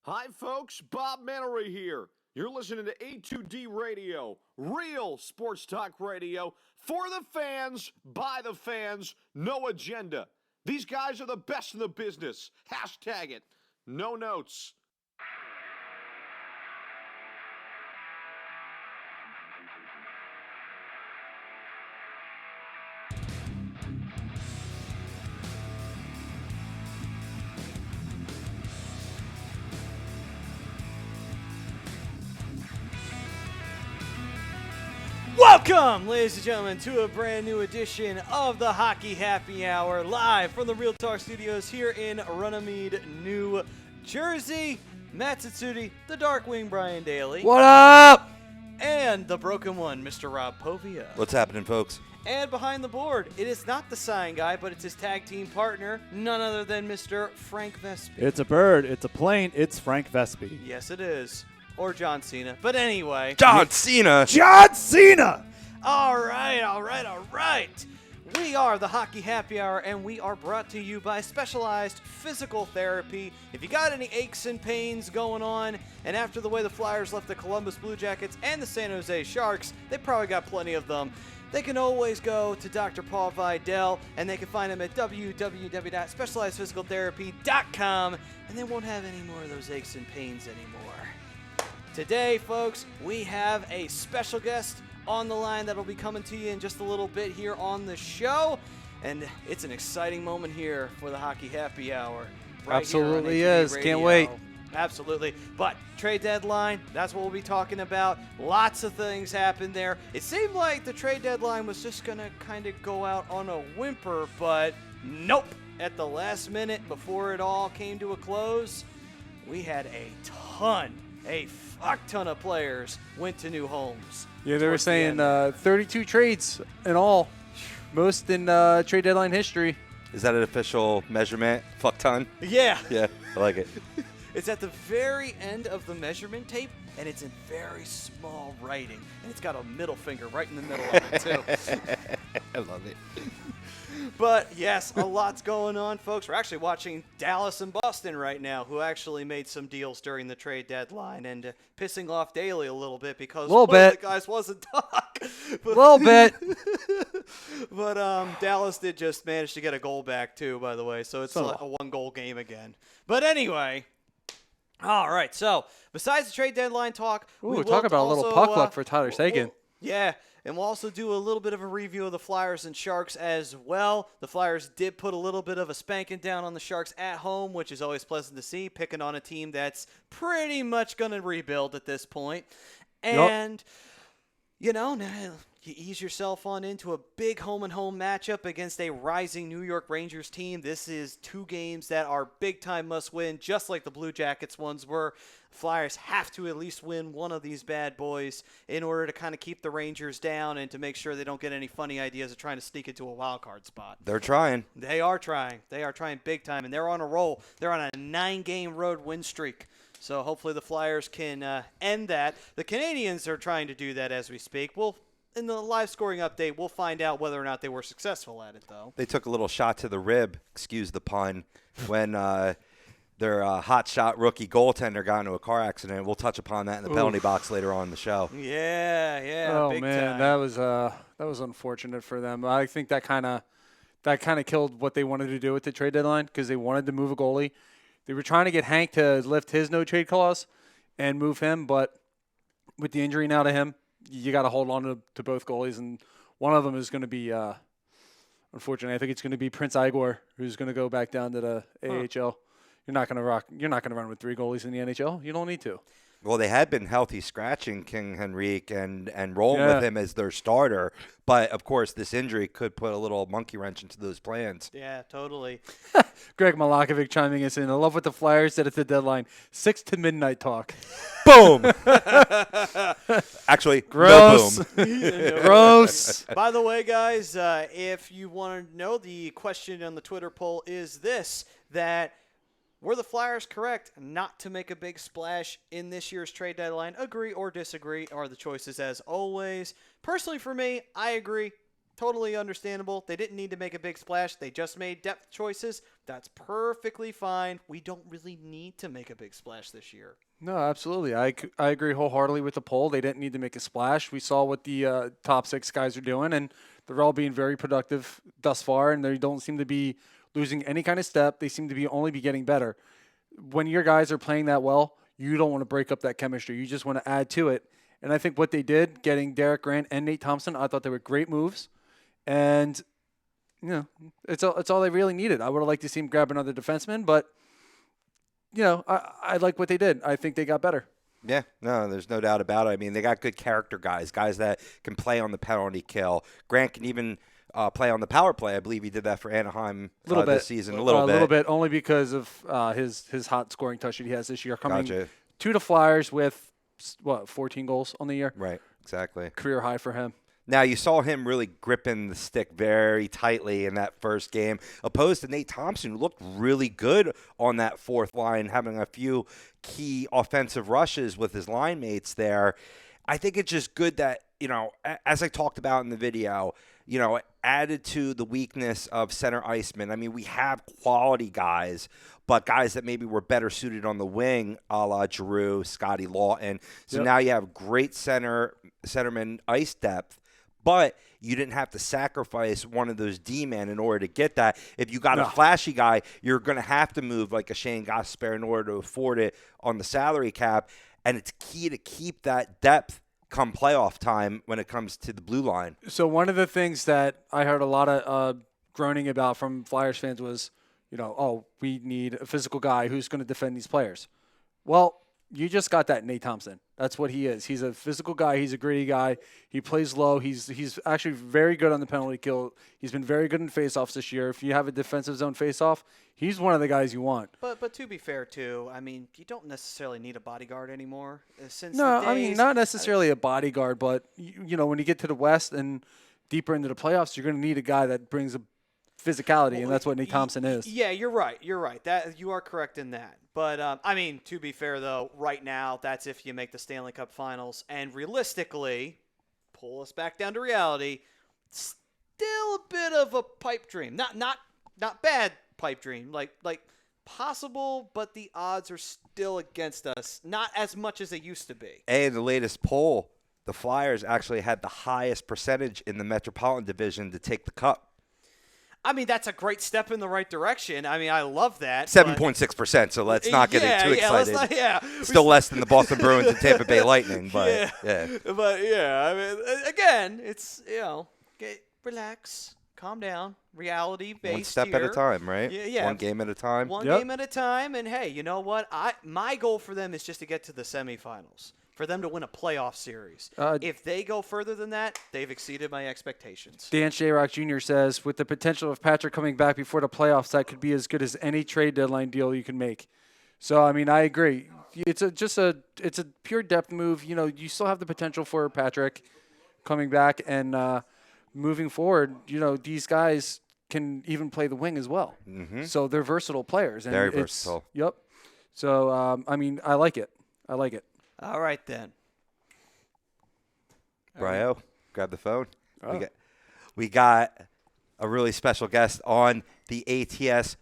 Hi, folks. Bob Mannery here. You're listening to A2D Radio, real sports talk radio for the fans, by the fans, no agenda. These guys are the best in the business. Hashtag it. No notes. Welcome, ladies and gentlemen, to a brand new edition of the Hockey Happy Hour, live from the Real Talk Studios here in Runnymede, New Jersey. Matt Tsutsuti, the Darkwing Brian Daly. What up? And the Broken One, Mr. Rob Povia. What's happening, folks? And behind the board, it is not the sign guy, but it's his tag team partner, none other than Mr. Frank Vespi. It's a bird, it's a plane, it's Frank Vespi. Yes, it is. Or John Cena. But anyway. John Cena! John Cena! All right. We are the Hockey Happy Hour, and we are brought to you by Specialized Physical Therapy. If you got any aches and pains going on, and after the way the Flyers left the Columbus Blue Jackets and the San Jose Sharks, they probably got plenty of them. They can always go to Dr. Paul Vidal, and they can find him at www.specializedphysicaltherapy.com, and they won't have any more of those aches and pains anymore. Today, folks, we have a special guest on the line that'll be coming to you in just a little bit here on the show. And it's an exciting moment here for the Hockey Happy Hour. Right Absolutely here on is. ATV Can't Radio. wait. Absolutely. But trade deadline, that's what we'll be talking about. Lots of things happened there. It seemed like the trade deadline was just going to kind of go out on a whimper, but nope. At the last minute before it all came to a close, we had a fuck ton of players went to new homes. Yeah, they were saying 32 trades in all, most in trade deadline history. Is that an official measurement? Fuck ton? Yeah. Yeah, I like it. It's at the very end of the measurement tape, and it's in very small writing. And it's got a middle finger right in the middle of it, too. I love it. But, yes, a lot's going on, folks. We're actually watching Dallas and Boston right now, who actually made some deals during the trade deadline and pissing off Daly a little bit because one of the guys wasn't talk. A little bit. But Dallas did just manage to get a goal back, too, by the way. So it's like a one-goal game again. But anyway, all right. So besides the trade deadline talk, we'll talk about a little puck luck for Tyler Seguin. Yeah. And we'll also do a little bit of a review of the Flyers and Sharks as well. The Flyers did put a little bit of a spanking down on the Sharks at home, which is always pleasant to see, picking on a team that's pretty much going to rebuild at this point. And, you know, now you ease yourself on into a big home-and-home matchup against a rising New York Rangers team. This is two games that are big-time must-win, just like the Blue Jackets ones were. Flyers have to at least win one of these bad boys in order to kind of keep the Rangers down and to make sure they don't get any funny ideas of trying to sneak into a wild card spot. They're trying. They are trying. They are trying big time, and they're on a roll. They're on a 9-game road win streak. So hopefully the Flyers can end that. The Canadians are trying to do that as we speak. In the live scoring update, we'll find out whether or not they were successful at it, though. They took a little shot to the rib, excuse the pun, when their hot-shot rookie goaltender got into a car accident. We'll touch upon that in the penalty box later on in the show. Yeah. Oh, big man, time. that was unfortunate for them. I think that kind of killed what they wanted to do with the trade deadline because they wanted to move a goalie. They were trying to get Hank to lift his no-trade clause and move him, but with the injury now to him, you got to hold on to both goalies, and one of them is going to be, unfortunately, I think it's going to be Prince Igor, who's going to go back down to the AHL. You're not going to run with 3 goalies in the NHL. You don't need to. Well, they had been healthy scratching King Henrique and rolling with him as their starter. But, of course, this injury could put a little monkey wrench into those plans. Yeah, totally. Greg Malakovic chiming us in. I love what the Flyers did at the deadline. 6 to midnight talk. Boom! Actually, gross. No boom. Gross. By the way, guys, if you want to know, the question on the Twitter poll is this, that were the Flyers correct not to make a big splash in this year's trade deadline? Agree or disagree are the choices as always. Personally, for me, I agree. Totally understandable. They didn't need to make a big splash. They just made depth choices. That's perfectly fine. We don't really need to make a big splash this year. No, absolutely. I agree wholeheartedly with the poll. They didn't need to make a splash. We saw what the top 6 guys are doing, and they're all being very productive thus far, and they don't seem to be losing any kind of step. They seem to be only be getting better. When your guys are playing that well, you don't want to break up that chemistry. You just want to add to it. And I think what they did, getting Derek Grant and Nate Thompson, I thought they were great moves. And, it's all they really needed. I would have liked to see him grab another defenseman, but, I like what they did. I think they got better. Yeah, no, there's no doubt about it. I mean, they got good character guys that can play on the penalty kill. Grant can even play on the power play. I believe he did that for Anaheim this season. A little bit, only because of his hot scoring touch that he has this year. Coming Gotcha. to the Flyers with, 14 goals on the year? Right, exactly. Career high for him. Now, you saw him really gripping the stick very tightly in that first game, opposed to Nate Thompson, who looked really good on that fourth line, having a few key offensive rushes with his line mates there. I think it's just good that, as I talked about in the video, added to the weakness of center icemen. I mean, we have quality guys, but guys that maybe were better suited on the wing, a la Giroux, Scotty Lawton. So now you have great centerman ice depth. But you didn't have to sacrifice one of those D-men in order to get that. If you got a flashy guy, you're going to have to move like a Shane Gosper in order to afford it on the salary cap. And it's key to keep that depth come playoff time when it comes to the blue line. So one of the things that I heard a lot of groaning about from Flyers fans was, we need a physical guy who's going to defend these players. Well, you just got that Nate Thompson. That's what he is. He's a physical guy. He's a gritty guy. He plays low. He's actually very good on the penalty kill. He's been very good in faceoffs this year. If you have a defensive zone faceoff, he's one of the guys you want. But to be fair, too, I mean, you don't necessarily need a bodyguard anymore. Not necessarily a bodyguard, but, when you get to the West and deeper into the playoffs, you're going to need a guy that brings a physicality, and that's what Nate Thompson is. Yeah, you're right. That you are correct in that. But, to be fair, though, right now, that's if you make the Stanley Cup Finals. And realistically, pull us back down to reality, still a bit of a pipe dream. Not bad pipe dream. Like possible, but the odds are still against us. Not as much as they used to be. In the latest poll, the Flyers actually had the highest percentage in the Metropolitan Division to take the cup. I mean, that's a great step in the right direction. I mean, I love that. 7.6%, so let's not get too excited. Still less than the Boston Bruins and Tampa Bay Lightning, but But, I mean, again, it's, relax, calm down, reality-based one step at a time, right? Yeah. One game at a time. One game at a time, and, hey, you know what? My goal for them is just to get to the semifinals, for them to win a playoff series. If they go further than that, they've exceeded my expectations. Dan Sharrock Jr. says, with the potential of Patrick coming back before the playoffs, that could be as good as any trade deadline deal you can make. So, I mean, I agree. It's a pure depth move. You still have the potential for Patrick coming back and moving forward. These guys can even play the wing as well. Mm-hmm. So they're versatile players. And very versatile. Yep. So, I like it. All right, then. Bryo, grab the phone. Oh. We got a really special guest on the ATS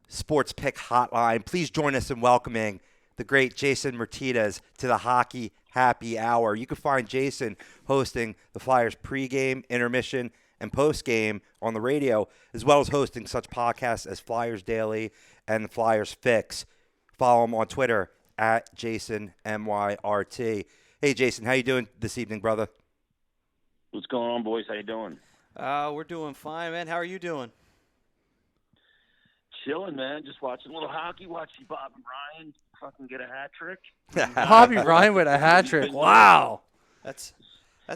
Sports Pick Hotline. Please join us in welcoming the great Jason Myrtetus to the Hockey Happy Hour. You can find Jason hosting the Flyers pregame, intermission, and postgame on the radio, as well as hosting such podcasts as Flyers Daily and Flyers Fix. Follow him on Twitter at Jason MYRT. Hey, Jason, how you doing this evening, brother? What's going on, boys? How you doing? We're doing fine, man. How are you doing? Chilling, man. Just watching a little hockey. Watching Bobby Ryan fucking get a hat trick. Bobby Ryan with a hat trick. Wow. That's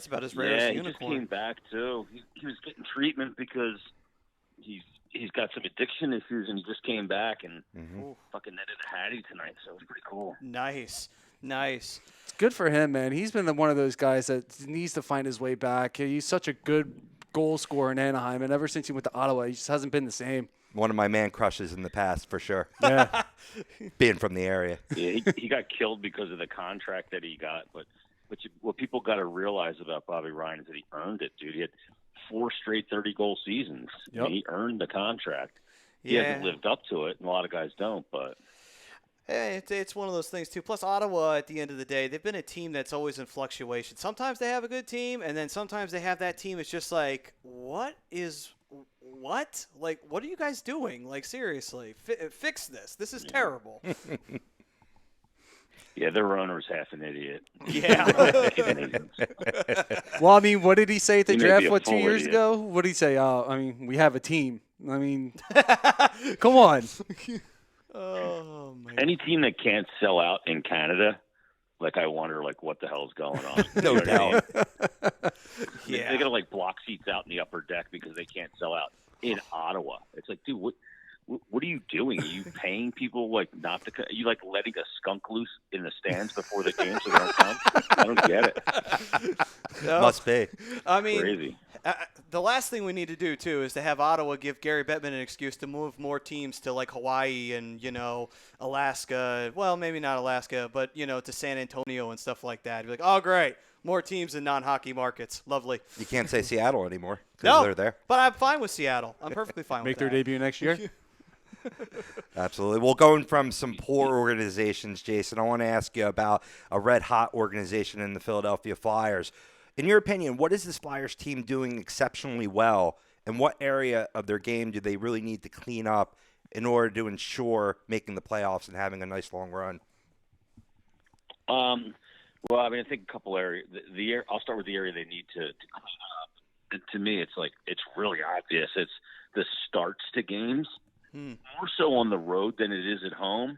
about as rare as a unicorn. Yeah, he just came back, too. He was getting treatment because he's got some addiction issues, and he just came back and fucking netted a hattie tonight, so it was pretty cool. Nice. It's good for him, man. He's been one of those guys that needs to find his way back. He's such a good goal scorer in Anaheim, and ever since he went to Ottawa, he just hasn't been the same. One of my man crushes in the past, for sure. Yeah. Being from the area. Yeah, he got killed because of the contract that he got, but what people got to realize about Bobby Ryan is that he earned it, dude. He had 4 straight 30-goal seasons. Yep. He earned the contract. He hasn't lived up to it, and a lot of guys don't, but Hey, it's one of those things, too. Plus, Ottawa, at the end of the day, they've been a team that's always in fluctuation. Sometimes they have a good team, and then sometimes they have that team. It's just like, what? Like, what are you guys doing? Like, seriously, fix this. This is terrible. yeah, their owner's half an idiot. Yeah. Well, I mean, what did he say at the He may draft, be a 2 full years idiot. ago? What did he say? I mean, we have a team. I mean, come on. Oh, man. Any team that can't sell out in Canada, like, I wonder, like, what the hell's going on. No You know what I doubt. mean? Yeah. They got to, like, block seats out in the upper deck because they can't sell out in Ottawa. It's like, dude, what are you doing? Are you paying people, like, not to – are you, like, letting a skunk loose in the stands before the game so they don't come? I don't get it. No. Must be. I mean, Crazy. the last thing we need to do, too, is to have Ottawa give Gary Bettman an excuse to move more teams to, like, Hawaii and, Alaska. Well, maybe not Alaska, but, to San Antonio and stuff like that. Be like, oh, great. More teams in non-hockey markets. Lovely. You can't say Seattle anymore because No, they're there. but I'm fine with Seattle. I'm perfectly fine Make with their that. debut next year. Absolutely. Well, going from some poor organizations, Jason, I want to ask you about a red-hot organization in the Philadelphia Flyers. In your opinion, what is this Flyers team doing exceptionally well, and what area of their game do they really need to clean up in order to ensure making the playoffs and having a nice long run? Well, I mean, I think a couple areas. I'll start with the area they need to clean up. And to me, it's really obvious. It's the starts to games, more so on the road than it is at home.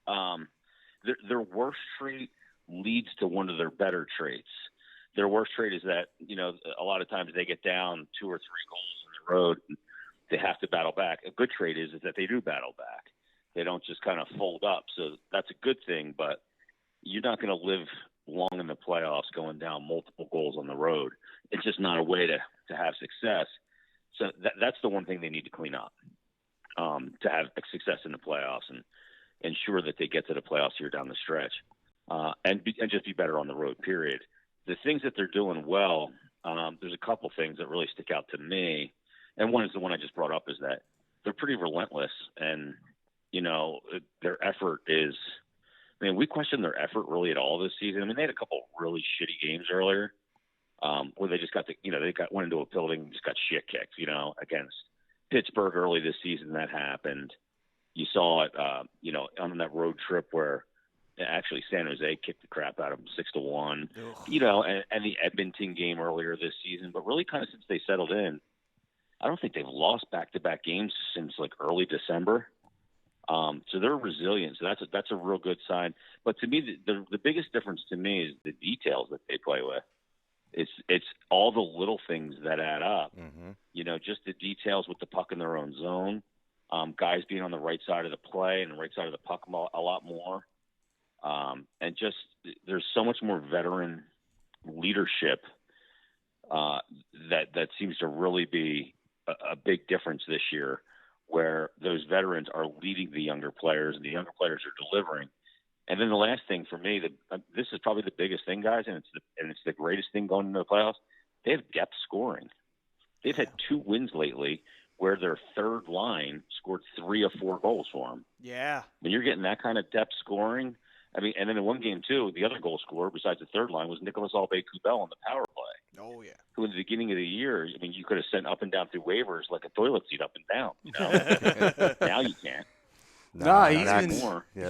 Their worst trait leads to one of their better traits. Their worst trait is that, a lot of times they get down 2 or 3 goals on the road and they have to battle back. A good trait is that they do battle back. They don't just kind of fold up. So that's a good thing, but you're not going to live long in the playoffs going down multiple goals on the road. It's just not a way to have success. So that's the one thing they need to clean up, to have success in the playoffs and ensure that they get to the playoffs here down the stretch, and just be better on the road, period. The things that they're doing well, there's a couple things that really stick out to me. And one is the one I just brought up, is that they're pretty relentless, and, their effort is – I mean, we questioned their effort really at all this season. I mean, they had a couple really shitty games earlier where they just got went into a building and just got shit kicked, against Pittsburgh early this season. That happened. You saw it, on that road trip where actually San Jose kicked the crap out of them 6-1, and the Edmonton game earlier this season. But really kind of since they settled in, I don't think they've lost back-to-back games since like early December. So they're resilient. So that's a real good sign. But to me, the biggest difference to me is the details that they play with. It's all the little things that add up. Mm-hmm. Just the details with the puck in their own zone, guys being on the right side of the play and the right side of the puck a lot more, and just there's so much more veteran leadership that seems to really be a big difference this year, where those veterans are leading the younger players and the younger players are delivering. And then the last thing for me, this is probably the biggest thing, guys, and it's the greatest thing going into the playoffs. They have depth scoring. They've had 2 wins lately where their third line scored 3 or 4 goals for them. Yeah. When you're getting that kind of depth scoring, I mean, and then in one game too, the other goal scorer besides the third line was Nicolas Aube-Kubel on the power play. Oh, yeah. Who in the beginning of the year, I mean, you could have sent up and down through waivers like a toilet seat up and down. Now you can't.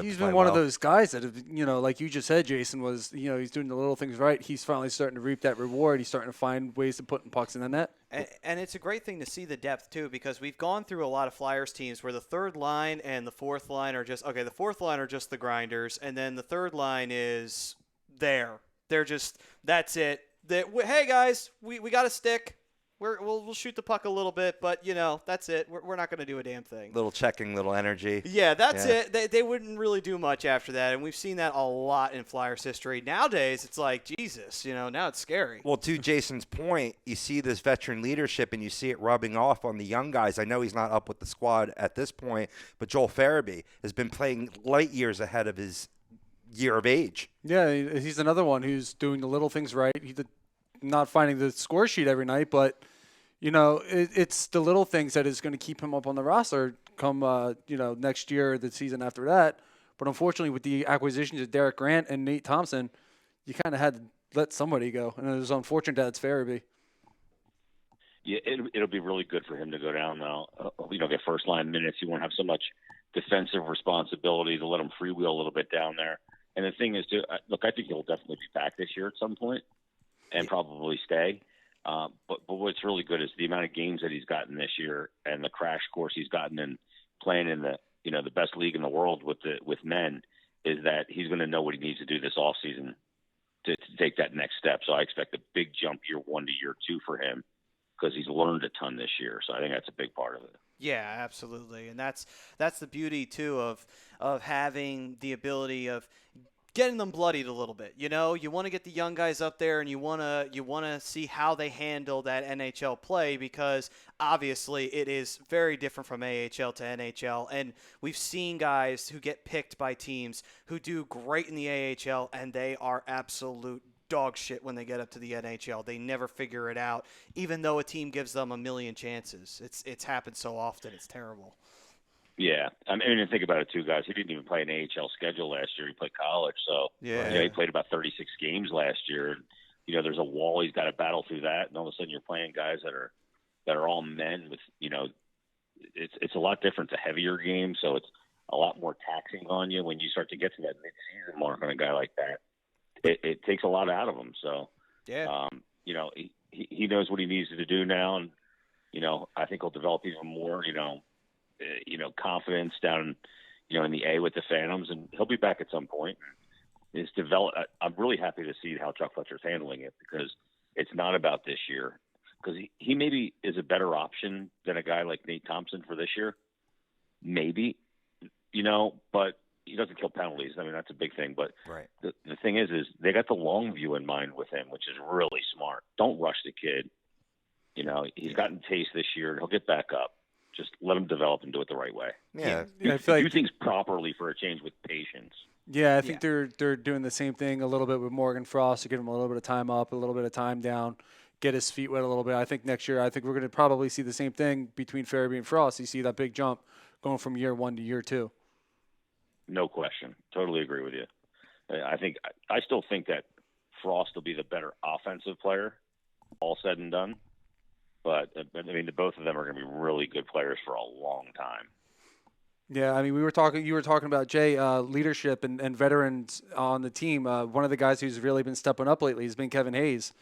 He's been one of those guys that have, like you just said, Jason, was, he's doing the little things right. He's finally starting to reap that reward. He's starting to find ways to put pucks in the net. And it's a great thing to see the depth, too, because we've gone through a lot of Flyers teams where the third line and the fourth line are just – okay, the fourth line are just the grinders, and then the third line is there. They're just – that's it. Hey, guys, we got a stick. We'll shoot the puck a little bit, but, that's it. We're not going to do a damn thing. Little checking, little energy. Yeah, that's it. They wouldn't really do much after that, and we've seen that a lot in Flyers history. Nowadays, it's like, Jesus, now it's scary. Well, to Jason's point, you see this veteran leadership, and you see it rubbing off on the young guys. I know he's not up with the squad at this point, but Joel Farabee has been playing light years ahead of his year of age. Yeah, he's another one who's doing the little things right. He's not finding the score sheet every night, but it's the little things that is going to keep him up on the roster come, next year, the season after that. But unfortunately, with the acquisitions of Derek Grant and Nate Thompson, you kind of had to let somebody go. And it was unfortunate that it's Farabee. Yeah, it'll be really good for him to go down now. Get first line minutes. He won't have so much defensive responsibility to let him freewheel a little bit down there. And the thing is, look, I think he'll definitely be back this year at some point and probably stay. But what's really good is the amount of games that he's gotten this year and the crash course he's gotten in playing in the best league in the world with men, is that he's going to know what he needs to do this offseason to take that next step. So I expect a big jump year 1 to year 2 for him, because he's learned a ton this year. So I think that's a big part of it. Yeah, absolutely. And that's the beauty too of having the ability of getting them bloodied a little bit. You want to get the young guys up there, and you want to see how they handle that NHL play, because obviously it is very different from AHL to NHL. And we've seen guys who get picked by teams who do great in the AHL, and they are absolute dog shit when they get up to the NHL. They never figure it out, even though a team gives them a million chances. It's happened so often. It's terrible. Yeah. I mean, think about it too, guys. He didn't even play an AHL schedule last year. He played college. So yeah, he played about 36 games last year. There's a wall. He's got to battle through that. And all of a sudden you're playing guys that are all men with, it's a lot different. It's a heavier game. So it's a lot more taxing on you when you start to get to that mid-season mark on a guy like that. It takes a lot out of him. So, yeah, he knows what he needs to do now. And, I think he'll develop even more, confidence down, in the A with the Phantoms, and he'll be back at some point. I'm really happy to see how Chuck Fletcher's handling it, because it's not about this year, because he maybe is a better option than a guy like Nate Thompson for this year. Maybe, but he doesn't kill penalties. I mean, that's a big thing. But right. The thing is they got the long view in mind with him, which is really smart. Don't rush the kid. He's gotten taste this year. He'll get back up. Just let him develop and do it the right way. Yeah. I feel like do things properly for a change with patience. Yeah, I think they're doing the same thing a little bit with Morgan Frost to give him a little bit of time up, a little bit of time down, get his feet wet a little bit. I think next year, we're going to probably see the same thing between Farabee and Frost. You see that big jump going from year 1 to year 2. No question. Totally agree with you. I still think that Frost will be the better offensive player, all said and done. But I mean, both of them are going to be really good players for a long time. Yeah, I mean, you were talking about, Jay, leadership and veterans on the team. One of the guys who's really been stepping up lately has been Kevin Hayes.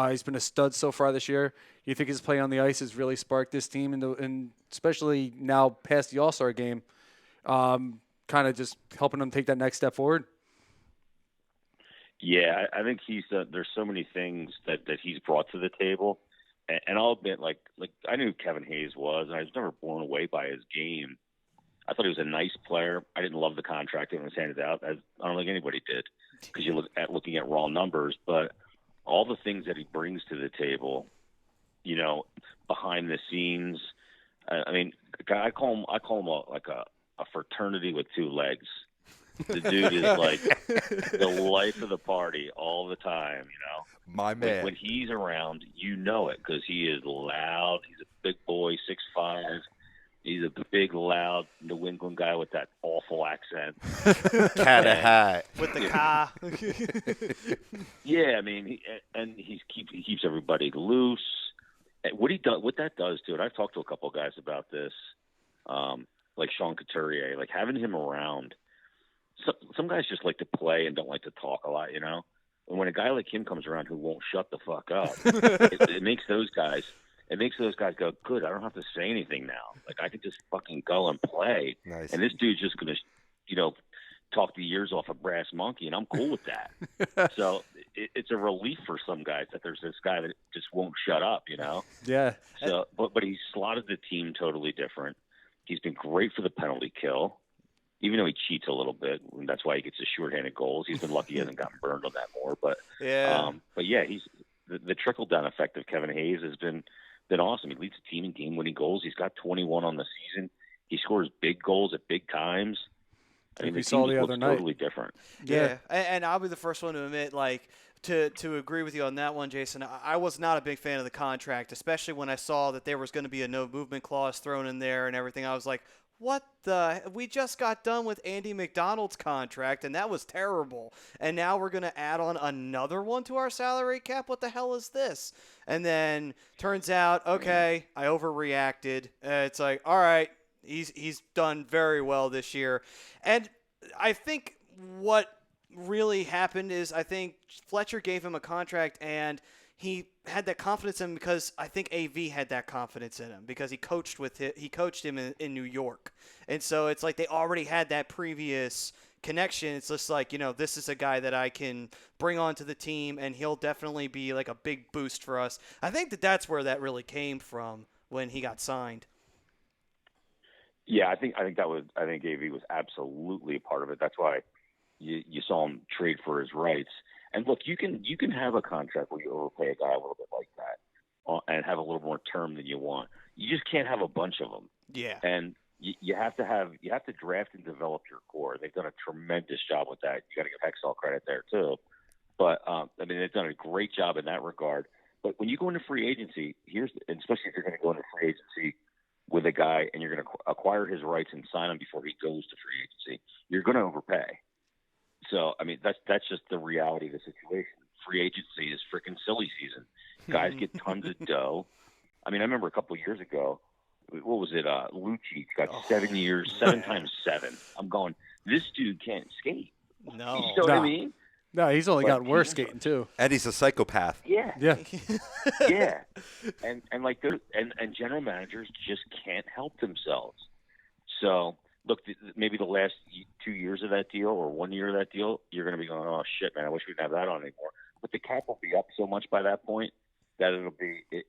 He's been a stud so far this year. You think his play on the ice has really sparked this team, and especially now past the All-Star game, kind of just helping them take that next step forward? Yeah, I think there's so many things that he's brought to the table. And I'll admit, like I knew who Kevin Hayes was, and I was never blown away by his game. I thought he was a nice player. I didn't love the contract that was handed out. I don't think anybody did, because looking at raw numbers. But all the things that he brings to the table, behind the scenes. I mean, I call him a fraternity with 2 legs. The dude is like the life of the party all the time, My man. When he's around, it, because he is loud. He's a big boy, 6'5". He's a big, loud New England guy with that awful accent. Cat a hat. with the car. Yeah, I mean, he keeps everybody loose. And what that does too, and I've talked to a couple of guys about this, like Sean Couturier, like having him around. Some guys just like to play and don't like to talk a lot, And when a guy like him comes around who won't shut the fuck up, it makes those guys go, good, I don't have to say anything now. Like, I can just fucking go and play. Nice. And this dude's just going to, talk the ears off a brass monkey, and I'm cool with that. So it's a relief for some guys that there's this guy that just won't shut up, Yeah. So, but he's slotted the team totally different. He's been great for the penalty kill, even though he cheats a little bit. And that's why he gets his shorthanded goals. He's been lucky he hasn't gotten burned on that more. But he's the trickle down effect of Kevin Hayes has been awesome. He leads the team in game winning goals. He's got 21 on the season. He scores big goals at big times. I mean, we the saw team the other looks night. totally different. Yeah, and I'll be the first one to admit, like, to agree with you on that one, Jason. I was not a big fan of the contract, especially when I saw that there was going to be a no movement clause thrown in there and everything. I was like, what the? We just got done with Andy McDonald's contract, and that was terrible. And now we're going to add on another one to our salary cap? What the hell is this? And then turns out, okay, I overreacted. It's like, all right, he's done very well this year. And I think what really happened is I think Fletcher gave him a contract and he had that confidence in him because I think AV had that confidence in him because he coached him in New York. And so it's like they already had that previous connection. It's just like, this is a guy that I can bring onto the team and he'll definitely be like a big boost for us. I think that's where that really came from when he got signed. Yeah, I think AV was absolutely a part of it. That's why you saw him trade for his rights. And look, you can have a contract where you overpay a guy a little bit like that and have a little more term than you want. You just can't have a bunch of them. Yeah. And you have to draft and develop your core. They've done a tremendous job with that. You got to give Hextall credit there too. But they've done a great job in that regard. But when you go into free agency, especially if you're going to go into free agency with a guy and you're going to acquire his rights and sign him before he goes to free agency, you're going to overpay. So, that's just the reality of the situation. Free agency is freaking silly season. Guys get tons of dough. I remember a couple of years ago, what was it? Lucic got 7 years, 7 times 7. I'm going, this dude can't skate. No. You know what I mean? No, he's only gotten worse skating too. Eddie's a psychopath. Yeah. Yeah. Yeah. And general managers just can't help themselves. So, look, maybe the last 2 years of that deal or 1 year of that deal, you're going to be going, oh, shit, man, I wish we didn't have that on anymore. But the cap will be up so much by that point that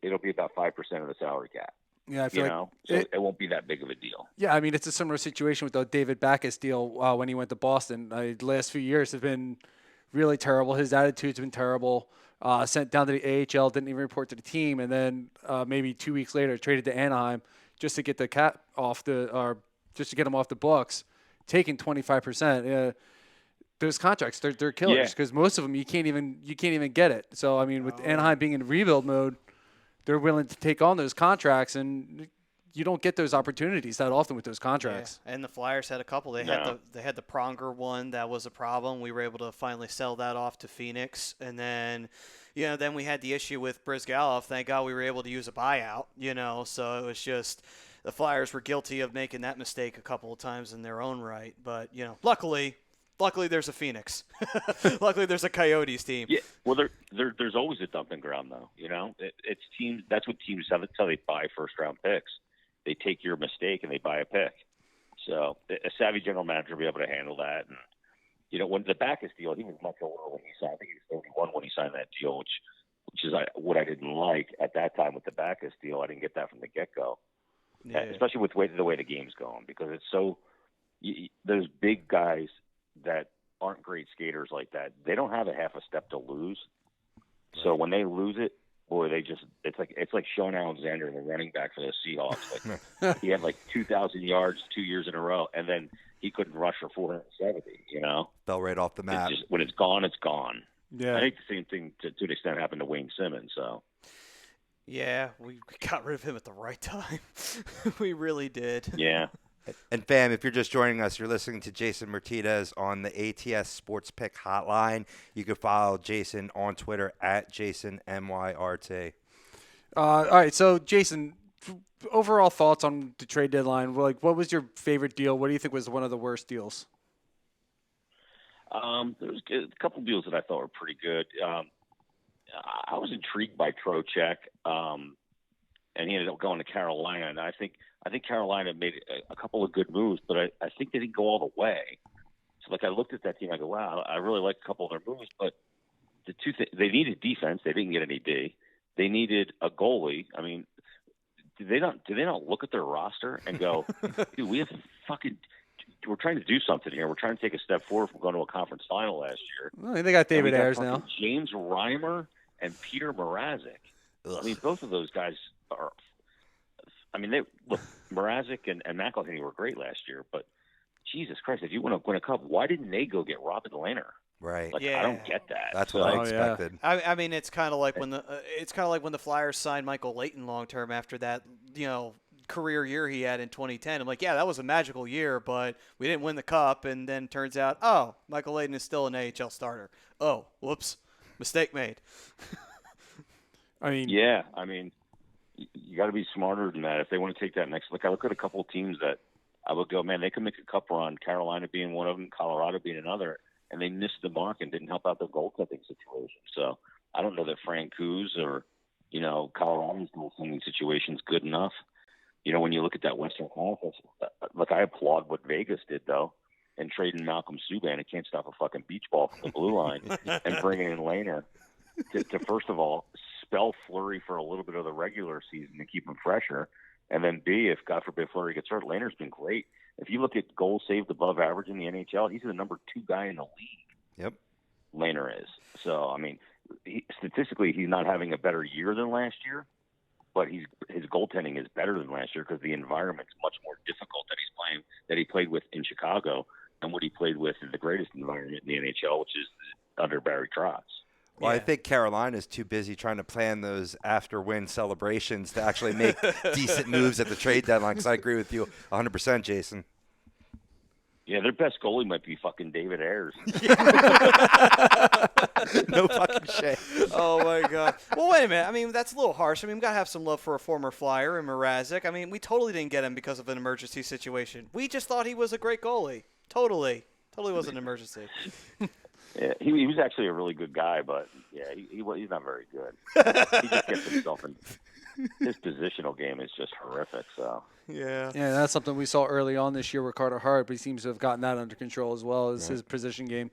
it'll be about 5% of the salary cap. Yeah, I feel so it won't be that big of a deal. Yeah, it's a similar situation with the David Backes deal when he went to Boston. The last few years have been really terrible. His attitude's been terrible. Sent down to the AHL, didn't even report to the team, and then maybe 2 weeks later traded to Anaheim just to get the cap just to get him off the books, taking 25%. Those contracts, they're killers because most of them you can't even get it. So with Anaheim being in rebuild mode, they're willing to take on those contracts, and you don't get those opportunities that often with those contracts. Yeah. And the Flyers had a couple. They had the Pronger one that was a problem. We were able to finally sell that off to Phoenix, and then then we had the issue with Brizgalov. Thank God we were able to use a buyout. So it was just. The Flyers were guilty of making that mistake a couple of times in their own right. But, luckily there's a Phoenix. Luckily there's a Coyotes team. Yeah, well, there's always a dumping ground, though. It's teams. That's what teams have. That's how they buy first-round picks. They take your mistake and they buy a pick. So a savvy general manager will be able to handle that. And, when the Backes deal, he was much older when he signed. I think he was 31 when he signed that deal, which is what I didn't like at that time with the Backes deal. I didn't get that from the get-go. Yeah. Especially with the way the game's going, because it's so those big guys that aren't great skaters like that, they don't have a half a step to lose. Right. So when they lose it, boy, it's like Sean Alexander, the running back for the Seahawks. Like he had 2,000 yards 2 years in a row, and then he couldn't rush for 470. Fell right off the map. When it's gone, it's gone. Yeah, I think the same thing to an extent happened to Wayne Simmons. So. Yeah, we got rid of him at the right time. We really did. Yeah. And fam, if you're just joining us, you're listening to Jason Myrtetus on the ATS Sports Pick Hotline. You can follow Jason on Twitter at JasonMYRT. All right, so Jason, overall thoughts on the trade deadline? What was your favorite deal? What do you think was one of the worst deals? There was a couple deals that I thought were pretty good. I was intrigued by Trocheck, and he ended up going to Carolina. And I think Carolina made a couple of good moves, but I think they didn't go all the way. So, I looked at that team, I go, wow, I really like a couple of their moves. But the two things, they needed defense. They didn't get any D. They needed a goalie. Do they not look at their roster and go, dude, we're trying to do something here. We're trying to take a step forward from going to a conference final last year. Well, they got David Ayers now. James Reimer and Peter Mrazek. Both of those guys are. Mrazek and McElhinney were great last year, but Jesus Christ, if you want to win a cup, why didn't they go get Robin Lehner? Right. Like, Yeah. I don't get that. That's what I yeah. expected. I mean, it's kind of like when the Flyers signed Michael Leighton long term after that, career year he had in 2010. I'm like, yeah, that was a magical year, but we didn't win the cup. And then turns out, oh, Michael Leighton is still an AHL starter. Oh, whoops, mistake made. I mean, Yeah, I mean, you got to be smarter than that if they want to take that next look. I look at a couple of teams that I would go, man, they could make a cup run. Carolina being one of them, Colorado being another, and they missed the mark and didn't help out their goaltending situation. So I don't know that Frank Kuz or Colorado's goaltending situation is good enough. When you look at that Western Conference, look, I applaud what Vegas did though, and trading Malcolm Subban, it can't stop a fucking beach ball from the blue line, and bringing in Lehner to first of all spell Fleury for a little bit of the regular season to keep him fresher, and then B, if God forbid Fleury gets hurt, Lehner's been great. If you look at goals saved above average in the NHL, he's the number 2 guy in the league. Yep. Lehner is. So I mean, statistically, he's not having a better year than last year, but his goaltending is better than last year because the environment's much more difficult that he played with in Chicago than what he played with in the greatest environment in the NHL, which is under Barry Trotz. Well, Yeah. I think Carolina's too busy trying to plan those after-win celebrations to actually make decent moves at the trade deadline, because I agree with you 100%, Jason. Yeah, their best goalie might be fucking David Ayers. No fucking shame. Oh, my God. Well, wait a minute. I mean, that's a little harsh. I mean, we've got to have some love for a former Flyer in Mrazek. I mean, we totally didn't get him because of an emergency situation. We just thought he was a great goalie. Totally was an emergency. Yeah, he was actually a really good guy, but yeah, he's not very good. He just gets himself in. His positional game is just horrific. So Yeah. yeah, that's something we saw early on this year with Carter Hart, but he seems to have gotten that under control as well as his position game.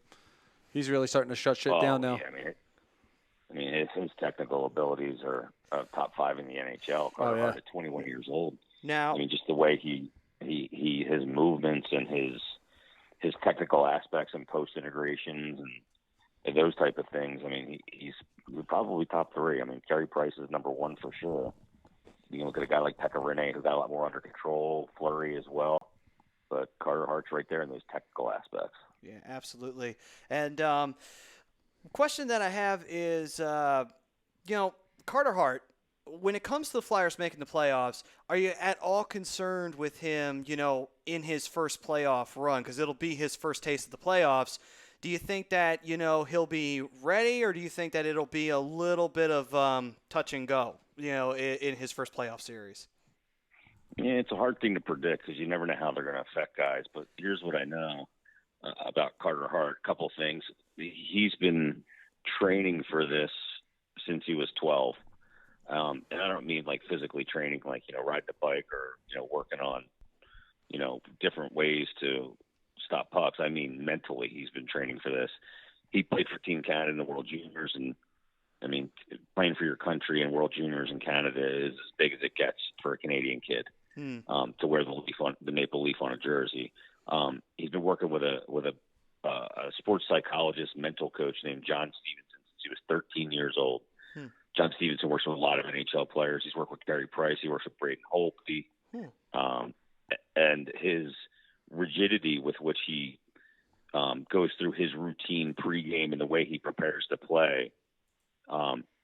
He's really starting to shut shit down now. Yeah, I mean, his technical abilities are top 5 in the NHL. Carter Hart at 21 years old. Now, I mean, just the way he his movements and his technical aspects and post integrations and those type of things. I mean, he's probably top 3. I mean, Carey Price is number 1 for sure. You can look at a guy like Pekka Rinne, who got a lot more under control, Fleury as well. But Carter Hart's right there in those technical aspects. yeah, absolutely. And question that I have is, Carter Hart, when it comes to the Flyers making the playoffs, are you at all concerned with him, in his first playoff run? Because it'll be his first taste of the playoffs. Do you think that, he'll be ready, or do you think that it'll be a little bit of touch and go, in his first playoff series? Yeah, it's a hard thing to predict because you never know how they're going to affect guys. But here's what I know about Carter Hart. A couple things. He's been training for this since he was 12. And I don't mean like physically training, like, riding a bike or, working on, different ways to stop pucks. I mean, mentally, he's been training for this. He played for Team Canada in the World Juniors. And I mean, playing for your country in World Juniors in Canada is as big as it gets for a Canadian kid. To wear the maple leaf on a jersey. He's been working with a sports psychologist, mental coach named John Stevenson since he was 13 years old. John Stevenson works with a lot of NHL players. He's worked with Carey Price. He works with Braden Holtby. And his rigidity with which he goes through his routine pregame and the way he prepares to play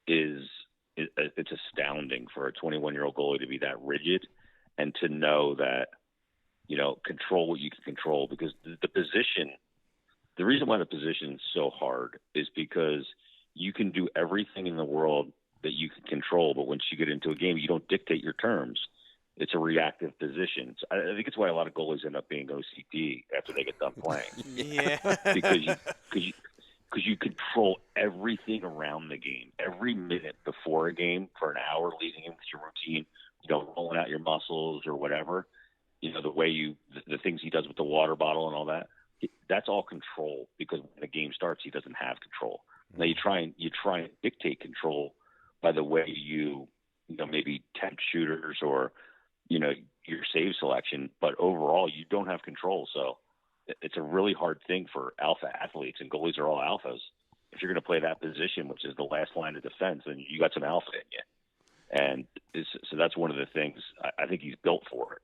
it's astounding for a 21-year-old goalie to be that rigid and to know that, control what you can control, because the reason why the position is so hard is because you can do everything in the world that you can control, but once you get into a game, you don't dictate your terms. It's a reactive position. So I think it's why a lot of goalies end up being OCD after they get done playing. Yeah. because you control everything around the game. Every minute before a game, for an hour leading into your routine, rolling out your muscles or whatever, the way the things he does with the water bottle and all that, that's all control, because when the game starts, he doesn't have control. Now you try and dictate control by the way you maybe tempt shooters or, your save selection, but overall you don't have control. So it's a really hard thing for alpha athletes, and goalies are all alphas. If you're going to play that position, which is the last line of defense, then you got some alpha in you. And so that's one of the things. I think he's built for it.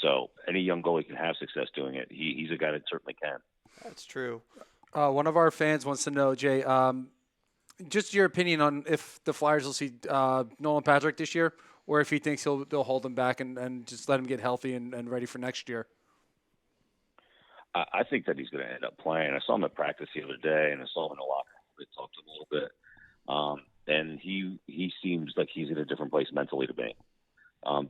So any young goalie can have success doing it. He's a guy that certainly can. That's true. One of our fans wants to know, Jay, just your opinion on if the Flyers will see Nolan Patrick this year, or if he thinks they'll hold him back and just let him get healthy and ready for next year. I think that he's going to end up playing. I saw him at practice the other day, and I saw him in the locker room. We talked to him a little bit. And he seems like he's in a different place mentally to me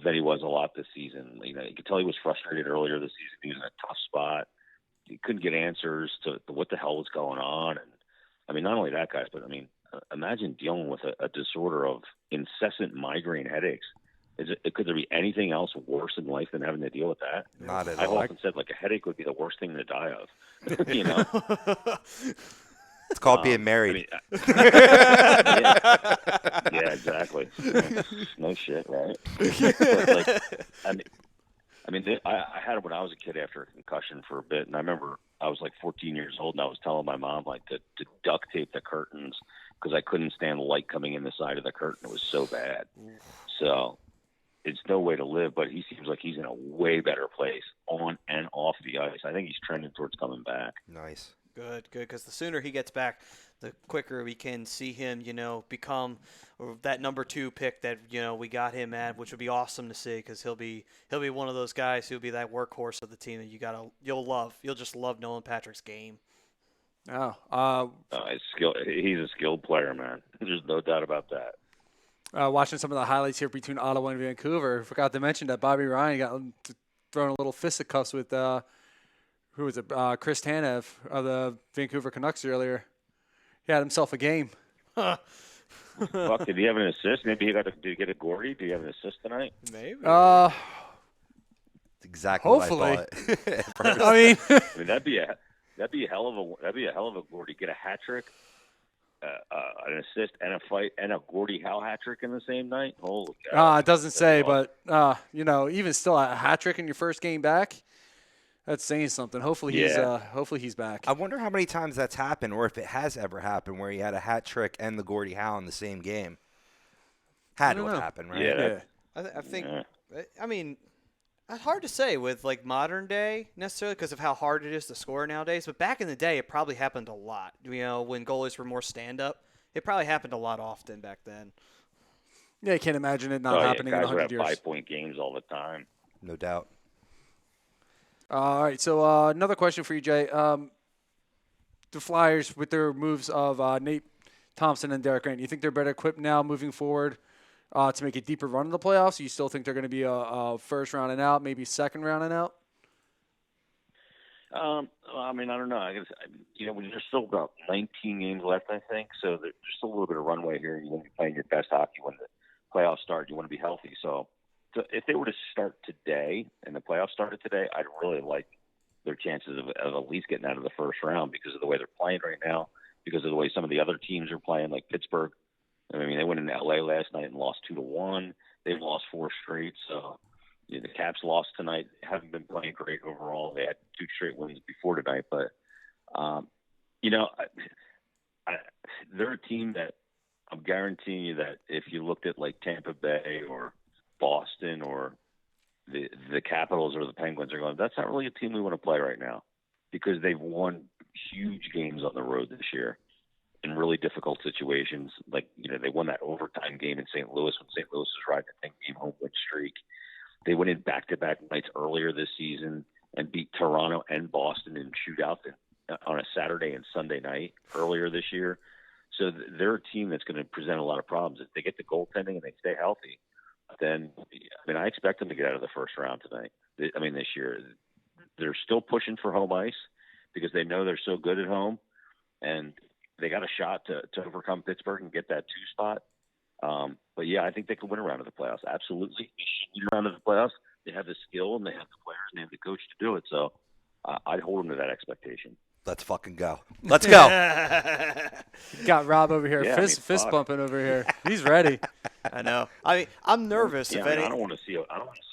than he was a lot this season. You could tell he was frustrated earlier this season. He was in a tough spot. He couldn't get answers to what the hell was going on. And, not only that, guys, but, imagine dealing with a disorder of incessant migraine headaches. Could there be anything else worse in life than having to deal with that? Not at I've all. often said, a headache would be the worst thing to die of. It's called being married. Yeah, exactly. No shit, right? I had it when I was a kid after a concussion for a bit, and I remember I was 14 years old, and I was telling my mom to duct tape the curtains because I couldn't stand the light coming in the side of the curtain. It was so bad. So it's no way to live, but he seems like he's in a way better place on and off the ice. I think he's trending towards coming back. Nice. Good, because the sooner he gets back, the quicker we can see him, become that number 2 pick that, we got him at, which would be awesome to see because he'll be one of those guys who'll be that workhorse of the team that you'll love. You'll just love Nolan Patrick's game. Oh, he's a skilled player, man. There's no doubt about that. Watching some of the highlights here between Ottawa and Vancouver, forgot to mention that Bobby Ryan got thrown a little fisticuffs with who was it? Chris Tanev of the Vancouver Canucks earlier. He had himself a game. Fuck, did he have an assist? Maybe did he get a Gordy? Did he have an assist tonight? Maybe. That's exactly hopefully. what I thought. That'd be a hell of a Gordy. Get a hat trick, an assist, and a fight, and a Gordie Howe hat trick in the same night. Holy cow! It doesn't say, but even still, a hat trick in your first game back. That's saying something. Hopefully he's back. I wonder how many times that's happened, or if it has ever happened, where he had a hat trick and the Gordie Howe in the same game. Had to have happened, right? Yeah. I think. It's hard to say with modern day necessarily because of how hard it is to score nowadays. But back in the day, it probably happened a lot. When goalies were more stand up, it probably happened a lot often back then. Yeah, I can't imagine it not happening in guys 100 years. Guys 5-point games all the time. No doubt. All right, so another question for you, Jay. The Flyers, with their moves of Nate Thompson and Derek Grant, you think they're better equipped now moving forward to make a deeper run in the playoffs? You still think they're going to be a first round and out, maybe second round and out? I don't know. I guess there's still about 19 games left, I think. So there's still a little bit of runway here. You want to be playing your best hockey when the playoffs start. You want to be healthy. So if they were to start today and the playoffs started today, I'd really like their chances of at least getting out of the first round because of the way they're playing right now, because of the way some of the other teams are playing, like Pittsburgh. They went in L.A. last night and lost 2-1. They've lost 4 straight. So the Caps lost tonight. They haven't been playing great overall. They had 2 straight wins before tonight. But, they're a team that I'm guaranteeing you that if you looked at Tampa Bay or Boston or the Capitals or the Penguins are going, that's not really a team we want to play right now because they've won huge games on the road this year in really difficult situations. They won that overtime game in St. Louis when St. Louis was riding a 10-game home win streak. They went in back-to-back nights earlier this season and beat Toronto and Boston in shootouts on a Saturday and Sunday night earlier this year. So they're a team that's going to present a lot of problems. If they get the goaltending and they stay healthy, then I expect them to get out of the first round tonight. This year, they're still pushing for home ice because they know they're so good at home, and they got a shot to overcome Pittsburgh and get that 2 spot. But yeah, I think they could win a round of the playoffs. Absolutely, they should win a round of the playoffs. They have the skill and they have the players and they have the coach to do it. So I'd hold them to that expectation. Let's fucking go. Let's go. Got Rob over here, Yeah, fist bumping over here. He's ready. I know. I'm nervous. Yeah, if I don't want to see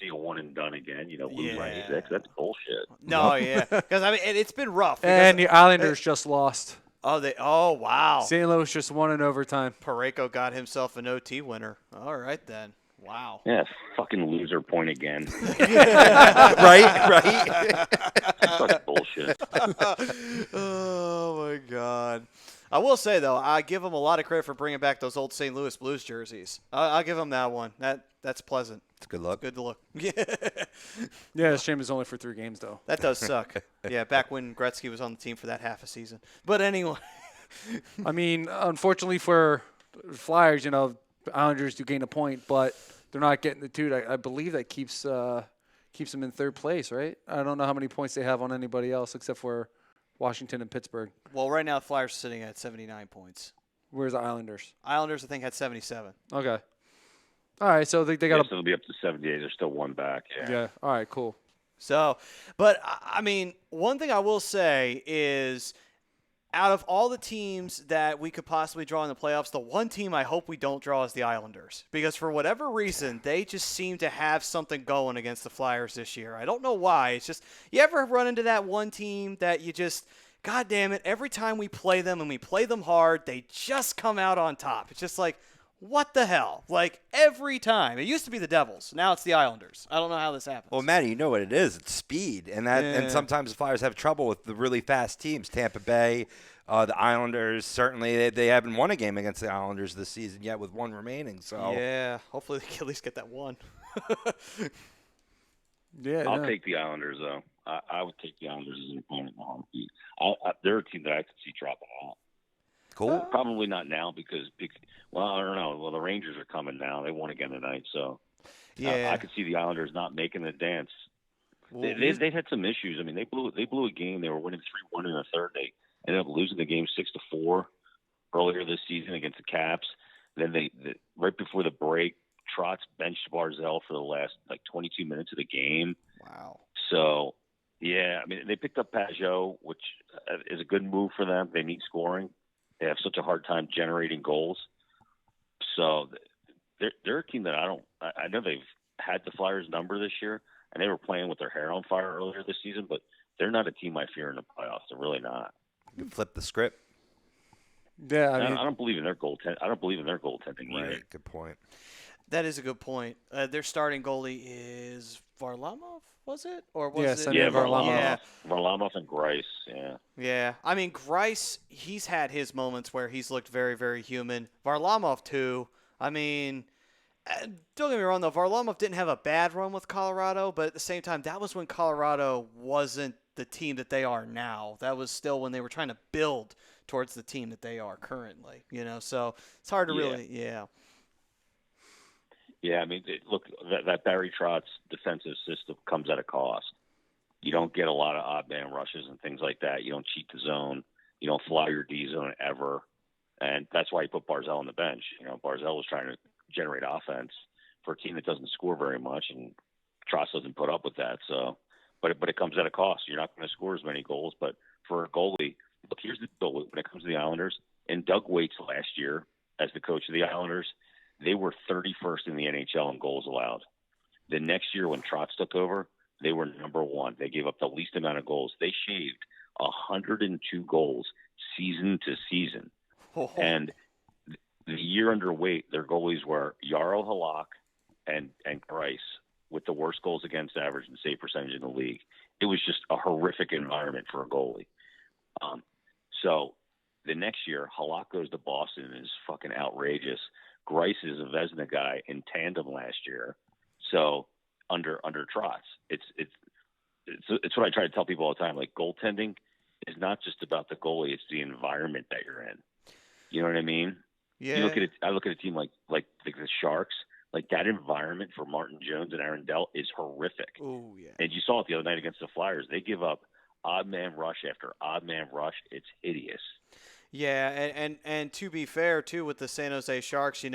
a one and done again. Lose 96. That's bullshit. No, yeah, because it's been rough. And the Islanders just lost. Oh wow. St. Louis just won in overtime. Parayko got himself an OT winner. All right then. Wow. Yeah, fucking loser point again. Right. Fucking bullshit. Oh my God. I will say though, I give him a lot of credit for bringing back those old St. Louis Blues jerseys. I'll give him that one. That's pleasant. It's a good look. Good to look. Yeah. Yeah, it's shame it's only for 3 games though. That does suck. Yeah, back when Gretzky was on the team for that half a season. But anyway. I mean, unfortunately for Flyers, the Islanders do gain a point, but they're not getting the 2. I believe that keeps them in 3rd place, right? I don't know how many points they have on anybody else except for Washington and Pittsburgh. Well, right now the Flyers are sitting at 79 points. Where's the Islanders? Islanders, I think, had 77. Okay. All right, so they got It'll be up to 78. There's still one back. Yeah. All right, cool. So, but I mean, one thing I will say is, out of all the teams that we could possibly draw in the playoffs, the one team I hope we don't draw is the Islanders. Because for whatever reason, they just seem to have something going against the Flyers this year. I don't know why. It's just, you ever run into that one team that you just, God damn it, every time we play them and we play them hard, they just come out on top. It's just like, what the hell? Like, every time. It used to be the Devils. Now it's the Islanders. I don't know how this happens. Well, Matty, you know what it is. It's speed. And sometimes the Flyers have trouble with the really fast teams. Tampa Bay, the Islanders, certainly they haven't won a game against the Islanders this season yet with 1 remaining. So yeah, hopefully they can at least get that one. Yeah. I'll take the Islanders, though. I would take the Islanders as an opponent in the heartbeat. They're a team that I could see dropping out. cool. Probably not now because, well, I don't know. Well, the Rangers are coming now. They won again tonight, so Yeah. I could see the Islanders not making the dance. They've had some issues. I mean, they blew a game. They were winning 3-1 in the third. They ended up losing the game 6-4 earlier this season against the Caps. Then right before the break, Trotz benched Barzell for the last 22 minutes of the game. Wow. So, yeah, I mean, they picked up Pajot, which is a good move for them. They need scoring. They have such a hard time generating goals. So they're a team that I know they've had the Flyers number this year, and they were playing with their hair on fire earlier this season, but they're not a team I fear in the playoffs. They're really not. You flip the script. Yeah, I don't believe in their goaltending. I don't believe in their goaltending either. Right. Good point. That is a good point. Their starting goalie is Varlamov, was it? Or was Yeah, it? Semyon Yeah, Varlamov. Yeah. Varlamov and Grice, yeah. Yeah. I mean, Grice, he's had his moments where he's looked very, very human. Varlamov, too. I mean, don't get me wrong, though. Varlamov didn't have a bad run with Colorado, but at the same time, that was when Colorado wasn't the team that they are now. That was still when they were trying to build towards the team that they are currently, So it's hard to really, Yeah, I mean, look, that Barry Trotz defensive system comes at a cost. You don't get a lot of odd man rushes and things like that. You don't cheat the zone. You don't fly your D zone ever. And that's why you put Barzell on the bench. Barzell was trying to generate offense for a team that doesn't score very much, and Trotz doesn't put up with that. So, but it comes at a cost. You're not going to score as many goals. But for a goalie, look, here's the deal when it comes to the Islanders. And Doug Waits last year, as the coach of the Islanders, they were 31st in the NHL in goals allowed. The next year when Trotz took over, they were number 1. They gave up the least amount of goals. They shaved 102 goals season to season. Oh. And the year under Waite, their goalies were Jarl Halak and Grice with the worst goals against average and save percentage in the league. It was just a horrific environment for a goalie. So the next year, Halak goes to Boston and is fucking outrageous. Grice is a Vezina guy in tandem last year. So under Trotz, it's what I try to tell people all the time. Like, goaltending is not just about the goalie; it's the environment that you're in. You know what I mean? Yeah. You look at it. I look at a team like the Sharks. Like, that environment for Martin Jones and Aaron Dell is horrific. Oh, yeah. And you saw it the other night against the Flyers. They give up odd man rush after odd man rush. It's hideous. Yeah, and to be fair, too, with the San Jose Sharks,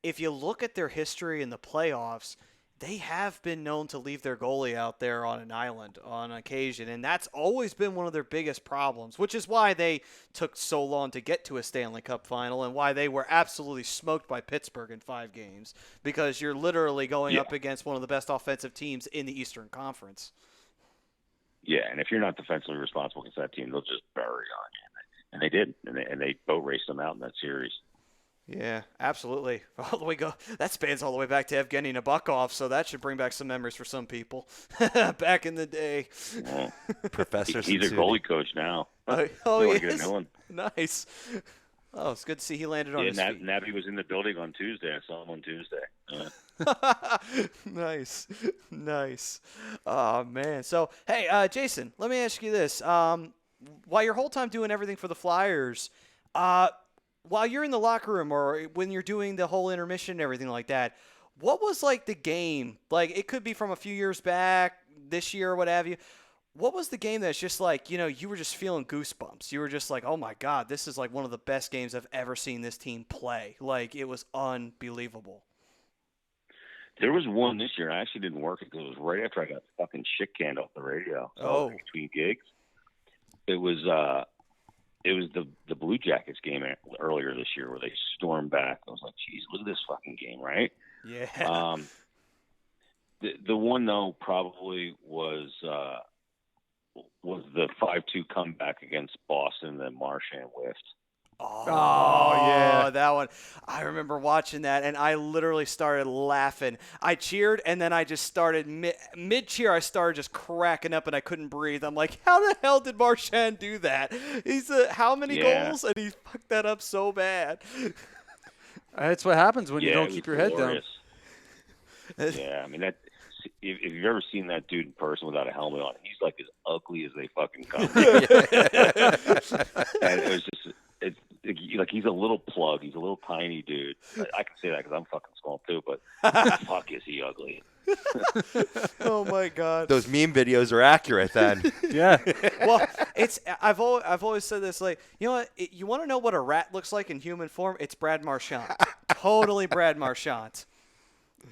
if you look at their history in the playoffs, they have been known to leave their goalie out there on an island on occasion, and that's always been one of their biggest problems, which is why they took so long to get to a Stanley Cup final and why they were absolutely smoked by Pittsburgh in 5 games, because you're literally going up against one of the best offensive teams in the Eastern Conference. Yeah, and if you're not defensively responsible against that team, they'll just bury on you. And they did, and they boat raced them out in that series. Yeah, absolutely. All the way that spans all the way back to Evgeny Nabokov, so that should bring back some memories for some people. Back in the day. Well, Professor he's a Sensudi. goalie coach now. Oh, They he wanna get a is? new one. Nice. Oh, it's good to see he landed on Yeah, his feet. Navi was in the building on Tuesday. I saw him on Tuesday. Nice. Oh, man. So, hey, Jason, let me ask you this. While your whole time doing everything for the Flyers, while you're in the locker room or when you're doing the whole intermission and everything like that, what was like the game? Like, it could be from a few years back, this year, or what have you. What was the game that's just like, you were just feeling goosebumps? You were just like, oh my God, this is like one of the best games I've ever seen this team play. Like, it was unbelievable. There was one this year. I actually didn't work it because it was right after I got fucking shit canned off the radio. So Oh. between gigs, it was the Blue Jackets game earlier this year where they stormed back. I was like, geez, look at this fucking game, right? Yeah. The one though probably was the 5-2 comeback against Boston that Marchand whiffed. Oh, yeah. that one. I remember watching that, and I literally started laughing. I cheered, and then I just started mid-cheer. I started just cracking up, and I couldn't breathe. I'm like, how the hell did Marchand do that? He's how many goals, and he fucked that up so bad. That's what happens when you it don't was keep your head glorious. Yeah, I mean that. If you've ever seen that dude in person without a helmet on, he's like as ugly as they fucking come. And it was just, like he's a little plug. He's a little tiny dude. I can say that because I'm fucking small too, but fuck is he ugly. Oh my God. Those meme videos are accurate then. Yeah. Well, I've always said this, like, you know what? You want to know what a rat looks like in human form? It's Brad Marchand. Totally Brad Marchand.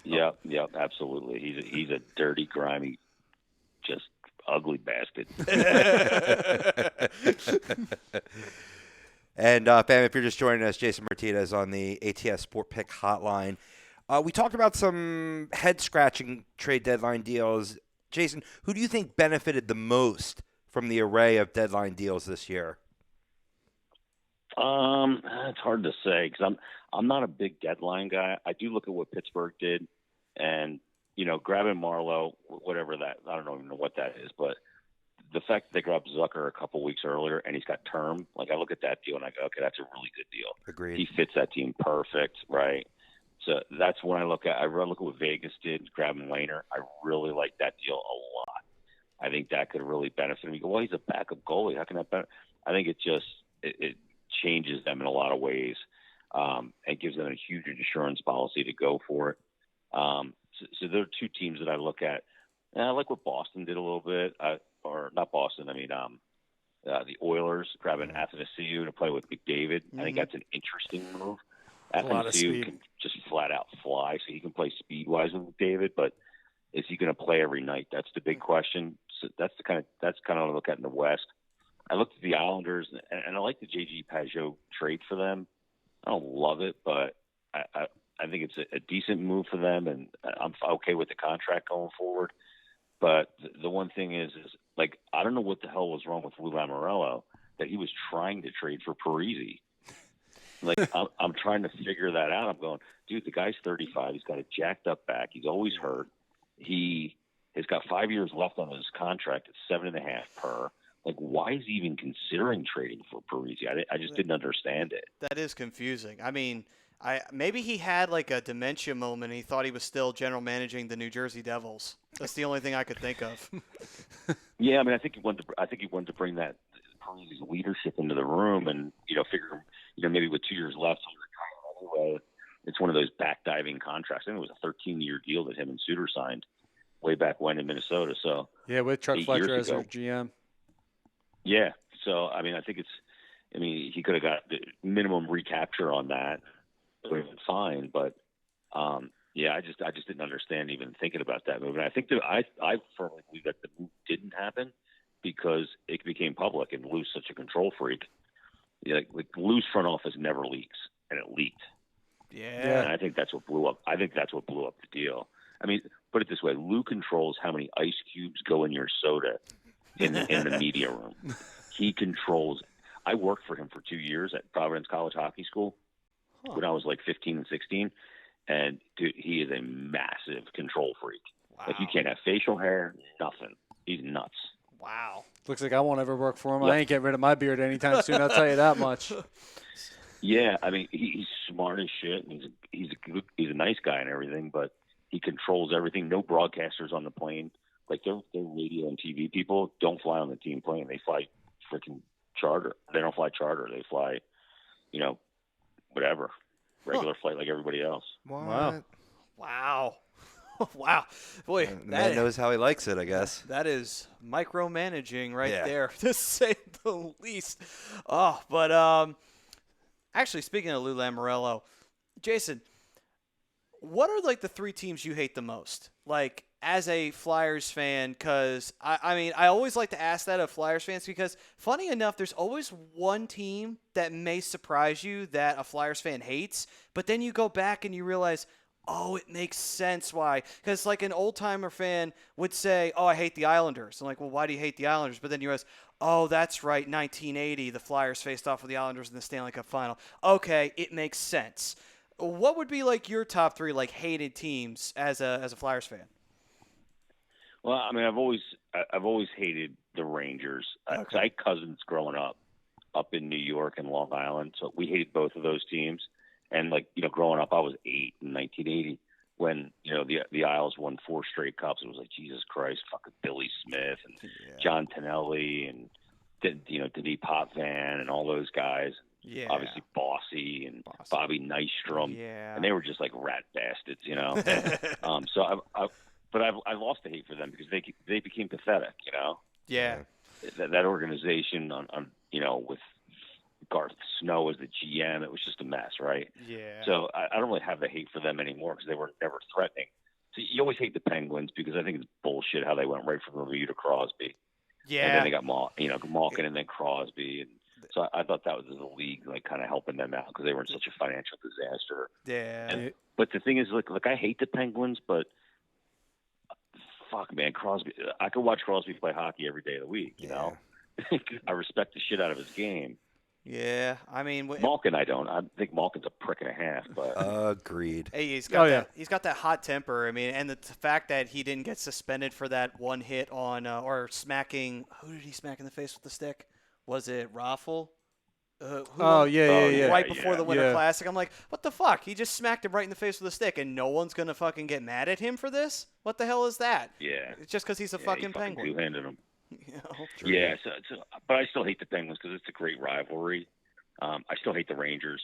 Yep, absolutely. He's a dirty, grimy, just ugly bastard. And, fam, if you're just joining us, Jason Myrtetus on the ATS Sport Pick Hotline. We talked about some head-scratching trade deadline deals. Jason, who do you think benefited the most from the array of deadline deals this year? It's hard to say because I'm not a big deadline guy. I do look at what Pittsburgh did, and grabbing Marlowe, whatever that, I don't even know what that is, but the fact that they grabbed Zucker a couple weeks earlier and he's got term, like I look at that deal and I go, okay, that's a really good deal. Agreed. He fits that team perfect, right? So that's when I look at. I really look at what Vegas did, grabbing Laner. I really like that deal a lot. I think that could really benefit him. You go, well, he's a backup goalie. How can that benefit? I think it just it changes them in a lot of ways and gives them a huge insurance policy to go for it. So there are two teams that I look at. And I like what Boston did a little bit, or not Boston. I mean, the Oilers grabbing Athanasiou to play with McDavid. I think that's an interesting move. A lot of Athanasiou speed. can just flat out fly, so he can play speed wise with McDavid. But is he going to play every night? That's the big question. So that's kind of what I look at in the West. I looked at the Islanders, and I like the JG Pajot trade for them. I don't love it, but I think it's a decent move for them, and I'm okay with the contract going forward. But the one thing is like, I don't know what the hell was wrong with Lou Lamoriello that he was trying to trade for Parise. Like, I'm trying to figure that out. I'm going, dude, the guy's 35. He's got a jacked up back. He's always hurt. He has got 5 years left on his contract at 7.5 per. Like, why is he even considering trading for Parise? I just didn't understand it. That is confusing. I mean, maybe he had like a dementia moment. And he thought he was still general managing the New Jersey Devils. That's the only thing I could think of. Yeah, I mean, I think he wanted to bring that Parise's leadership into the room, and figure maybe with 2 years left he'll retire anyway. It's one of those backdiving contracts. I think it was a 13-year deal that him and Suter signed way back when in Minnesota. So Yeah, with Chuck 8 Fletcher years as their ago. GM. Yeah. So I mean, I think he could have got the minimum recapture on that. It would have been fine, but yeah, I just didn't understand even thinking about that move. And I think that I firmly believe that the move didn't happen because it became public and Lou's such a control freak. Like Lou's front office never leaks, and it leaked. Yeah. And I think that's what blew up. I think that's what blew up the deal. I mean, put it this way: Lou controls how many ice cubes go in your soda in the media room. He controls. I worked for him for 2 years at Providence College Hockey School. when I was like 15 and 16. And dude, he is a massive control freak. Wow. Like you can't have facial hair, nothing. He's nuts. Wow. Looks like I won't ever work for him. Yep. I ain't getting rid of my beard anytime soon. I'll tell you that much. Yeah, I mean he's smart as shit. And he's a nice guy and everything, but he controls everything. No broadcasters on the plane. Like their radio and TV people don't fly on the team plane. They fly freaking charter. They don't fly charter. They fly, whatever, regular flight like everybody else. Wow. Wow. Wow. Boy, Man knows how he likes it, I guess. that is micromanaging right Yeah. there, to say the least. Oh, but actually, speaking of Lou Lamoriello, Jason, what are like the 3 teams you hate the most? Like, as a Flyers fan, because I mean, I always like to ask that of Flyers fans because, funny enough, there's always one team that may surprise you that a Flyers fan hates, but then you go back and you realize, oh, it makes sense why. Because like an old-timer fan would say, oh, I hate the Islanders. I'm like, well, why do you hate the Islanders? But then you realize, oh, that's right, 1980, the Flyers faced off with the Islanders in the Stanley Cup final. Okay, it makes sense. What would be like your top 3 like hated teams as a Flyers fan? Well, I mean, I've always hated the Rangers. Okay. 'Cause I had cousins growing up in New York and Long Island, so we hated both of those teams. And growing up, I was 8 in 1980 when the Isles won 4 straight cups. It was like Jesus Christ, fucking Billy Smith and John Tonelli and Denis Potvin and all those guys. Yeah. Obviously Bossy and Bobby Nystrom. Yeah. And they were just like rat bastards, So I lost the hate for them because they became pathetic, Yeah. That organization on with Garth Snow as the GM, it was just a mess, right? Yeah. So I don't really have the hate for them anymore because they were never threatening. So you always hate the Penguins because I think it's bullshit how they went right from Lemieux to Crosby. Yeah. And then they got Malkin and then Crosby. And so I thought that was the league kind of helping them out because they were in such a financial disaster. Yeah. But the thing is, I hate the Penguins, but fuck, man, Crosby. I could watch Crosby play hockey every day of the week, you know? I respect the shit out of his game. Yeah, I mean, Malkin, I don't. I think Malkin's a prick and a half. But Agreed. hey, he's got he's got that hot temper. I mean, and the fact that he didn't get suspended for that one hit on or smacking. Who did he smack in the face with the stick? Was it Raffle? Yeah. Right before the Winter Yeah. Classic, I'm like, what the fuck? He just smacked him right in the face with a stick, and no one's gonna fucking get mad at him for this? What the hell is that? yeah, It's just because he's a he fucking Penguin. two-handed him. You know? Yeah, but I still hate the Penguins because it's a great rivalry. I still hate the Rangers.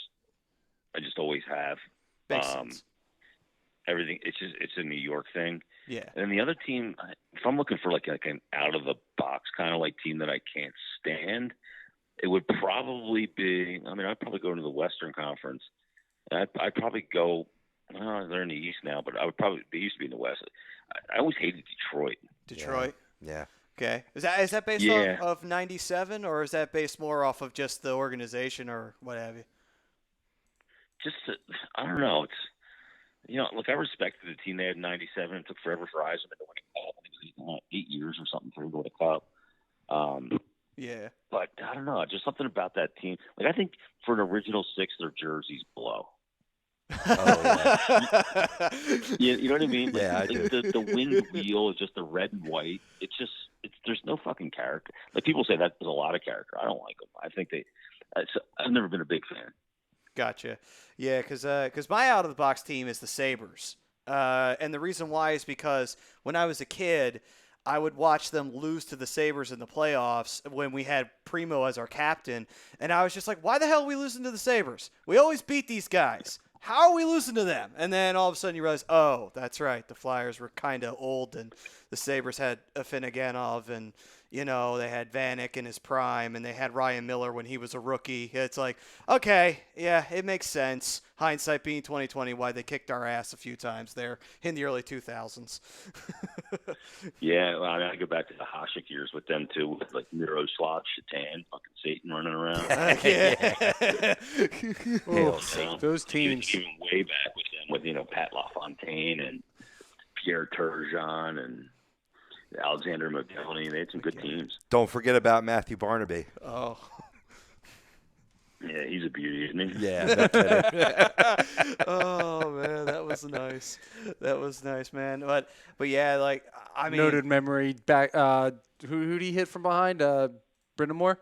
I just always have. Makes sense. Everything. It's a New York thing. Yeah. And the other team, if I'm looking for like an out of the box kind of like team that I can't stand, it would probably be. I mean, I'd probably go into the Western Conference. I'd probably go. Well, they're in the East now, but I would probably. They used to be in the West. I always hated Detroit. Detroit. Yeah. Okay. Is that based off of 97, or is that based more off of just the organization or what have you? I don't know. It's look, I respected the team they had in 97. It took forever for Eisenman to win a cup. I think it was 8 years or something for him to win a cup. Yeah. But I don't know. Just something about that team. Like I think for an original 6, their jerseys blow. Oh, yeah. You know what I mean? Yeah, I do. The winged wheel is just the red and white. There's no fucking character. Like people say that there's a lot of character. I don't like them. I think I've never been a big fan. Gotcha. Yeah, because my out of the box team is the Sabres, and the reason why is because when I was a kid, I would watch them lose to the Sabres in the playoffs when we had Primo as our captain, and I was just like, why the hell are we losing to the Sabres? We always beat these guys. How are we losing to them? And then all of a sudden you realize, oh, that's right. The Flyers were kind of old, and the Sabres had Afinogenov, and, they had Vanek in his prime, and they had Ryan Miller when he was a rookie. It's like, okay, yeah, it makes sense. Hindsight being 2020, why they kicked our ass a few times there in the early 2000s. Yeah, well, I go back to the Hasek years with them, too, with like Miroslav, Shatan, fucking Satan running around. Those teams. Even way back with them, with Pat LaFontaine and Pierre Turgeon and Alexander McGillney. They had some good teams. Don't forget about Matthew Barnaby. Oh. Yeah, Yeah, he's a beauty, isn't he? Yeah, no kidding. Oh man, that was nice. That was nice, man. But yeah, like I mean, Noted memory back. Who did he hit from behind? Brindamore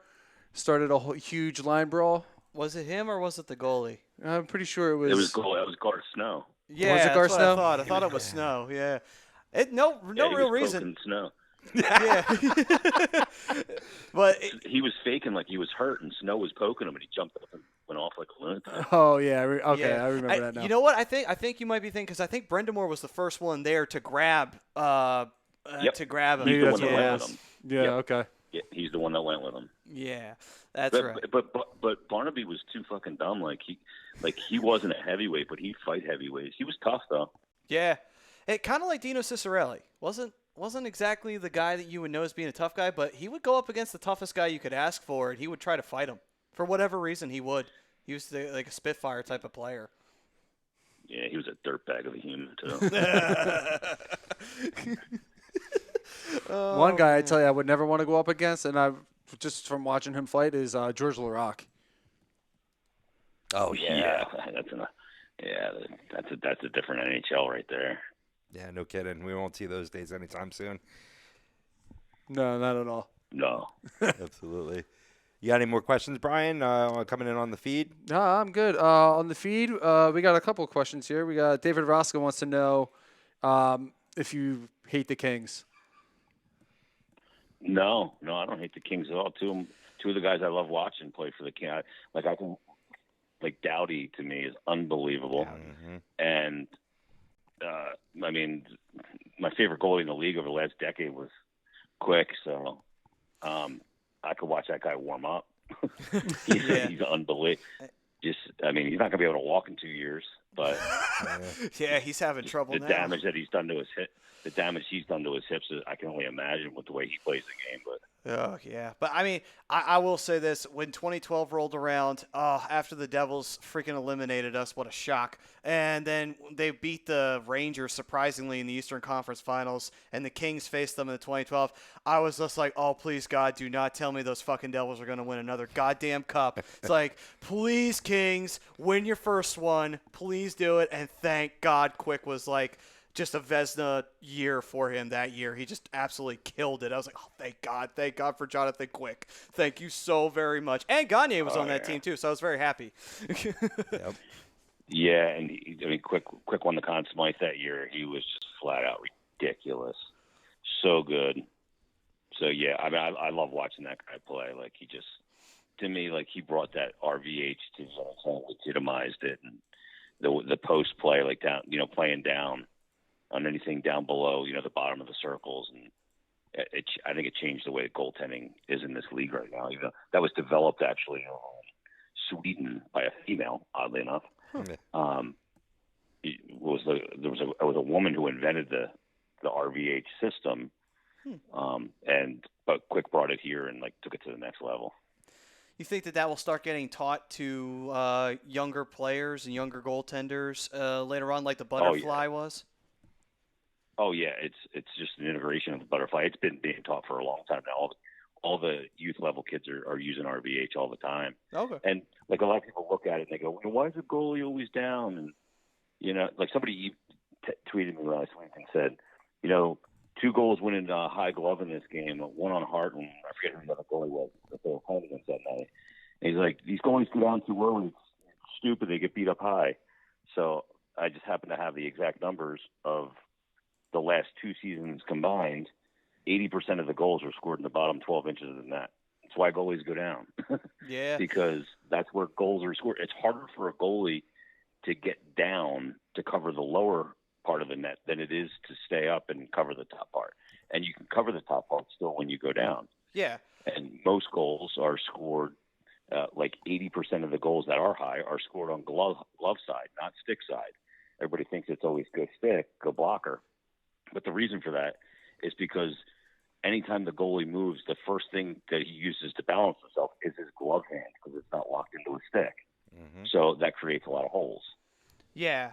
started a huge line brawl. was it him or was it the goalie? I'm pretty sure it was. It was goal. That was Garth Snow. Yeah, Was it that's Garth what Snow? I thought. I thought it was Snow. Yeah. No Yeah, he real was reason. poking Snow. Yeah. But He was faking like he was hurt, and Snow was poking him, and he jumped up and went off like a lunatic. Oh yeah. Okay, yeah. I remember that now. You know what? I think you might be thinking because I think Brendamore was the first one there to grab Yep. to grab him. He's Maybe the that's one what that it went was. with him. Yeah. Yep. Okay. Yeah, he's the one that went with him. Yeah, that's right. But Barnaby was too fucking dumb. Like he wasn't a heavyweight, but he'd fight heavyweights. He was tough though. Yeah, it kind of like Dino Cicerelli. Wasn't exactly the guy that you would know as being a tough guy, but he would go up against the toughest guy you could ask for, and he would try to fight him for whatever reason. He would. He was like a Spitfire type of player. Yeah, he was a dirtbag of a human too. One guy I tell you I would never want to go up against, and I just from watching him fight is George Laraque. Oh yeah. That's a different NHL right there. Yeah, no kidding. We won't see those days anytime soon. No, not at all. No. Absolutely. You got any more questions, Brian? Coming in on the feed? No, I'm good. On the feed, we got a couple of questions here. We got David Roscoe wants to know if you hate the Kings. No, I don't hate the Kings at all. Two of the guys I love watching play for the Kings. Like Doughty to me is unbelievable, and I mean, my favorite goalie in the league over the last decade was Quick. So I could watch that guy warm up. He's unbelievable. He's not going to be able to walk in 2 years, but Yeah, he's having trouble the now. damage that he's done to his hip, the damage he's done to his hips, I can only imagine with the way he plays the game. But Oh, yeah. But, I mean, I will say this. When 2012 rolled around, after the Devils freaking eliminated us, what a shock. And then they beat the Rangers, surprisingly, in the Eastern Conference Finals, and the Kings faced them in the 2012. I was just like, oh, please, God, do not tell me those fucking Devils are going to win another goddamn cup. It's like, please, Kings, win your first one. Please do it. And thank God Quick was like, just a Vezina year for him that year. He just absolutely killed it. I was like, oh, thank God for Jonathan Quick. Thank you so very much. And Gagne was on that team too, so I was very happy. Yep. yeah, and Quick won the Conn Smythe that year. He was just flat out ridiculous, so good. So yeah, I mean, I love watching that guy play. Like to me, like he brought that RVH to legitimized it, and the post play, like down, playing down on anything down below, the bottom of the circles. And I think it changed the way goaltending is in this league right now. That was developed actually in Sweden by a female, oddly enough. There was a woman who invented the RVH system. But Quick brought it here and took it to the next level. You think that will start getting taught to younger players and younger goaltenders later on, like the butterfly was? Oh yeah, it's just an integration of the butterfly. It's been being taught for a long time now. All the youth level kids are using RVH all the time. Okay. And a lot of people look at it and they go, "Why is the goalie always down?" And somebody tweeted me last week and said, 2 goals winning high glove in this game, one on Hart, and I forget who the other goalie was that they were playing against that night. And he's like, "These goalies go down too early. It's stupid. They get beat up high." So I just happen to have the exact numbers of the last 2 seasons combined. 80% of the goals are scored in the bottom 12 inches of the net. That's why goalies go down. Yeah. Because that's where goals are scored. It's harder for a goalie to get down to cover the lower part of the net than it is to stay up and cover the top part. And you can cover the top part still when you go down. Yeah. And most goals are scored, 80% of the goals that are high are scored on glove side, not stick side. Everybody thinks it's always go stick, go blocker. But the reason for that is because anytime the goalie moves, the first thing that he uses to balance himself is his glove hand because it's not locked into a stick. Mm-hmm. So that creates a lot of holes. Yeah.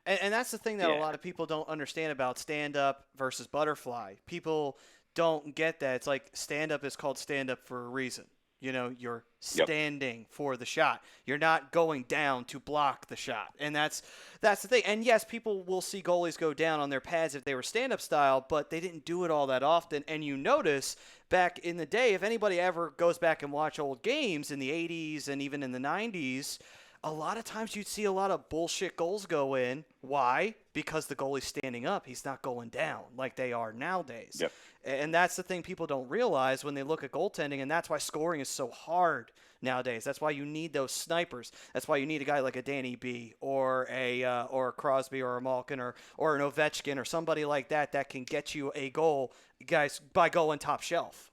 And that's the thing that a lot of people don't understand about stand-up versus butterfly. People don't get that. It's like stand-up is called stand-up for a reason. You're standing for the shot. You're not going down to block the shot. And that's the thing. And yes, people will see goalies go down on their pads if they were stand-up style, but they didn't do it all that often. And you notice back in the day, if anybody ever goes back and watch old games in the 80s and even in the 90s, a lot of times you'd see a lot of bullshit goals go in. Why? Because the goalie's standing up. He's not going down like they are nowadays. Yep. And that's the thing people don't realize when they look at goaltending, and that's why scoring is so hard nowadays. That's why you need those snipers. That's why you need a guy like a Danny B or a Crosby or a Malkin or an Ovechkin or somebody like that can get you a goal, guys, by going top shelf.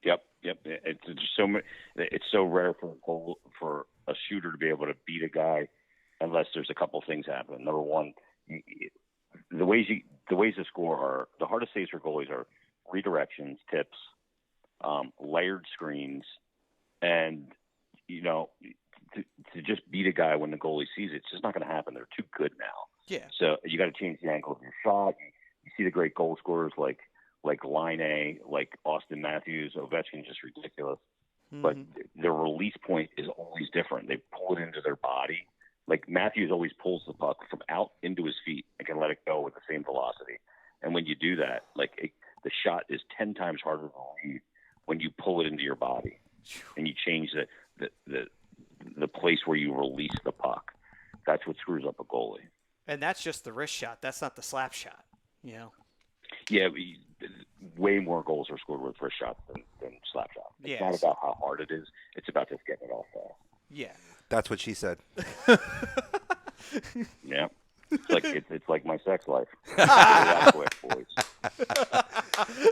Yep. It's just it's so rare for a shooter to be able to beat a guy unless there's a couple things happening. Number one, the ways to score are the hardest saves for goalies are redirections, tips, layered screens, and to just beat a guy when the goalie sees it, it's just not going to happen. They're too good now. Yeah. So you got to change the angle of your shot. You see the great goal scorers like Laine, like Austin Matthews, Ovechkin, just ridiculous. Mm-hmm. But their release point is always different. They pull it into their body. Like Matthews always pulls the puck from out into his feet and can let it go with the same velocity. And when you do that, the shot is 10 times harder to read when you pull it into your body and you change the place where you release the puck. That's what screws up a goalie. And that's just the wrist shot. That's not the slap shot. Yeah, way more goals are scored with wrist shots than slap shots. It's not about how hard it is. It's about just getting it off fast. Yeah. That's what she said. Yeah. It's like my sex life. That quick, boys.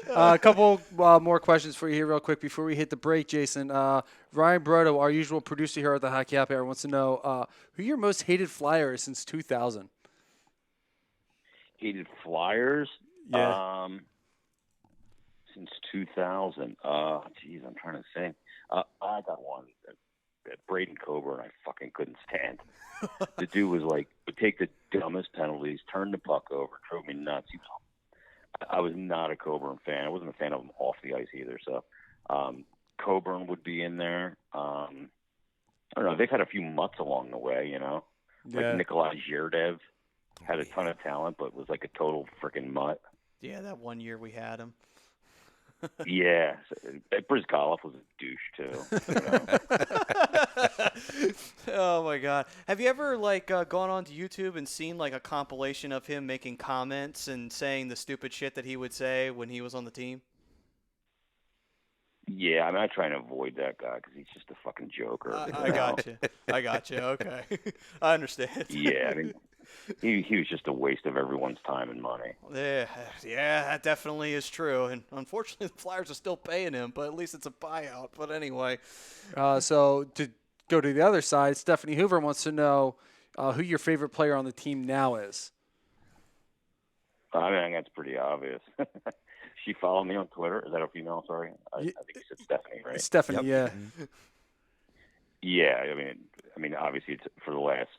A couple more questions for you here real quick before we hit the break, Jason. Ryan Brodo, our usual producer here at the Hockey Happy Hour, wants to know who your most hated Flyer is since 2000? Hated Flyers? Yeah. Since 2000. Geez, I'm trying to think. I got one. Braden Coburn, I fucking couldn't stand. The dude would take the dumbest penalties, turn the puck over, drove me nuts. I was not a Coburn fan. I wasn't a fan of him off the ice either. So Coburn would be in there. I don't know. They've had a few mutts along the way, like Nikolai Zherdev had a ton of talent, but was like a total freaking mutt. Yeah, that one year we had him. Yeah, Brizgalov was a douche too. Oh my God! Have you ever gone onto YouTube and seen a compilation of him making comments and saying the stupid shit that he would say when he was on the team? Yeah, I try and avoid that guy because he's just a fucking joker. I got you. Okay, I understand. Yeah, he was just a waste of everyone's time and money. Yeah, that definitely is true. And unfortunately, the Flyers are still paying him, but at least it's a buyout. But anyway. So to go to the other side, Stephanie Hoover wants to know who your favorite player on the team now is. I think that's pretty obvious. She followed me on Twitter. Is that a female? Sorry. I think you said Stephanie, right? Stephanie, Yep. Yeah. Yeah, obviously it's for the last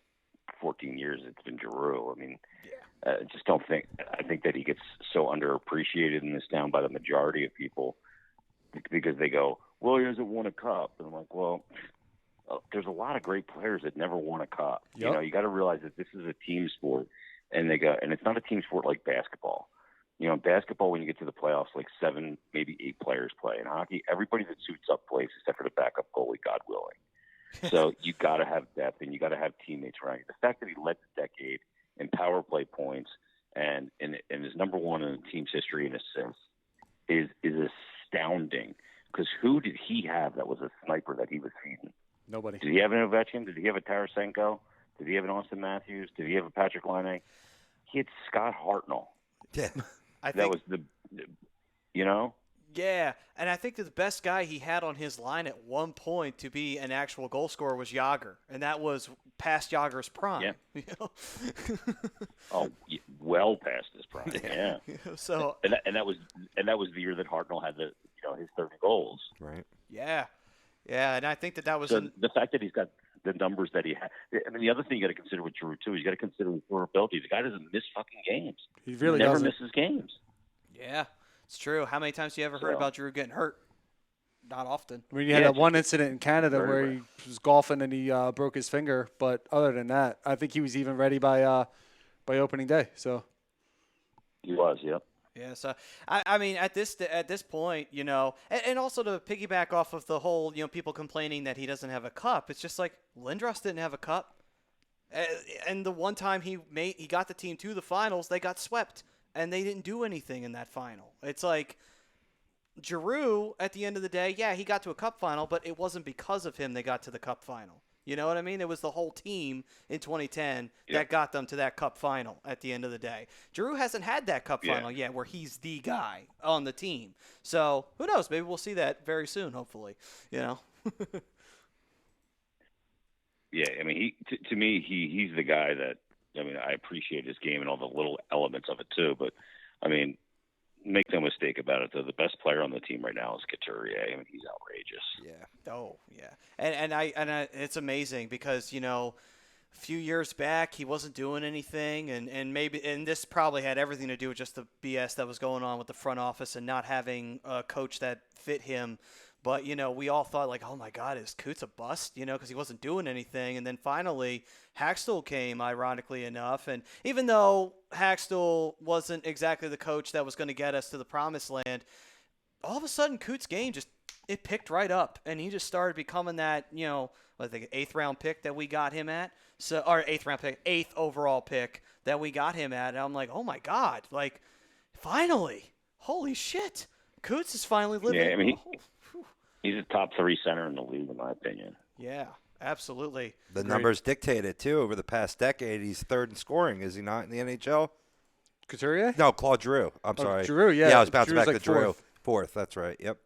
14 years it's been Giroux. Just don't think. I think that he gets so underappreciated in this town by the majority of people because they go, well, he hasn't won a cup. And I'm like, well, there's a lot of great players that never won a cup. Yep. You got to realize that this is a team sport, and it's not a team sport like basketball. In basketball, when you get to the playoffs, 7, maybe 8 players play. In hockey, everybody that suits up plays except for the backup goalie, God willing. So you got to have depth, and you got to have teammates around you. The fact that he led the decade in power play points and is number one in the team's history in assists is astounding. Because who did he have that was a sniper that he was feeding? Nobody. Did he have an Ovechkin? Did he have a Tarasenko? Did he have an Austin Matthews? Did he have a Patrick Laine? He had Scott Hartnell. Yeah. That was Yeah, and I think that the best guy he had on his line at one point to be an actual goal scorer was Jágr, and that was past Jágr's prime. Yeah. Well past his prime. Yeah. So and that was the year that Hartnell had his 30 goals. Right. Yeah, and I think that was the fact that he's got the numbers that he had. The other thing you got to consider with Giroux too is you got to consider his durability. The guy doesn't miss fucking games. He really never doesn't. misses games. Yeah, it's true. How many times have you ever heard about Giroux getting hurt? not often. I mean, you had that one incident in Canada where he was golfing and he broke his finger. But other than that, I think he was even ready by opening day. So He was, yep. Yeah, so I mean, at this point, you know, and also to piggyback off of the whole, you know, people complaining that he doesn't have a cup. It's just like Lindros didn't have a cup, and the one time he got the team to the finals, they got swept, and they didn't do anything in that final. It's like Giroux, at the end of the day, yeah, he got to a cup final, but it wasn't because of him they got to the cup final. You know what I mean? It was the whole team in 2010 that got them to that cup final at the end of the day. Giroux hasn't had that cup final yet where he's the guy on the team. So who knows? Maybe we'll see that very soon, hopefully. You know? Yeah, I mean, to me, he's the guy that, I mean, I appreciate his game and all the little elements of it too. But, I mean, make no mistake about it, though. The best player on the team right now is Couturier. I mean, he's outrageous. Yeah. Oh, yeah. And I it's amazing because, you know, a few years back he wasn't doing anything, and this probably had everything to do with just the BS that was going on with the front office and not having a coach that fit him. But, you know, we all thought, like, oh, my God, is Coots a bust, you know, because he wasn't doing anything. And then finally Hackstall came, ironically enough. And even though Hackstall wasn't exactly the coach that was going to get us to the promised land, all of a sudden Coots' game it picked right up. And he just started becoming that, you know, I think 8th-round pick that we got him at. So, or 8th-round pick, 8th overall pick that we got him at. And I'm like, oh, my God, like, finally, holy shit. Coots is finally living. Yeah, I mean, he's a top 3 center in the league, in my opinion. Yeah, absolutely. The numbers dictate it, too. Over the past decade, he's 3rd in scoring, is he not, in the NHL? Couturier? No, Claude Giroux. I'm sorry. Giroux, yeah. Yeah, I was bouncing Giroux's back like to Giroux. 4th, that's right. Yep.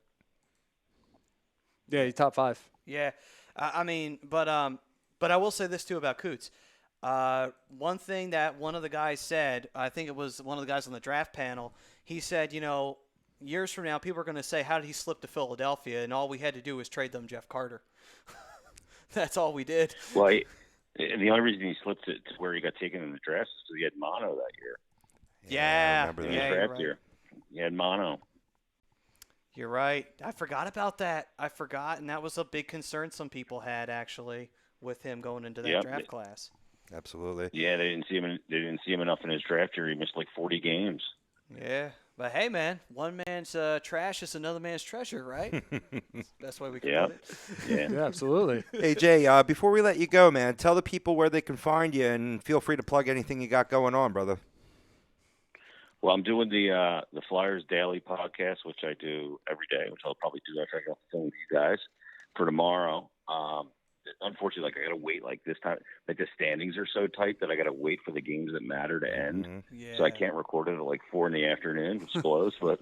Yeah, he's top 5. Yeah, I mean, but I will say this, too, about Coots. One thing that one of the guys said, I think it was one of the guys on the draft panel, he said, you know, years from now, people are going to say, how did he slip to Philadelphia? And all we had to do was trade them Jeff Carter. That's all we did. Well, the only reason he slipped it to where he got taken in the draft is because he had mono that year. Yeah. I remember that. In the draft year. He had mono. You're right. I forgot about that. And that was a big concern some people had, actually, with him going into that draft class. Absolutely. Yeah, they didn't see him enough in his draft year. He missed like 40 games. Yeah. But, hey, man, one man's trash is another man's treasure, right? That's the best way we can put it. Yeah, absolutely. Hey, Jay, before we let you go, man, tell the people where they can find you, and feel free to plug anything you got going on, brother. Well, I'm doing the Flyers Daily podcast, which I do every day, which I'll probably do after I get off the phone with you guys for tomorrow. Unfortunately, like, I got to wait, like, this time. Like, the standings are so tight that I got to wait for the games that matter to end. Mm-hmm. Yeah. So I can't record it at, like, 4 in the afternoon, which is close. But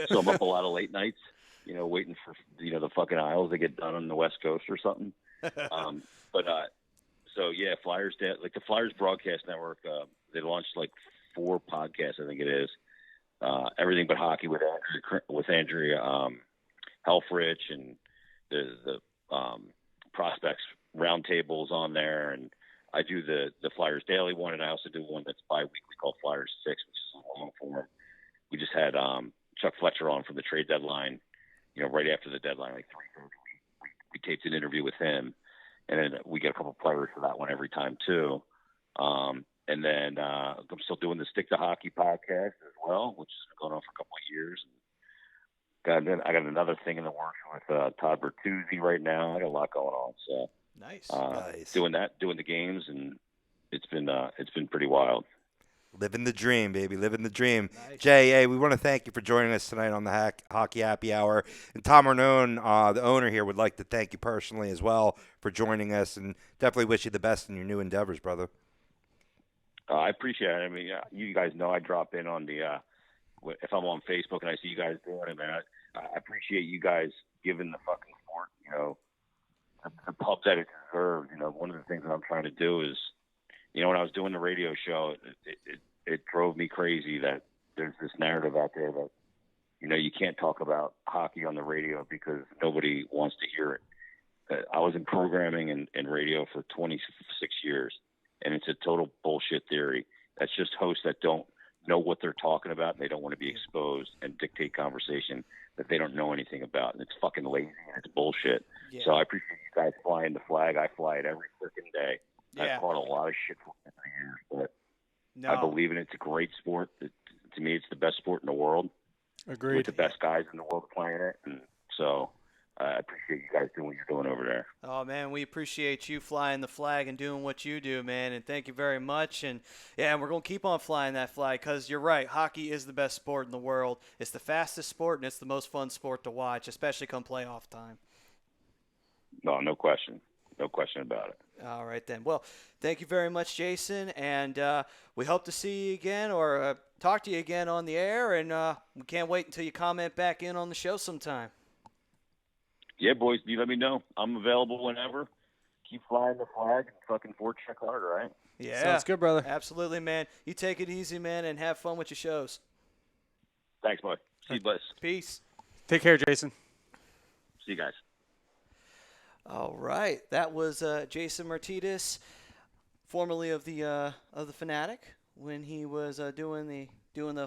so I'm up a lot of late nights, you know, waiting for, you know, the fucking Isles to get done on the West Coast or something. So, yeah, Flyers, like, the Flyers Broadcast Network, they launched, like, 4 podcasts, I think it is. Everything But Hockey with Andrea Helfrich, and the prospects roundtables on there, and I do the Flyers Daily one, and I also do one that's bi-weekly called Flyers 6, which is a long form. We just had Chuck Fletcher on from the trade deadline, you know, right after the deadline, like 3:30. We taped an interview with him, and then we get a couple players for that one every time too. And then I'm still doing the Stick to Hockey podcast as well, which has been going on for a couple of years. I got another thing in the works with Todd Bertuzzi right now. I got a lot going on, so Nice. doing the games, and it's been pretty wild. Living the dream, baby. Living the dream. Nice. Jay, hey, we want to thank you for joining us tonight on the Hockey Happy Hour. And Tom Arnone, the owner here, would like to thank you personally as well for joining us, and definitely wish you the best in your new endeavors, brother. I appreciate it. I mean, you guys know I drop in on the if I'm on Facebook and I see you guys doing it, man. I appreciate you guys giving the fucking sport, you know, the pub that it deserves. You know, one of the things that I'm trying to do is, you know, when I was doing the radio show, it drove me crazy that there's this narrative out there that, you know, you can't talk about hockey on the radio because nobody wants to hear it. I was in programming and radio for 26 years, and it's a total bullshit theory. That's just hosts that don't know what they're talking about, and they don't want to be exposed and dictate conversation that they don't know anything about. And it's fucking lazy and it's bullshit. Yeah. So I appreciate you guys flying the flag. I fly it every freaking day. Yeah. I've caught a lot of shit for it for years, but No. I believe in it. It's a great sport. To me, it's the best sport in the world. Agreed. With the best guys in the world playing it. And so I appreciate you guys doing what you're doing over there. Oh, man, we appreciate you flying the flag and doing what you do, man, and thank you very much. And, yeah, we're going to keep on flying that flag because you're right. Hockey is the best sport in the world. It's the fastest sport, and it's the most fun sport to watch, especially come playoff time. No question. No question about it. All right, then. Well, thank you very much, Jason, and we hope to see you again or talk to you again on the air, and we can't wait until you comment back in on the show sometime. Yeah, boys, you let me know. I'm available whenever. Keep flying the flag and fucking forecheck hard, all right? Yeah. Sounds good, brother. Absolutely, man. You take it easy, man, and have fun with your shows. Thanks, bud. See you, boys. Peace. Take care, Jason. See you guys. All right. That was Jason Myrtetus, formerly of the Phanatic, when he was doing the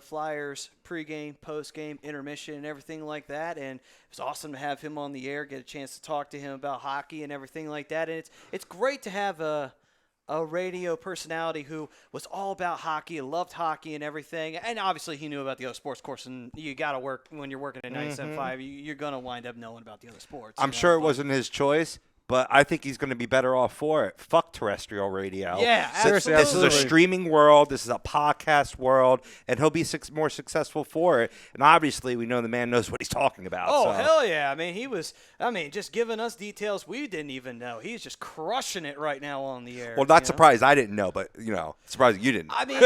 Flyers pregame, postgame, intermission, and everything like that. And it was awesome to have him on the air, get a chance to talk to him about hockey and everything like that. And it's great to have a radio personality who was all about hockey, loved hockey and everything. And obviously he knew about the other sports, of course, and you got to work when you're working at 97.5. You're going to wind up knowing about the other sports. I'm sure it wasn't his choice, but I think he's going to be better off for it. Fuck terrestrial radio. Yeah, Seriously, absolutely. This is a streaming world. This is a podcast world, and he'll be more successful for it. And obviously, we know the man knows what he's talking about. Oh, so. hell yeah. I mean, just giving us details we didn't even know. He's just crushing it right now on the air. Well, not you know? surprised I didn't know, but, surprised you didn't. I mean,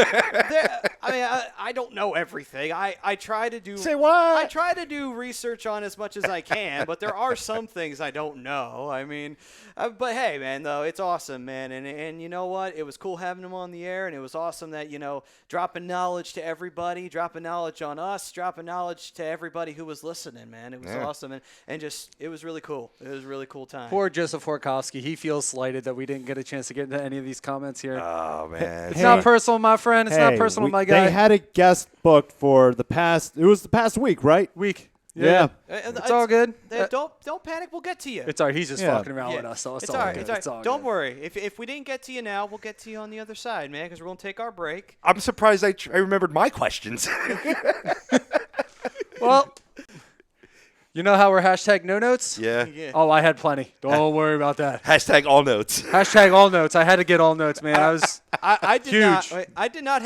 I don't know everything. I try to do. Say what? I try to do research on as much as I can, but there are some things I don't know. I mean, but hey, man, though, it's awesome, man. And you know what? It was cool having him on the air, and it was awesome that, dropping knowledge to everybody, dropping knowledge on us, dropping knowledge to everybody who was listening, man. It was awesome, and just, it was really cool. It was a really cool time. Poor Joseph Horkowski. He feels slighted that we didn't get a chance to get into any of these comments here. Oh, man. It's not personal, my friend. It's not personal, my guy. They had a guest booked for the past week, right? Week. Yeah. It's all good. Don't panic. We'll get to you. It's all right. He's just Yeah. fucking around with us. So It's all right. good. It's all right. It's all Don't good. worry. If we didn't get to you now, we'll get to you on the other side, man, because we're going to take our break. I'm surprised I remembered my questions. Well, you know how we're hashtag no notes? Yeah. Yeah. Oh, I had plenty. Don't worry about that. Hashtag all notes. Hashtag all notes. I had to get all notes, man. I was I did huge. not. I did not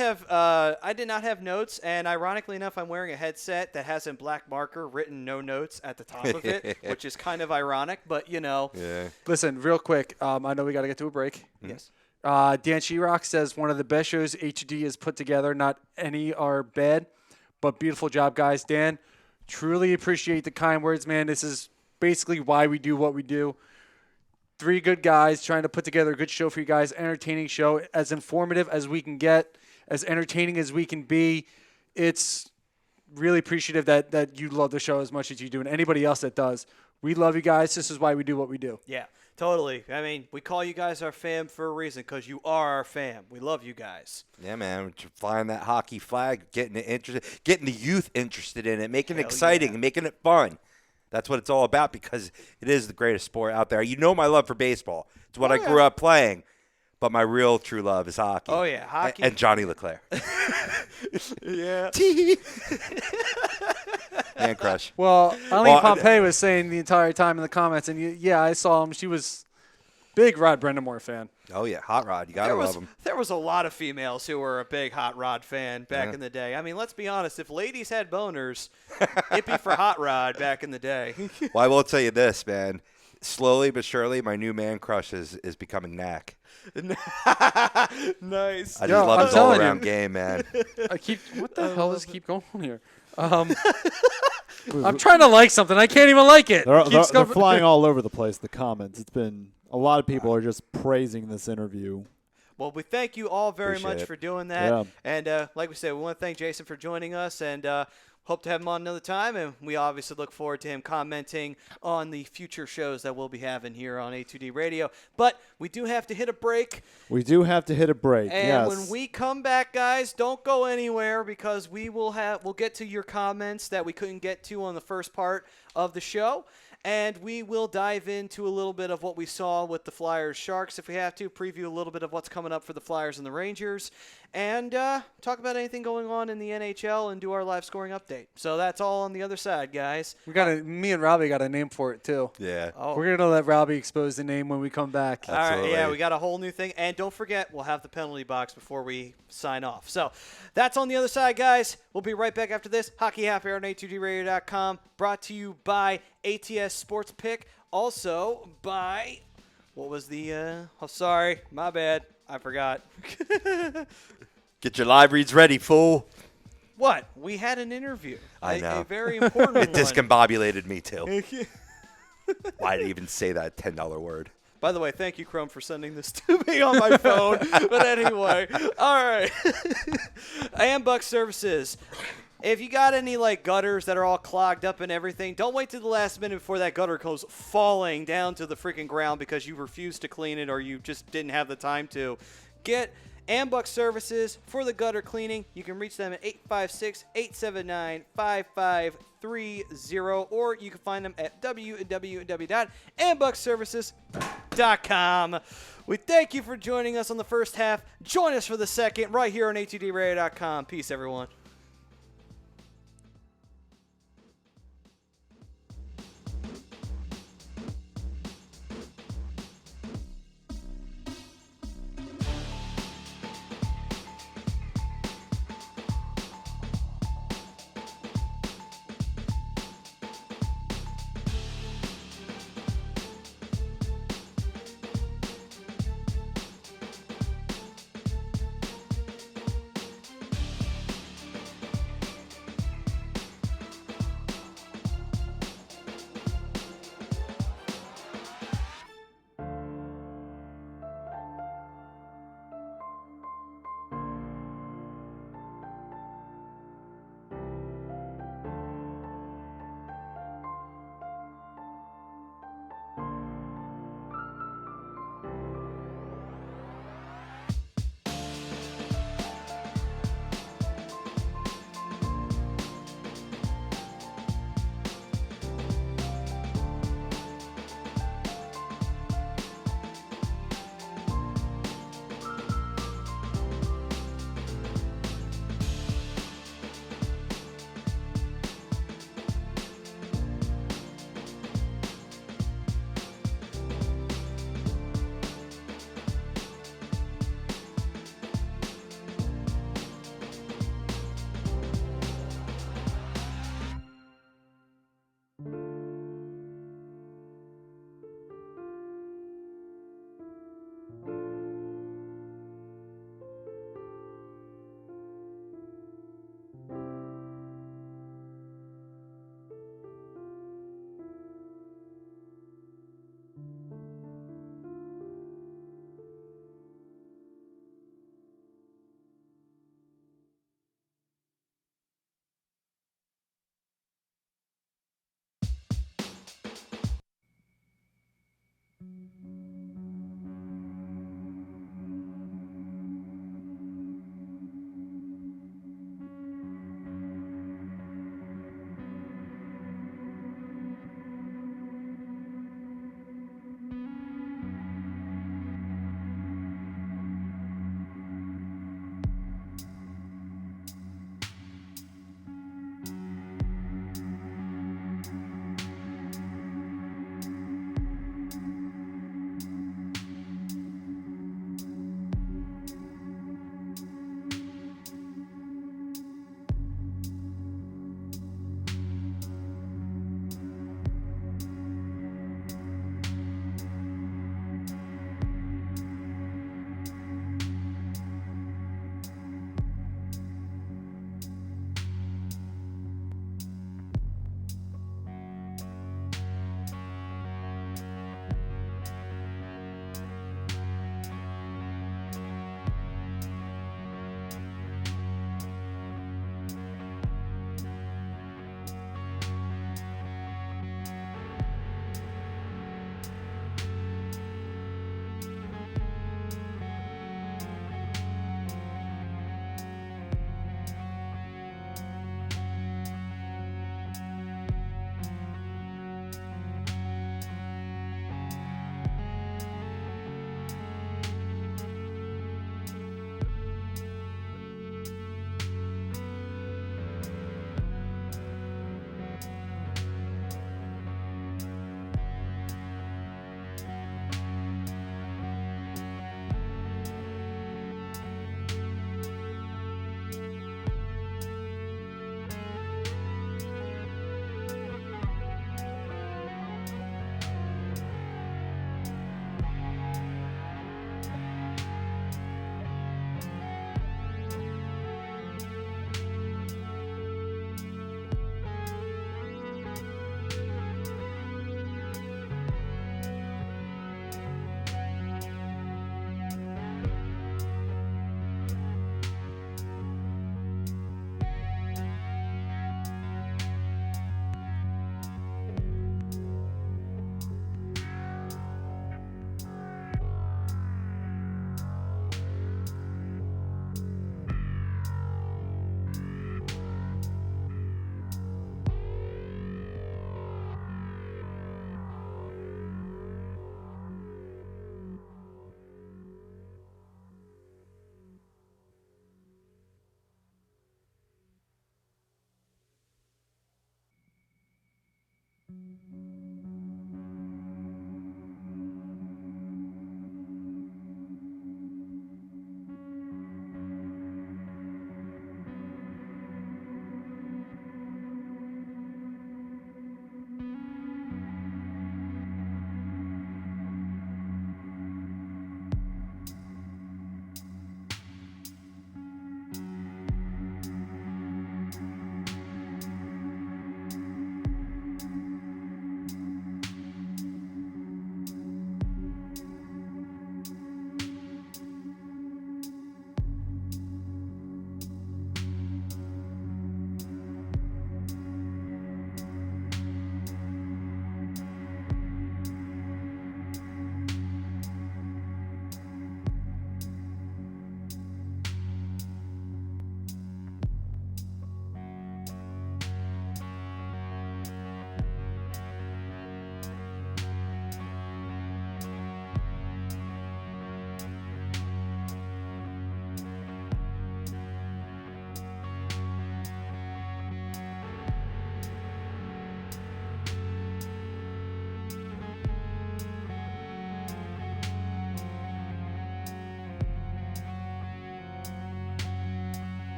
have notes, and ironically enough, I'm wearing a headset that has in black marker written "no notes" at the top of it, which is kind of ironic. But Yeah. Listen, real quick. I know we got to get to a break. yes. Dan Sheerock says one of the best shows HD has put together. Not any are bad, but beautiful job, guys. Dan, truly appreciate the kind words, man. This is basically why we do what we do. 3 good guys trying to put together a good show for you guys, entertaining show, as informative as we can get, as entertaining as we can be. It's really appreciative that you love the show as much as you do, and anybody else that does. We love you guys. This is why we do what we do. Yeah. Totally. I mean, we call you guys our fam for a reason, because you are our fam. We love you guys. Yeah, man. Flying that hockey flag, getting the youth interested in it, making it Hell exciting, yeah. making it fun. That's what it's all about, because it is the greatest sport out there. You know my love for baseball. It's what I grew up playing. But my real true love is hockey. Oh, yeah, hockey. And Johnny Leclerc. Yeah. Man crush. Well, Eileen Pompey was saying the entire time in the comments, and yeah, I saw him. She was big Rod Brendamore fan. Oh, yeah. Hot Rod. You got to love him. There was a lot of females who were a big Hot Rod fan back in the day. I mean, let's be honest. If ladies had boners, it'd be for Hot Rod back in the day. Well, I will tell you this, man. Slowly but surely, my new man crush is becoming Knack. Nice. I just Yo, love I'm his telling all-around you. game, man. What the hell does keep going on here? I'm trying to like something. I can't even like it. They're flying all over the place, the comments. It's been a lot of people are just praising this interview. Well, we thank you all very Appreciate much it. for doing that. Yeah. And like we said, we want to thank Jason for joining us. And hope to have him on another time, and we obviously look forward to him commenting on the future shows that we'll be having here on A2D Radio. But we do have to hit a break. We do have to hit a break. And yes. when we come back, guys, don't go anywhere because we'll get to your comments that we couldn't get to on the first part of the show. And we will dive into a little bit of what we saw with the Flyers Sharks if we have to, preview a little bit of what's coming up for the Flyers and the Rangers, and talk about anything going on in the NHL and do our live scoring update. So that's all on the other side, guys. Me and Robbie got a name for it too. Yeah. Oh. We're gonna let Robbie expose the name when we come back. All right, Absolutely. yeah, we got a whole new thing. And don't forget, we'll have the penalty box before we sign off. So that's on the other side, guys. We'll be right back after this. Hockey Half Hour on A2DRadio.com, brought to you by ATS Sports Pick, also by, what was the, sorry, my bad. I forgot. Get your live reads ready, fool. What? We had an interview. I know. A very important It one. discombobulated me, too. Why did I even say that $10 word? By the way, thank you, Chrome, for sending this to me on my phone. But anyway, all right. Ambuck Services. If you got any gutters that are all clogged up and everything, don't wait till the last minute before that gutter goes falling down to the freaking ground because you refused to clean it or you just didn't have the time to. Get Ambuck Services for the gutter cleaning. You can reach them at 856-879-5530, or you can find them at www.ambuckservices.com. We thank you for joining us on the first half. Join us for the second right here on A2DRadio.com. Peace, everyone.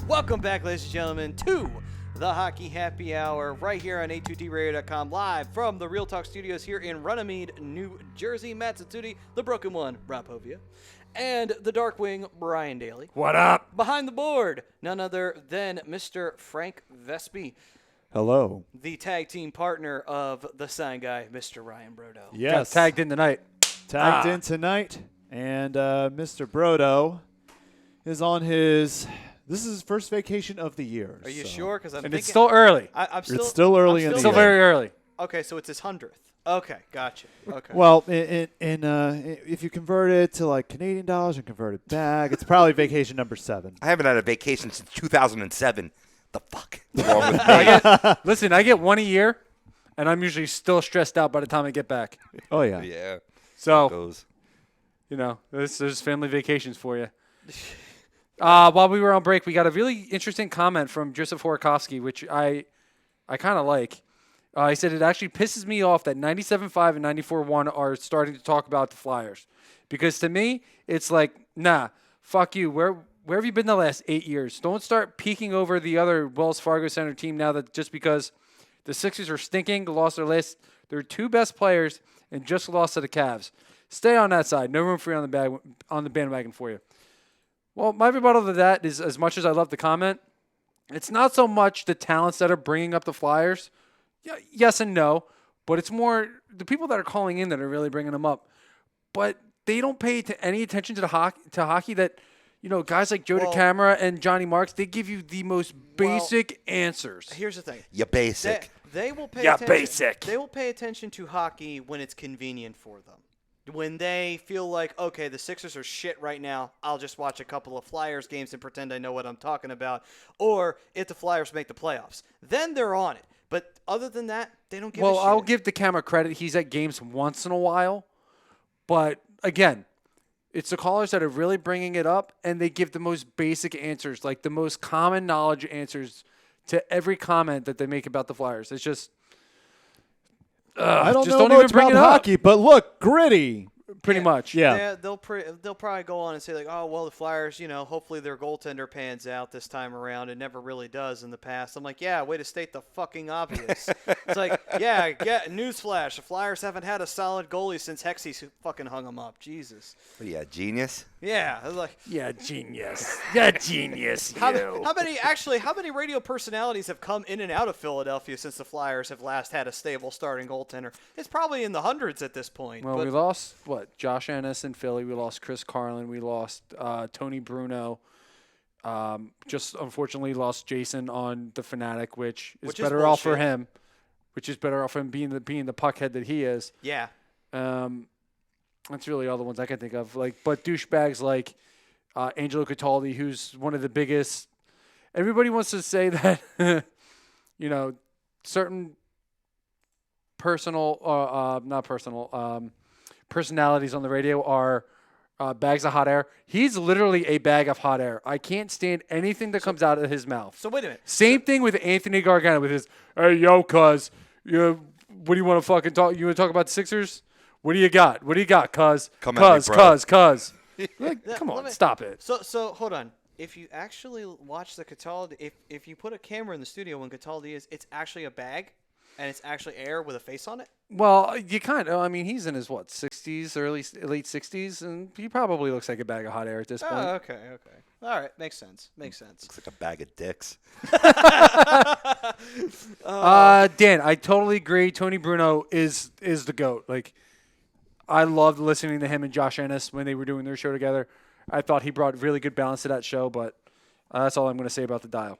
Welcome back, ladies and gentlemen, to the Hockey Happy Hour right here on A2DRadio.com, live from the Real Talk Studios here in Runnymede, New Jersey. Matt Satudi, the Broken One, Rob Hovia, and the Dark Wing, Brian Daly. What up? Behind the board, none other than Mr. Frank Vespi, Hello. the tag team partner of the sign guy, Mr. Ryan Brodo. Yes. Got tagged in tonight. Tagged in tonight. And Mr. Brodo is on his... This is his first vacation of the year. Are you so. sure? Because I'm And thinking, it's still early. I'm still, It's still early I'm in the Still year. very early. Okay, so it's his 100th. Okay, gotcha. Okay. Well, if you convert it to like Canadian dollars and convert it back, it's probably vacation number 7. I haven't had a vacation since 2007. The fuck is wrong with me? Listen, I get one a year, and I'm usually still stressed out by the time I get back. Oh, yeah. Yeah. So, Goes. you know, there's family vacations for you. While we were on break, we got a really interesting comment from Joseph Horakowski, which I kind of like. He said, it actually pisses me off that 97.5 and 94.1 are starting to talk about the Flyers. Because to me, it's like, nah, fuck you. Where have you been the last 8 years? Don't start peeking over the other Wells Fargo Center team now that just because the Sixers are stinking, lost their 2 best players, and just lost to the Cavs. Stay on that side. No room for you on the bandwagon for you. Well, my rebuttal to that is, as much as I love the comment, it's not so much the talents that are bringing up the Flyers. Yes and no, but it's more the people that are calling in that are really bringing them up. But they don't pay any attention to hockey that, you know, guys like Joe DeCamara and Johnny Marks, they give you the most basic answers. Here's the thing. You basic. They will pay Yeah, attention. basic. They will pay attention to hockey when it's convenient for them. When they feel like, okay, the Sixers are shit right now, I'll just watch a couple of Flyers games and pretend I know what I'm talking about. Or if the Flyers make the playoffs, then they're on it. But other than that, they don't give a shit. Well, I'll give DeCamara credit. He's at games once in a while. But, again, it's the callers that are really bringing it up, and they give the most basic answers, like the most common knowledge answers to every comment that they make about the Flyers. It's just... I don't just know don't even much bring about it up. hockey, but look, gritty. Pretty much. Yeah. They'll probably go on and say like, oh well, the Flyers, hopefully their goaltender pans out this time around. It never really does in the past. I'm like, yeah, way to state the fucking obvious. It's like, yeah, newsflash, the Flyers haven't had a solid goalie since Hexie fucking hung him up. Jesus. What are you, a genius? Yeah, I was like, Yeah, genius. Yeah, genius. how many radio personalities have come in and out of Philadelphia since the Flyers have last had a stable starting goaltender? It's probably in the hundreds at this point. Well, but we lost, Josh Ennis in Philly. We lost Chris Carlin. We lost Tony Bruno. Just unfortunately lost Jason on the Phanatic, which is better off for bullshit. him. Which is better off for him being the puckhead that he is. Yeah. That's really all the ones I can think of. But douchebags like Angelo Cataldi, who's one of the biggest. Everybody wants to say that, certain personalities on the radio are bags of hot air. He's literally a bag of hot air. I can't stand anything that comes out of his mouth. So wait a minute. Same thing with Anthony Gargano with his, hey, yo, cuz, what do you want to fucking talk? You want to talk about the Sixers? What do you got? Cuz? Come at me, bro. Cuz. Come on, stop it. So hold on. If you actually watch the Cataldi, if you put a camera in the studio when Cataldi is, it's actually a bag, and it's actually air with a face on it. Well, you kind of. I mean, he's in his 60s, late 60s, and he probably looks like a bag of hot air at this point. Oh, okay. All right, makes sense. Looks like a bag of dicks. Dan, I totally agree. Tony Bruno is the GOAT. I loved listening to him and Josh Ennis when they were doing their show together. I thought he brought really good balance to that show, but that's all I'm going to say about the dial.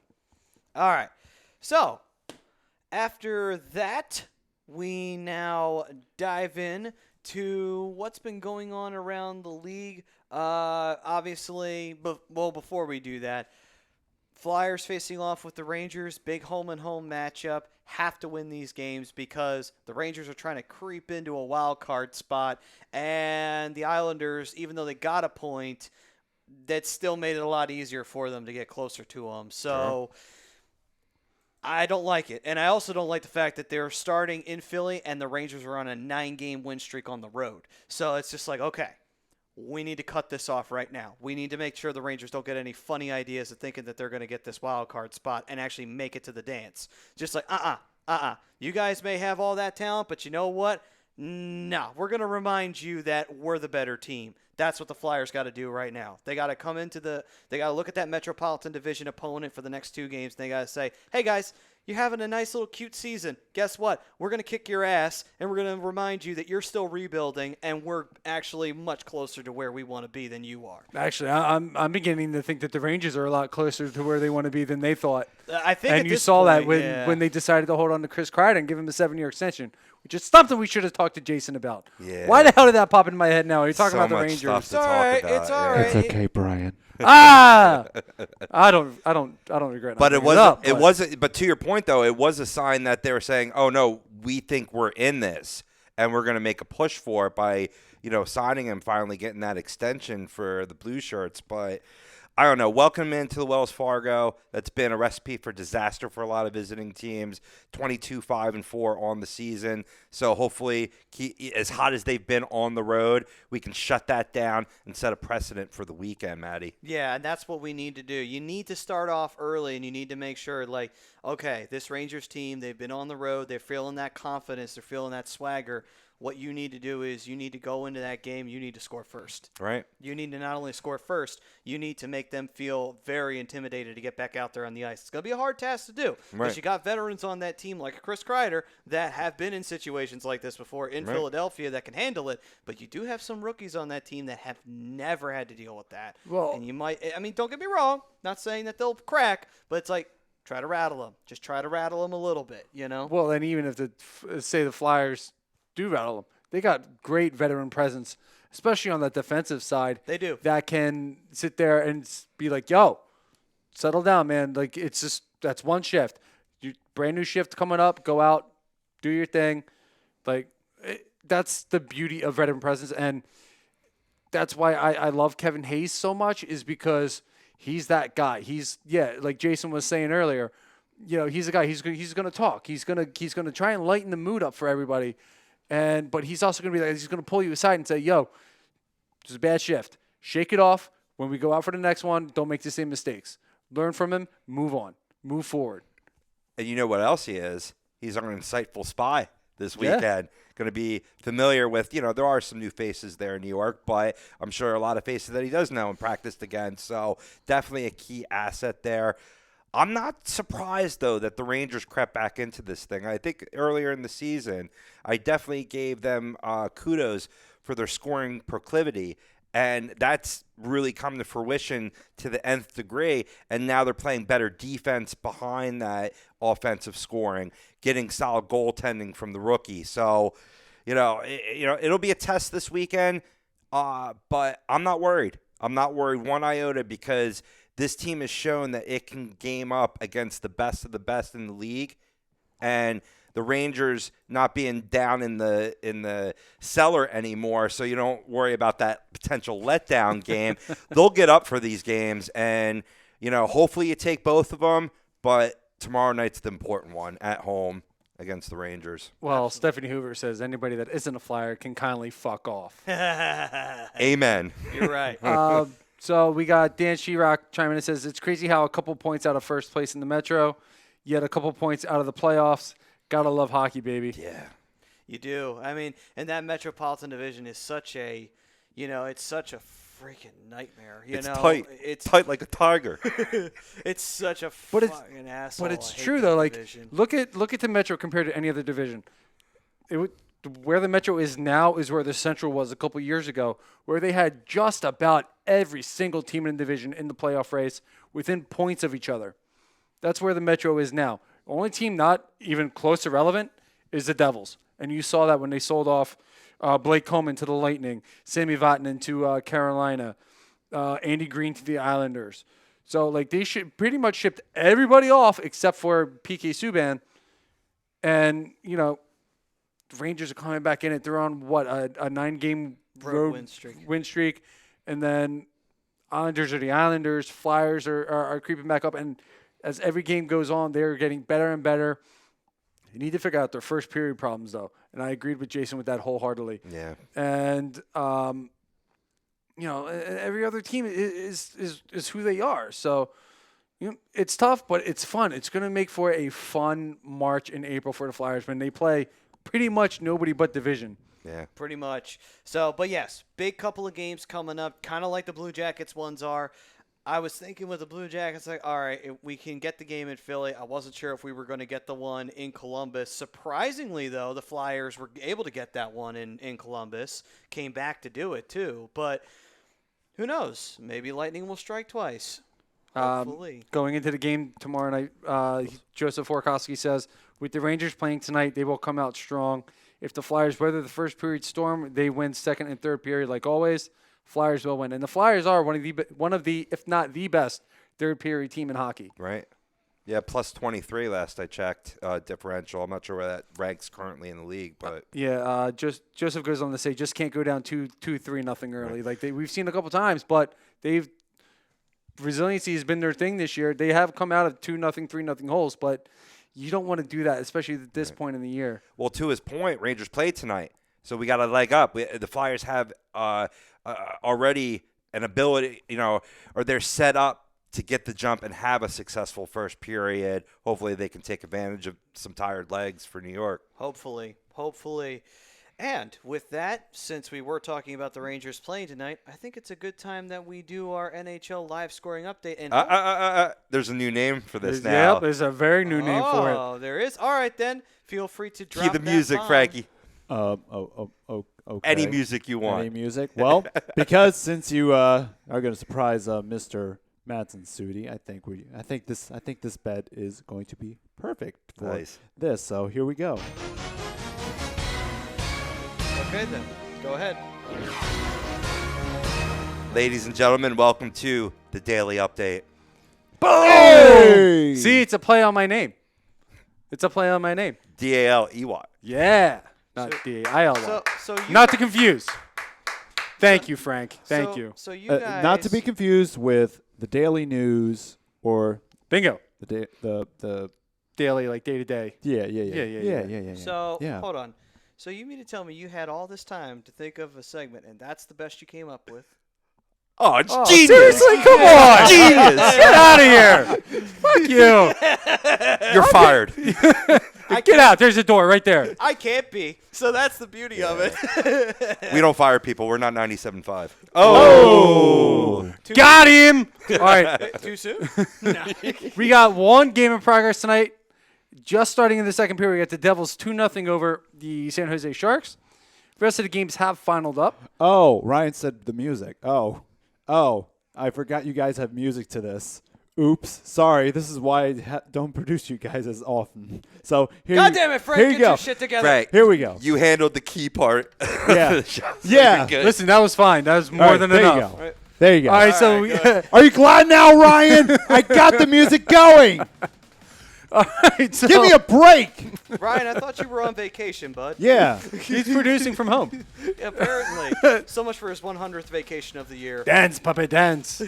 All right. So, after that, we now dive in to what's been going on around the league. Obviously, before we do that, Flyers facing off with the Rangers, big home-and-home matchup. Have to win these games because the Rangers are trying to creep into a wild card spot, and the Islanders, even though they got a point, that still made it a lot easier for them to get closer to them. So I don't like it, and I also don't like the fact that they're starting in Philly, and the Rangers are on a 9-game win streak on the road. So it's just like, okay, we need to cut this off right now. We need to make sure the Rangers don't get any funny ideas of thinking that they're going to get this wild card spot and actually make it to the dance. Just like, you guys may have all that talent, but you know what? No, we're going to remind you that we're the better team. That's what the Flyers got to do right now. They got to come into they got to look at that Metropolitan Division opponent for the next 2 games. And they got to say, hey guys, you're having a nice little cute season. Guess what? We're going to kick your ass, and we're going to remind you that you're still rebuilding, and we're actually much closer to where we want to be than you are. Actually, I'm beginning to think that the Rangers are a lot closer to where they want to be than they thought. I think, and you saw that when they decided to hold on to Chris Kreider and give him a 7-year extension, which is something we should have talked to Jason about. Yeah. Why the hell did that pop into my head now? You're talking So about the much Rangers. stuff to It's all talk right. about, It's all yeah. right. It's okay, Brian. I don't regret. But not it bringing up, wasn't. It wasn't. But to your point, though, it was a sign that they were saying, "Oh no, we think we're in this, and we're going to make a push for it by, signing him, finally getting that extension for the Blue Shirts." But I don't know. Welcome into the Wells Fargo. That's been a recipe for disaster for a lot of visiting teams. 22-5-4 on the season. So hopefully, as hot as they've been on the road, we can shut that down and set a precedent for the weekend, Maddie. Yeah, and that's what we need to do. You need to start off early, and you need to make sure, okay, this Rangers team, they've been on the road. They're feeling that confidence. They're feeling that swagger. What you need to do is you need to go into that game. You need to score first. Right. You need to not only score first, you need to make them feel very intimidated to get back out there on the ice. It's going to be a hard task to do because Right. you got veterans on that team like Chris Kreider that have been in situations like this before in Philadelphia that can handle it, but you do have some rookies on that team that have never had to deal with that. Well- and you might – don't get me wrong. Not saying that they'll crack, but it's like try to rattle them. Just try to rattle them a little bit, Well, and even if the Flyers do rattle them, they got great veteran presence, especially on that defensive side. They do. That can sit there and be like, yo, settle down, man. It's just, that's one shift. Brand new shift coming up, go out, do your thing. That's the beauty of veteran presence. And that's why I love Kevin Hayes so much, is because he's that guy. He's, like Jason was saying earlier, he's a guy, he's going to talk. He's going to try and lighten the mood up for everybody. But he's also going to be like, he's going to pull you aside and say, yo, this is a bad shift. Shake it off. When we go out for the next one, don't make the same mistakes. Learn from him. Move on. Move forward. And you know what else he is? He's our insightful spy this weekend. Going to be familiar with, there are some new faces there in New York, but I'm sure a lot of faces that he does know and practiced against. So definitely a key asset there. I'm not surprised, though, that the Rangers crept back into this thing. I think earlier in the season, I definitely gave them kudos for their scoring proclivity. And that's really come to fruition to the nth degree. And now they're playing better defense behind that offensive scoring, getting solid goaltending from the rookie. So, it'll be a test this weekend. But I'm not worried. I'm not worried one iota because this team has shown that it can game up against the best of the best in the league. And the Rangers not being down in the cellar anymore, so you don't worry about that potential letdown game. They'll get up for these games, and hopefully you take both of them. But tomorrow night's the important one at home against the Rangers. Well, Stephanie Hoover says anybody that isn't a Flyer can kindly fuck off. Amen. You're right. So we got Dan Sheerock chiming in and says, it's crazy how a couple points out of first place in the Metro, yet a couple points out of the playoffs. Gotta love hockey, baby. Yeah. You do. I mean, and that Metropolitan Division is such a, it's such a freaking nightmare. It's tight. It's tight like a tiger. It's such a But fucking asshole. But it's I hate true that though. Like, division. look at the Metro compared to any other division. Where the Metro is now is where the Central was a couple years ago, where they had just about every single team in the division in the playoff race within points of each other. That's where the Metro is now. The only team not even close to relevant is the Devils. And you saw that when they sold off Blake Coleman to the Lightning, Sami Vatanen to Carolina, Andy Green to the Islanders. So, they pretty much shipped everybody off except for PK Subban. And, the Rangers are coming back in it. They're on, a 9-game road win streak. And then Islanders are the Islanders. Flyers are creeping back up. And as every game goes on, they're getting better and better. You need to figure out their first period problems, though. And I agreed with Jason with that wholeheartedly. Yeah. And, every other team is who they are. So, it's tough, but it's fun. It's going to make for a fun March and April for the Flyers when they play pretty much nobody but division. Yeah. Pretty much. So, but yes, big couple of games coming up, kind of like the Blue Jackets ones are. I was thinking with the Blue Jackets, all right, if we can get the game in Philly. I wasn't sure if we were going to get the one in Columbus. Surprisingly, though, the Flyers were able to get that one in Columbus. Came back to do it, too. But who knows? Maybe lightning will strike twice. Hopefully. Going into the game tomorrow night, Joseph Forkowski says, with the Rangers playing tonight, they will come out strong. If the Flyers weather the first period storm, they win second and third period like always. Flyers will win. And the Flyers are one of the, if not the best, third period team in hockey. Right. Yeah, plus 23 last I checked, differential. I'm not sure where that ranks currently in the league, but Joseph goes on to say just can't go down 2-3 early. Right. We've seen a couple times, but resiliency has been their thing this year. They have come out of 2-0, 3-0 holes, but you don't want to do that, especially at this point in the year. Well, to his point, Rangers played tonight, so we got a leg up. The Flyers have already an ability, or they're set up to get the jump and have a successful first period. Hopefully they can take advantage of some tired legs for New York. Hopefully. And with that, since we were talking about the Rangers playing tonight, I think it's a good time that we do our NHL live scoring update. And there's a new name for this now. Yep, there's a very new name for it. Oh, there is. All right, then. Feel free to drop Key the music, bomb. Frankie. Okay. Any music you want. Any music? Well, because since you are going to surprise Mr. Mattson Sudi, I think this bet is going to be perfect for this. So here we go. Okay, then. Go ahead. Ladies and gentlemen, welcome to the Daily Update. Hey! See, it's a play on my name. D-A-L-E-Y. Yeah. Not D-A-I-L-Y. So you Not to confuse. Thank you, Frank. Thank you. So you guys, Not to be confused with the Daily News or Bingo. the Daily, like day to day. Yeah. So Yeah. hold on. So you mean to tell me you had all this time to think of a segment, and that's the best you came up with? Oh, it's genius. Seriously, come on. Genius. Get out of here. Fuck you. You're fired. Get out. There's a door right there. I can't be. So that's the beauty of it. We don't fire people. We're not 97.5. Got him. All right. Too soon? We got one game in progress tonight. Just starting in the second period, we got the Devils 2-0 over the San Jose Sharks. The rest of the games have finaled up. Oh, Ryan said the music. Oh, I forgot you guys have music to this. Oops. Sorry. This is why I don't produce you guys as often. So here God damn it, Frank. here you Get go. your shit together. Frank, Here we go. you handled the key part. Yeah. So Yeah. you're good. Listen, that was fine. That was more All right, than there enough. You go. There you go. All right, so Are you glad now, Ryan? I got the music going. all right, so Give me a break. Ryan, I thought you were on vacation, bud. Yeah. he's producing from home. Apparently. So much for his 100th vacation of the year. Dance, puppet, dance.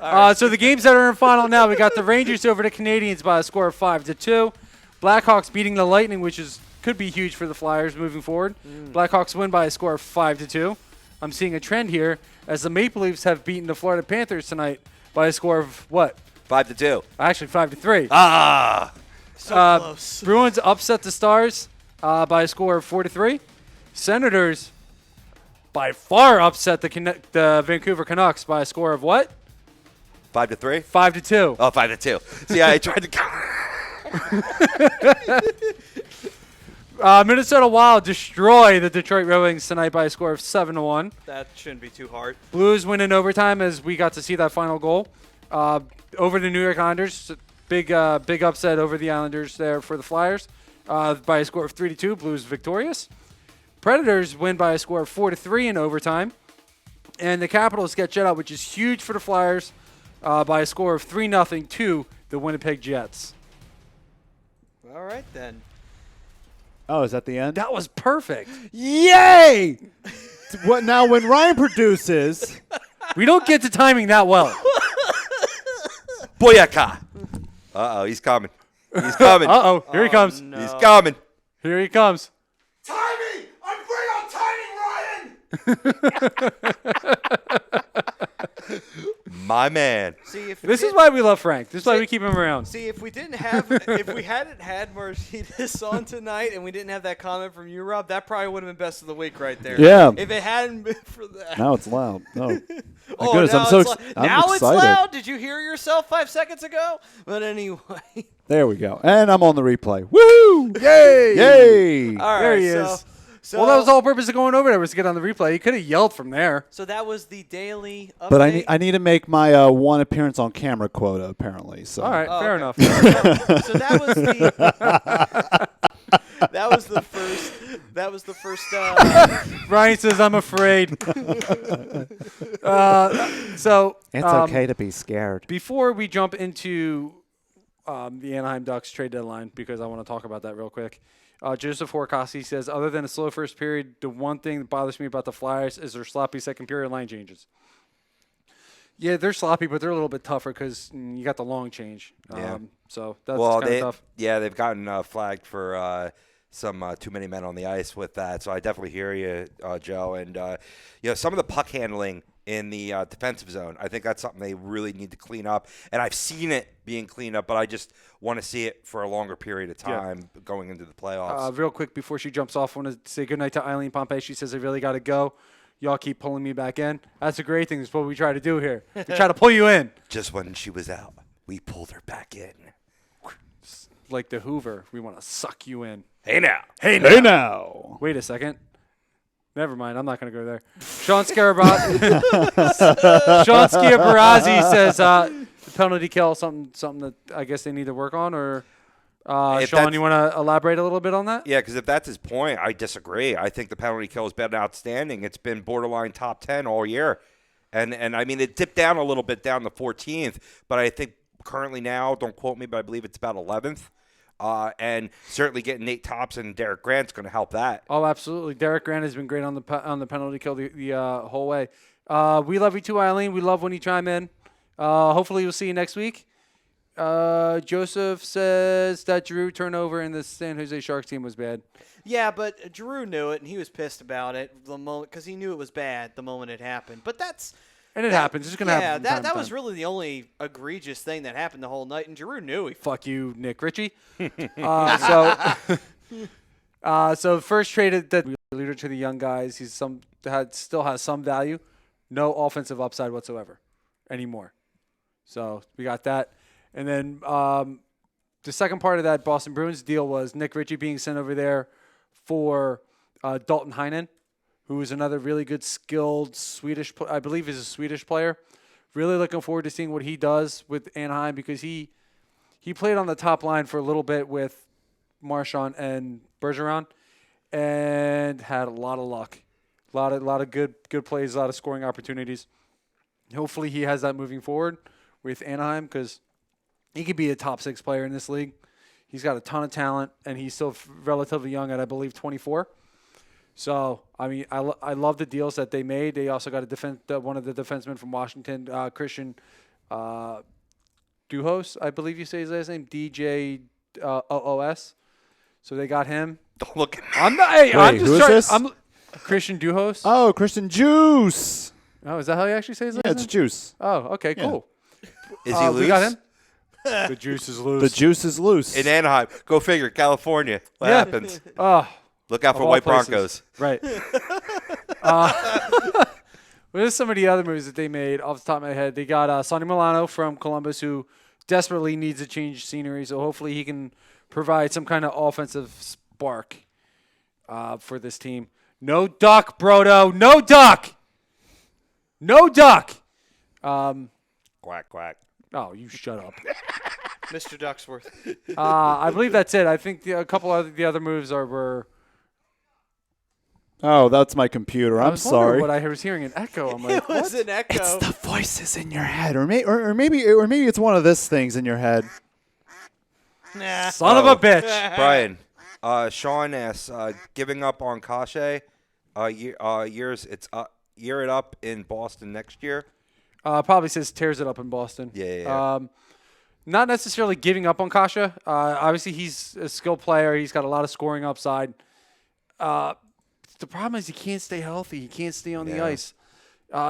All right. So the games that are in final now, we got the Rangers over the Canadians by a score of 5-2. Blackhawks beating the Lightning, which could be huge for the Flyers moving forward. Blackhawks win by a score of 5-2. I'm seeing a trend here as the Maple Leafs have beaten the Florida Panthers tonight by a score of what? 5-2. Actually, 5-3. Ah. So close. Bruins upset the Stars by a score of 4-3. Senators by far upset the Vancouver Canucks by a score of what? 5-3. 5-2. Oh, 5-2. See, I tried to. Minnesota Wild destroy the Detroit Red Wings tonight by a score of 7-1. That shouldn't be too hard. Blues win in overtime as we got to see that final goal. Over the New York Islanders, big upset over the Islanders there for the Flyers by a score of 3-2. Blues victorious. Predators win by a score of 4-3 in overtime. And the Capitals get shut out, which is huge for the Flyers, by a score of 3-0 to the Winnipeg Jets. All right, then. Oh, is that the end? That was perfect. Yay! What now? When Ryan produces, We don't get the timing that well. Boyaka. Uh-oh, he's coming. He's coming. Uh-oh, here he comes. No. He's coming. Here he comes. Timing! I'm great on timing, Ryan! My man. See, if This is why we love Frank. This is why we keep him around. See, if we hadn't had Myrtetus on tonight and we didn't have that comment from you, Rob, that probably would have been best of the week right there. Yeah. If it hadn't been for that. now it's loud. Oh, my Oh, goodness! now I'm so it's I'm now it's excited. loud. Did you hear yourself 5 seconds ago? But anyway. There we go. And I'm on the replay. Woo! Yay! Yay! All right. There he so, is. So, Well, that was the whole purpose of going over there was to get on the replay. He could have yelled from there. So that was the daily update. But I need to make my one appearance on camera quota apparently. So All right, Oh, fair okay. enough. So that was the that was the first Ryan says, I'm afraid. So it's okay to be scared. before we jump into the Anaheim Ducks trade deadline, because I want to talk about that real quick, Joseph Horkowski says, other than a slow first period, the one thing that bothers me about the Flyers is their sloppy second period line changes. Yeah, they're sloppy, but they're a little bit tougher because you got the long change. Yeah. So that's Well, kind of tough. yeah, they've gotten flagged for some too many men on the ice with that. So I definitely hear you, Joe. And some of the puck handling in the defensive zone, I think that's something they really need to clean up. And I've seen it being cleaned up, but I just want to see it for a longer period of time going into the playoffs. Uh, Real quick before she jumps off, I want to say goodnight to Eileen Pompey. She says, I really got to go. Y'all keep pulling me back in. That's a great thing. That's what we try to do here. We try to pull you in. Just when she was out, we pulled her back in. Like the Hoover. We want to suck you in. Hey now. Hey now. Wait a second. Never mind. I'm not going to go there. Sean Sciabarazzi says the penalty kill, something that I guess they need to work on. Or Sean, you want to elaborate a little bit on that? Yeah, because if that's his point, I disagree. I think the penalty kill has been outstanding. It's been borderline top 10 all year. And I mean, it dipped down a little bit down the 14th, but I think currently now, don't quote me, but I believe it's about 11th. And certainly getting Nate Thompson and Derek Grant's going to help that. Oh, absolutely. Derek Grant has been great on the penalty kill the whole way. We love you too, Eileen. We love when you chime in. Hopefully we'll see you next week. Joseph says that Drew turnover in the San Jose Sharks team was bad. Yeah, but Drew knew it, and he was pissed about it the moment because he knew it was bad the moment it happened. But And it happens. It's going to happen. Yeah, that was really the only egregious thing that happened the whole night, and Drew knew it. Fuck you, Nick Ritchie. So first trade that we alluded to the young guys. He's still has some value, no offensive upside whatsoever anymore. So we got that, and then the second part of that Boston Bruins deal was Nick Ritchie being sent over there for Dalton Heinen, who is another really good, skilled Swedish. I believe is a Swedish player. Really looking forward to seeing what he does with Anaheim because he played on the top line for a little bit with Marchand and Bergeron, and had a lot of luck, a lot of good plays, a lot of scoring opportunities. Hopefully, he has that moving forward with Anaheim because he could be a top 6 player in this league. He's got a ton of talent, and he's still relatively young at, I believe, 24. So, I mean, I love the deals that they made. They also got one of the defensemen from Washington, Christian Duhos, I believe you say his last name, DJOOS. So they got him. Don't look at me. I'm who is this? Christian Duhos. Oh, Christian Juice. Oh, is that how you actually say his last Yeah, name? it's Juice. Oh, okay, Yeah. cool. Is he loose? We got him. The juice is loose. The juice is loose. In Anaheim. Go figure. California. What happens? Oh, Look out of for all White places. Broncos. Right. What are some of the other moves that they made off the top of my head? They got Sonny Milano from Columbus, who desperately needs to change scenery, so hopefully he can provide some kind of offensive spark for this team. No duck, Brodo. No duck. No duck. Quack, quack. Oh, you shut up. Mr. Ducksworth. I believe that's it. I think a couple of the other moves were. Oh, that's my computer. I I'm was wondering sorry. what I was hearing an echo. I'm like, It was what? an echo. It's the voices in your head, or maybe it's one of these things in your head. Nah. Son of a bitch. Brian, Sean asks, giving up on Kashe, year it up in Boston next year. Probably says tears it up in Boston. Yeah. Not necessarily giving up on Kasha. Obviously, he's a skilled player. He's got a lot of scoring upside. The problem is he can't stay healthy. He can't stay on the ice.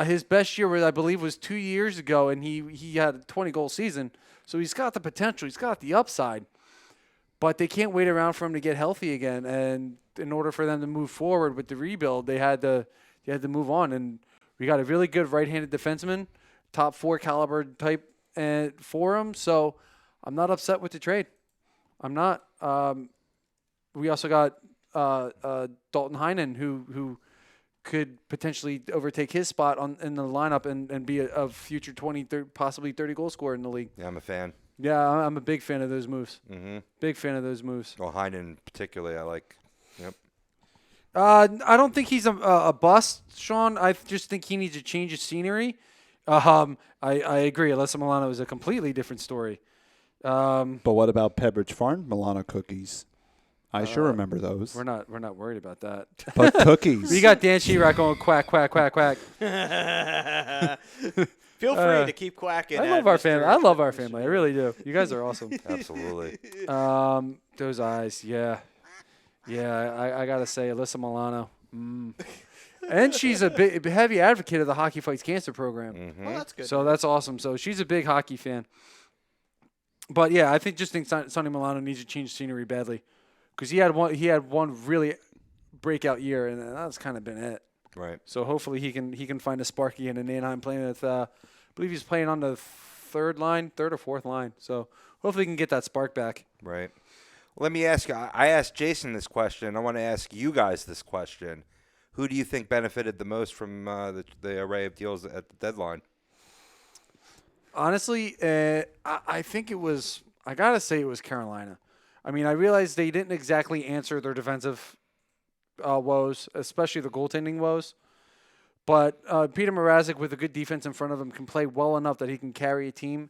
His best year, I believe, was 2 years ago, and he had a 20-goal season. So he's got the potential. He's got the upside. But they can't wait around for him to get healthy again. And in order for them to move forward with the rebuild, they had to move on. And we got a really good right-handed defenseman, top 4 caliber type for him. So I'm not upset with the trade. I'm not. We also got Dalton Heinen, who could potentially overtake his spot in the lineup and be a future 20, 30, possibly 30 goal scorer in the league. Yeah, I'm a fan. Yeah, I'm a big fan of those moves. Mm-hmm. Big fan of those moves. Well, Heinen particularly, I like. Yep. I don't think he's a bust, Sean. I just think he needs to change his scenery. I agree. Alyssa Milano is a completely different story. But what about Pepperidge Farm Milano cookies? I sure remember those. We're not worried about that. But cookies. We got Dan Sheerock going quack, quack, quack, quack. Feel free to keep quacking. I love our family. I love our family. I really do. You guys are awesome. Absolutely. Those eyes, yeah. I gotta say, Alyssa Milano. And she's a big, heavy advocate of the Hockey Fights Cancer program. Mm-hmm. Well, that's good. So that's awesome. So she's a big hockey fan. But yeah, I think Sonny Milano needs to change scenery badly, because he had one really breakout year, and that's kind of been it. Right. So hopefully he can find a spark again in Anaheim, playing with I believe he's playing on the third or fourth line. So hopefully he can get that spark back. Right. Let me ask you. I asked Jason this question. I want to ask you guys this question. Who do you think benefited the most from the array of deals at the deadline? Honestly, I think it was. I gotta say it was Carolina. I mean, I realized they didn't exactly answer their defensive woes, especially the goaltending woes. But Peter Mrazek, with a good defense in front of him, can play well enough that he can carry a team.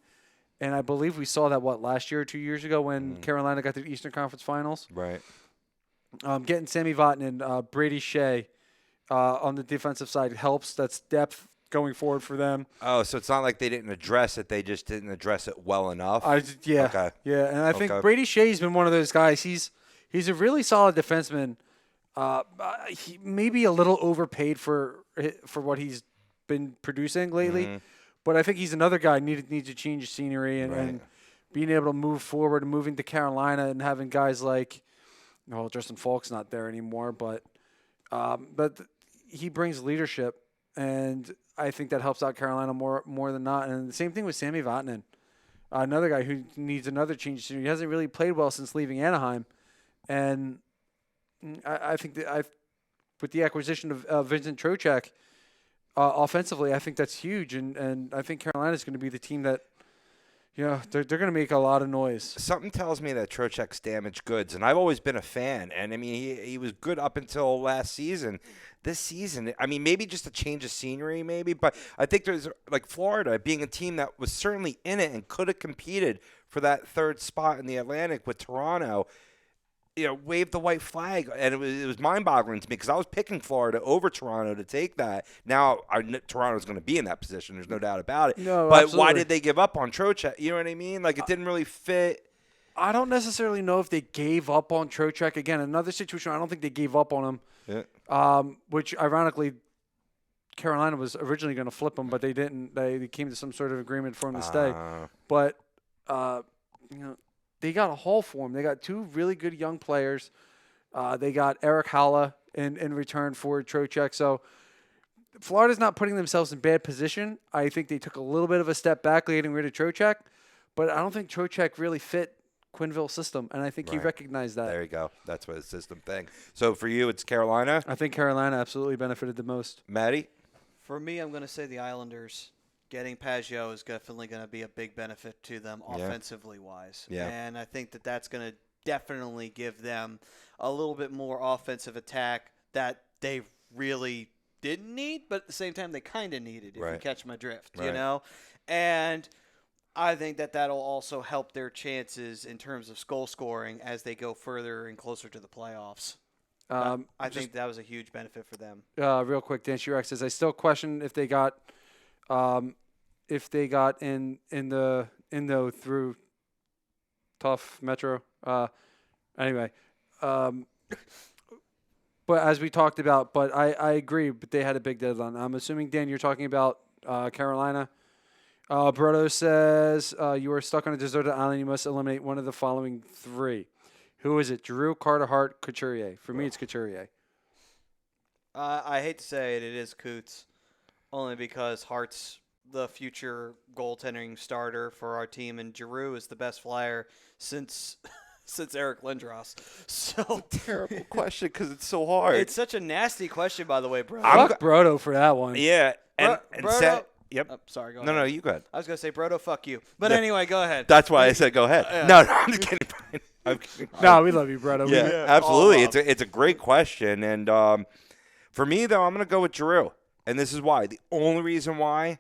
And I believe we saw that, last year or 2 years ago when Carolina got to the Eastern Conference Finals. Right. Getting Sammy Vatanen and Brady Shea on the defensive side helps. That's depth going forward for them. Oh, so it's not like they didn't address it; they just didn't address it well enough. Yeah, Okay. yeah, and I think Brady Shea's been one of those guys. He's a really solid defenseman. He may be a little overpaid for what he's been producing lately, but I think he's another guy needs to change the scenery and being able to move forward and moving to Carolina and having guys like, well, Justin Falk's not there anymore, but he brings leadership, and I think that helps out Carolina more than not. And the same thing with Sami Vatanen, another guy who needs another change of scenery. He hasn't really played well since leaving Anaheim, and I think that with the acquisition of Vincent Trocheck, offensively, I think that's huge, and I think Carolina's going to be the team that, they're going to make a lot of noise. Something tells me that Trocheck's damaged goods, and I've always been a fan. And I mean, he was good up until last season. This season, I mean, maybe just a change of scenery, maybe. But I think there's like Florida being a team that was certainly in it and could have competed for that third spot in the Atlantic with Toronto. Waved the white flag, and it was mind-boggling to me because I was picking Florida over Toronto to take that. Now, Toronto's going to be in that position. There's no doubt about it. No, but absolutely. why did they give up on Trocheck? You know what I mean? Like, it didn't really fit. I don't necessarily know if they gave up on Trocheck. Again, another situation, I don't think they gave up on him, which, ironically, Carolina was originally going to flip him, but they didn't. They came to some sort of agreement for him to stay. But, they got a haul for him. They got two really good young players. They got Eric Haula in return for Trocheck. So Florida's not putting themselves in bad position. I think they took a little bit of a step back getting rid of Trocheck, but I don't think Trocheck really fit Quenneville's system, and I think he recognized that. There you go. That's what the system thing. So for you, it's Carolina? I think Carolina absolutely benefited the most. Maddie? For me, I'm going to say the Islanders. Getting Pageau is definitely going to be a big benefit to them offensively wise. Yeah. And I think that's going to definitely give them a little bit more offensive attack that they really didn't need, but at the same time they kind of needed, if you catch my drift, And I think that'll also help their chances in terms of goal scoring as they go further and closer to the playoffs. I think that was a huge benefit for them. Real quick, Dan Shurak says, I still question if they got in the through tough Metro. Anyway, but as we talked about, but I agree, but they had a big deadline. I'm assuming, Dan, you're talking about Carolina. Brodo says, you are stuck on a deserted island. You must eliminate one of the following three. Who is it? Giroux, Carter, Hart, Couturier. For me, it's Couturier. I hate to say it is Coots, only because Hart's the future goaltending starter for our team, and Giroux is the best Flyer since Eric Lindros. So Terrible question because it's so hard. It's such a nasty question, by the way, bro. Fuck Brodo for that one. Yeah. Brodo. Yep. Oh, sorry, go ahead. No, you go ahead. I was going to say, Brodo, fuck you. But anyway, go ahead. That's why I said go ahead. No, I'm just kidding, Brian. No, we love you, Brodo. Yeah, absolutely. It's a great question. And for me, though, I'm going to go with Giroux. And this is why. The only reason why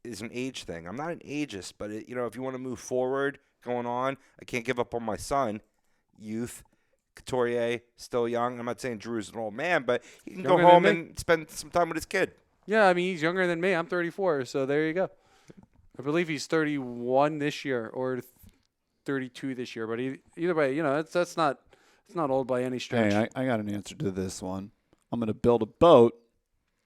is an age thing. I'm not an ageist, but, if you want to move forward, going on, I can't give up on my son. Youth. Couturier, still young. I'm not saying Giroux's an old man, but he can go home and spend some time with his kid. Yeah, I mean, he's younger than me. I'm 34, so there you go. I believe he's 31 this year or 32 this year. But either way, it's not old by any stretch. Hey, I got an answer to this one. I'm going to build a boat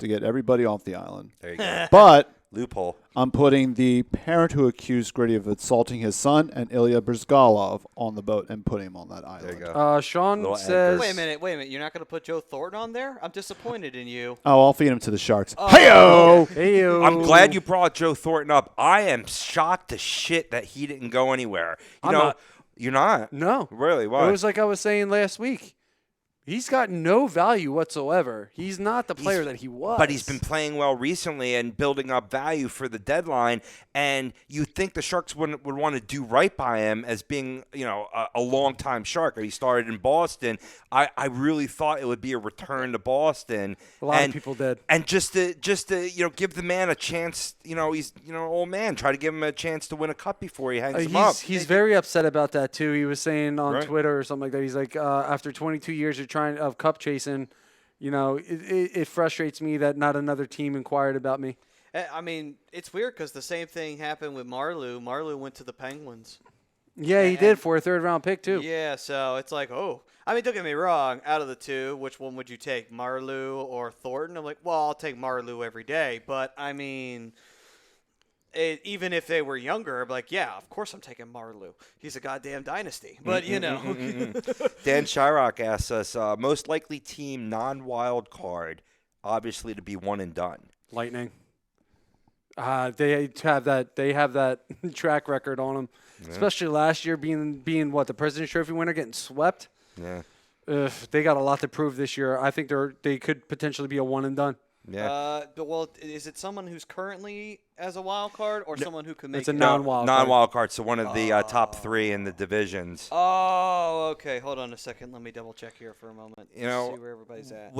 to get everybody off the island. There you go. But loophole. I'm putting the parent who accused Gritty of assaulting his son and Ilya Brzgalov on the boat and putting him on that island. There you go. Sean says... Wait a minute. You're not going to put Joe Thornton on there? I'm disappointed in you. Oh, I'll feed him to the Sharks. Hey-o! I'm glad you brought Joe Thornton up. I am shocked to shit that he didn't go anywhere. You're not? No. Really? Why? It was like I was saying last week. He's got no value whatsoever. He's not the player that he was. But he's been playing well recently and building up value for the deadline. And you think the Sharks would want to do right by him as being, a long-time Shark. He started in Boston. I really thought it would be a return to Boston. A lot of people did. And just to give the man a chance. He's an old man. Try to give him a chance to win a cup before he hangs him up. He's very upset about that too. He was saying on Twitter or something like that. He's like, after 22 years, you're trying of cup chasing, it frustrates me that not another team inquired about me. I mean, it's weird because the same thing happened with Marleau. Marleau went to the Penguins. Yeah, he did for a third-round pick, too. Yeah, so it's like, oh. I mean, don't get me wrong. Out of the two, which one would you take, Marleau or Thornton? I'm like, well, I'll take Marleau every day. But, I mean, even if they were younger, I'm like, yeah, of course I'm taking Marleau. He's a goddamn dynasty. But, you know. Dan Shyrock asks us, most likely team non-wild card, obviously to be one and done. Lightning. They have that track record on them, especially last year being what, the President's Trophy winner, getting swept. Yeah. They got a lot to prove this year. I think they could potentially be a one and done. Yeah. Well, is it someone who's currently as a wild card or someone who can make It's a it? non-wild Non-wild card, so one of the top three in the divisions. Oh, okay. Hold on a second. Let me double check here for a moment. You know, see where everybody's at.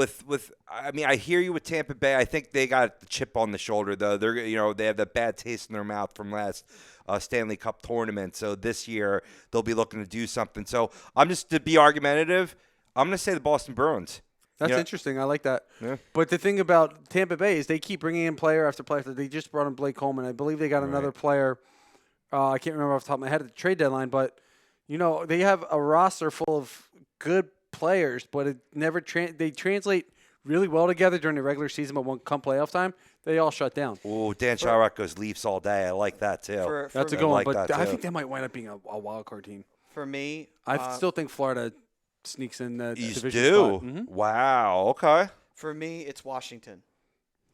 I mean, I hear you with Tampa Bay. I think they got the chip on the shoulder, though. They have that bad taste in their mouth from last Stanley Cup tournament. So this year they'll be looking to do something. So I'm just to be argumentative. I'm going to say the Boston Bruins. That's interesting. I like that. Yeah. But the thing about Tampa Bay is they keep bringing in player after player. They just brought in Blake Coleman. I believe they got another player. I can't remember off the top of my head at the trade deadline. But, they have a roster full of good players, but it never they translate really well together during the regular season, but when come playoff time, they all shut down. Oh, Dan Shyrock goes Leafs all day. I like that, too. That's a good one, like but that, I too. think they might wind up being a wild card team. For me, I still think Florida sneaks in the You division do? spot. Mhm. Wow. Okay. For me, it's Washington.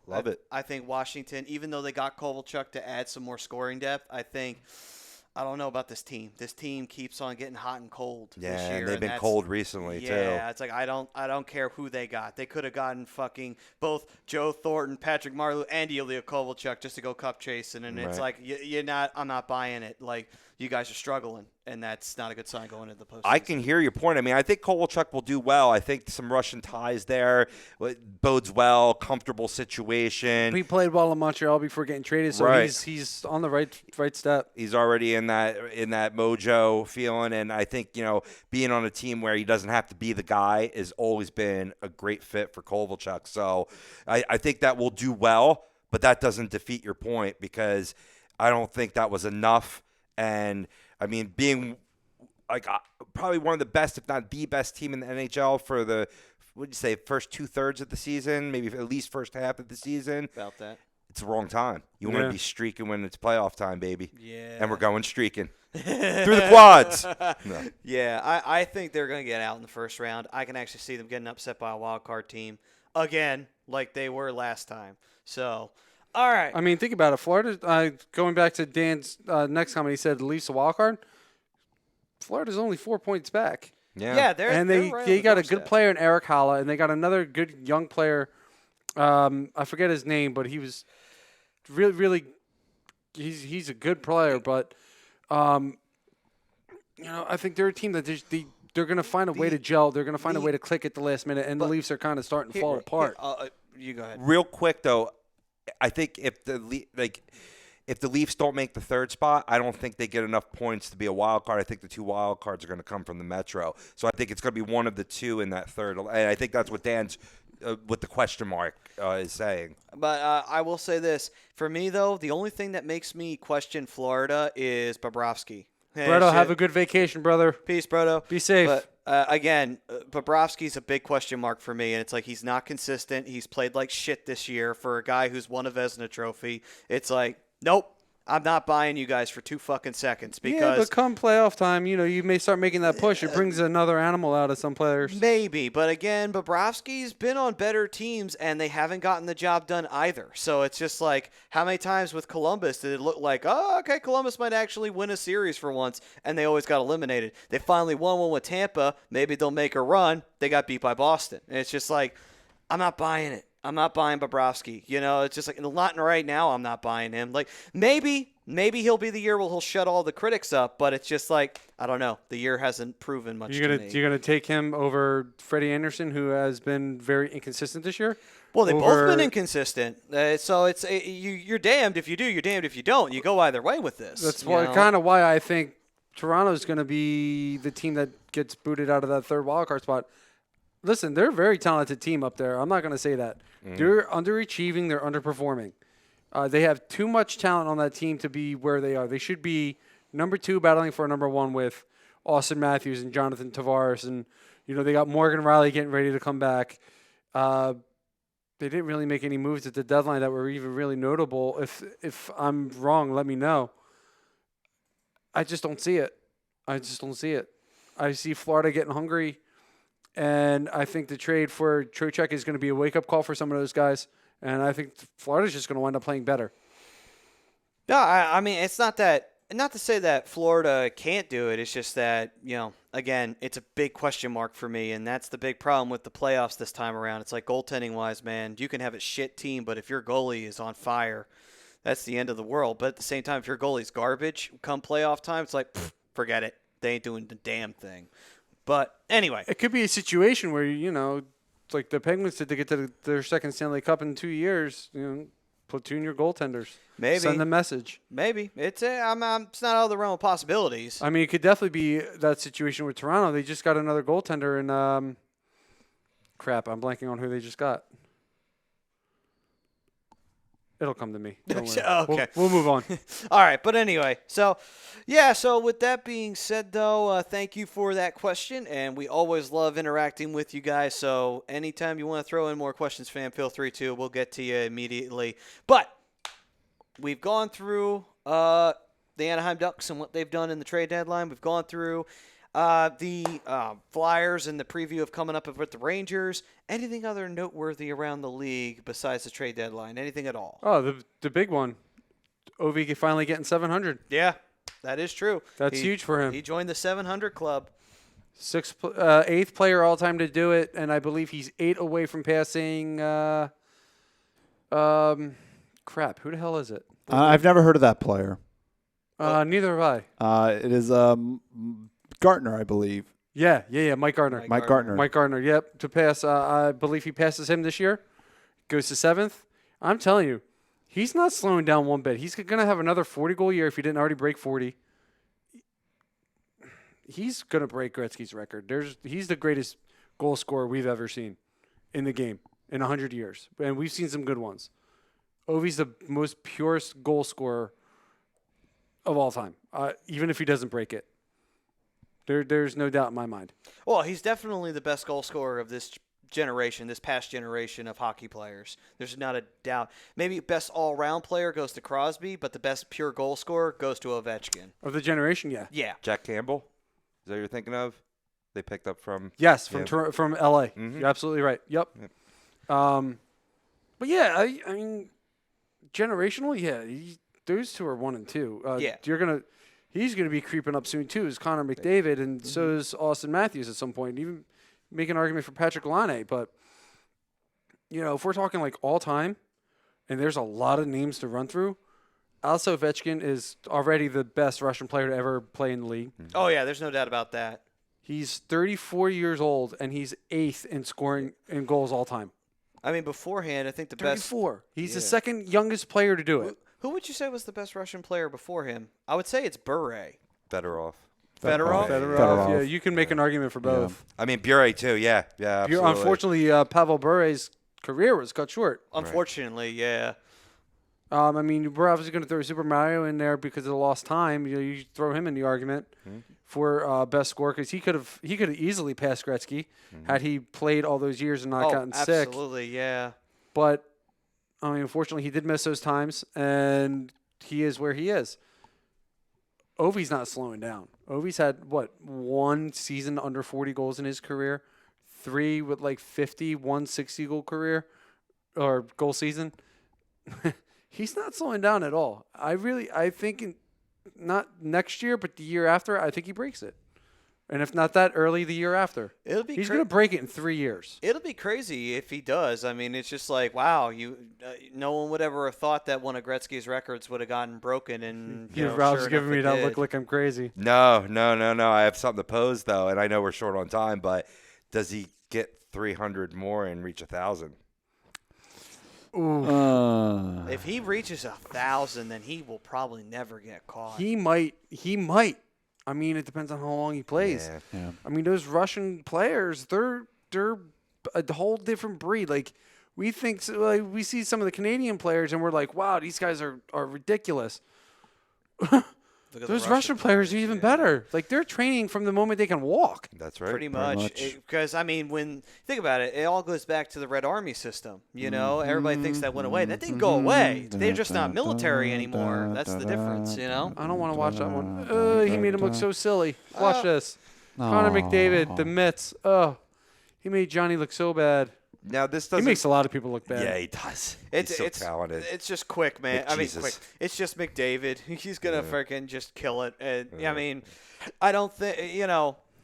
Love it. I think Washington, even though they got Kovalchuk to add some more scoring depth, I don't know about this team. This team keeps on getting hot and cold this Yeah, year. and they've been cold recently, too. Yeah, it's like I don't care who they got. They could have gotten fucking both Joe Thornton, Patrick Marleau, and Ilya Kovalchuk just to go cup chasing, and it's like I'm not buying it. Like, you guys are struggling, and that's not a good sign going into the postseason. I can hear your point. I mean, I think Kovalchuk will do well. I think some Russian ties there bodes well, comfortable situation. He played well in Montreal before getting traded, so he's on the right step. He's already in that mojo feeling, and I think being on a team where he doesn't have to be the guy has always been a great fit for Kovalchuk. So I think that will do well, but that doesn't defeat your point because I don't think that was enough. And I mean, being like probably one of the best, if not the best team in the NHL for the, what would you say, first 2/3 of the season, maybe at least first half of the season. About that. It's the wrong time. You want to be streaking when it's playoff time, baby. Yeah. And we're going streaking. Through the quads. No. Yeah, I think they're going to get out in the first round. I can actually see them getting upset by a wild card team again, like they were last time. So, all right. I mean, think about it. Florida, going back to Dan's next comment, he said the Leafs a wild card. Florida's only 4 points back. Yeah. They're right they on got the a good doorstep. player in Eric Haula, and they got another good young player. I forget his name, but he was really, really. He's a good player, but I think they're a team that they're going to find a way to gel. They're going to find a way to click at the last minute, and the Leafs are kind of starting to fall apart. You go ahead. Real quick, though, I think if the Leafs don't make the third spot, I don't think they get enough points to be a wild card. I think the two wild cards are going to come from the Metro. So I think it's going to be one of the two in that third. And I think that's what Dan's with the question mark is saying. But I will say this. For me, though, the only thing that makes me question Florida is Bobrovsky. Hey, Brodo, have a good vacation, brother. Peace, Brodo. Be safe. But, again, Bobrovsky's a big question mark for me, and it's like he's not consistent. He's played like shit this year for a guy who's won a Vezina trophy. It's like, nope. I'm not buying you guys for 2 fucking seconds because but come playoff time, you may start making that push. It brings another animal out of some players. maybe. But again, Bobrovsky's been on better teams and they haven't gotten the job done either. So it's just like, how many times with Columbus did it look like, oh, okay, Columbus might actually win a series for once, and they always got eliminated. They finally won one with Tampa. Maybe they'll make a run. They got beat by Boston. And it's just like, I'm not buying it. I'm not buying Bobrovsky. It's just like, not right now I'm not buying him. Like, maybe he'll be the year where he'll shut all the critics up, but it's just like, I don't know. The year hasn't proven much to me. You're gonna take him over Freddie Anderson, who has been very inconsistent this year? Well, they've both been inconsistent. So it's you're damned if you do, you're damned if you don't. You go either way with this. That's kind of why I think Toronto's going to be the team that gets booted out of that third wildcard spot. Listen, they're a very talented team up there. I'm not going to say that. They're underachieving. They're underperforming. They have too much talent on that team to be where they are. They should be number 2 battling for number 1 with Austin Matthews and Jonathan Tavares. And, they got Morgan Riley getting ready to come back. They didn't really make any moves at the deadline that were even really notable. If I'm wrong, let me know. I just don't see it. I see Florida getting hungry. And I think the trade for Trocheck is going to be a wake-up call for some of those guys. And I think Florida's just going to wind up playing better. No, I mean, it's not that – not to say that Florida can't do it. It's just that, again, it's a big question mark for me, and that's the big problem with the playoffs this time around. It's like goaltending-wise, man, you can have a shit team, but if your goalie is on fire, that's the end of the world. But at the same time, if your goalie's garbage come playoff time, it's like, forget it. They ain't doing the damn thing. But anyway. It could be a situation where, it's like the Penguins did to get to their second Stanley Cup in 2 years, platoon your goaltenders. Maybe. Send the message. Maybe. It's not out of the realm of possibilities. I mean, it could definitely be that situation with Toronto. They just got another goaltender, and crap, I'm blanking on who they just got. It'll come to me. Don't worry. Okay. We'll move on. All right, but anyway, so with that being said, though, thank you for that question, and we always love interacting with you guys, so anytime you want to throw in more questions, fam, feel free to. We'll get to you immediately. But we've gone through the Anaheim Ducks and what they've done in the trade deadline. We've gone through the Flyers and the preview of coming up with the Rangers. Anything other noteworthy around the league besides the trade deadline? Anything at all? Oh, the big one. Ovi finally getting 700. Yeah, that is true. That's huge for him. He joined the 700 club. 8th player all time to do it, and I believe he's 8 away from passing. Crap, who the hell is it? I've never heard of that player. Neither have I. It is Gartner, I believe. Yeah, Mike Gardner. Mike Gardner, yep, to pass. I believe he passes him this year. Goes to 7th. I'm telling you, he's not slowing down one bit. He's going to have another 40-goal year if he didn't already break 40. He's going to break Gretzky's record. He's the greatest goal scorer we've ever seen in the game in 100 years. And we've seen some good ones. Ovi's the most purest goal scorer of all time, even if he doesn't break it. There's no doubt in my mind. Well, he's definitely the best goal scorer of this generation, this past generation of hockey players. There's not a doubt. Maybe best all-around player goes to Crosby, but the best pure goal scorer goes to Ovechkin. Of the generation, yeah. Yeah. Jack Campbell? Is that what you're thinking of? They picked up from... Yes, from L.A. Mm-hmm. You're absolutely right. Yep. But yeah, I mean, generational, yeah. Those two are 1 and 2. Yeah. He's gonna be creeping up soon too. Is Connor McDavid, and so is Austin Matthews at some point. Even make an argument for Patrick Laine. But if we're talking like all time, and there's a lot of names to run through, Alex Ovechkin is already the best Russian player to ever play in the league. Oh yeah, there's no doubt about that. He's 34 years old, and he's 8th in scoring in goals all time. I mean, beforehand, I think the 34. best. He's the second youngest player to do it. Who would you say was the best Russian player before him? I would say it's Bure. Fedorov. Fedorov. Yeah, you can make an argument for both. I mean, Bure too. Yeah, absolutely. Unfortunately, Pavel Bure's career was cut short. Unfortunately, yeah. I mean, we're obviously going to throw Super Mario in there because of the lost time. You throw him in the argument for best score because he could have easily passed Gretzky had he played all those years and not gotten sick. Absolutely, yeah. But I mean, unfortunately, he did miss those times, and he is where he is. Ovi's not slowing down. Ovi's had, 1 season under 40 goals in his career, 3 with like 50, 160-goal career or goal season. He's not slowing down at all. I think not next year, but the year after, I think he breaks it. And if not that early, the year after. He's going to break it in 3 years. It'll be crazy if he does. I mean, it's just like, wow, no one would ever have thought that one of Gretzky's records would have gotten broken. And Rob's giving me that look like I'm crazy. No. I have something to pose, though, and I know we're short on time, but does he get 300 more and reach 1,000? Ooh. If he reaches 1,000, then he will probably never get caught. He might. I mean, it depends on how long he plays. Yeah. I mean, those Russian players, they're a whole different breed. Like, we think like, we see some of the Canadian players and we're like, wow, these guys are ridiculous. Those Russian players are even better. Like they're training from the moment they can walk. That's right. Pretty much. Because, I mean, when think about it, it all goes back to the Red Army system. You know, everybody thinks that went away. That didn't go away. They're just not military anymore. That's the difference, you know? I don't want to watch that one. He made him look so silly. Watch this. Connor McDavid, the Mets. Oh, he made Johnny look so bad. Now this He doesn't. makes a lot of people look bad. Yeah, he does. It's He's so talented. It's just quick, man. I mean, Jesus. quick. It's just McDavid. He's gonna freaking just kill it. And I mean, I don't think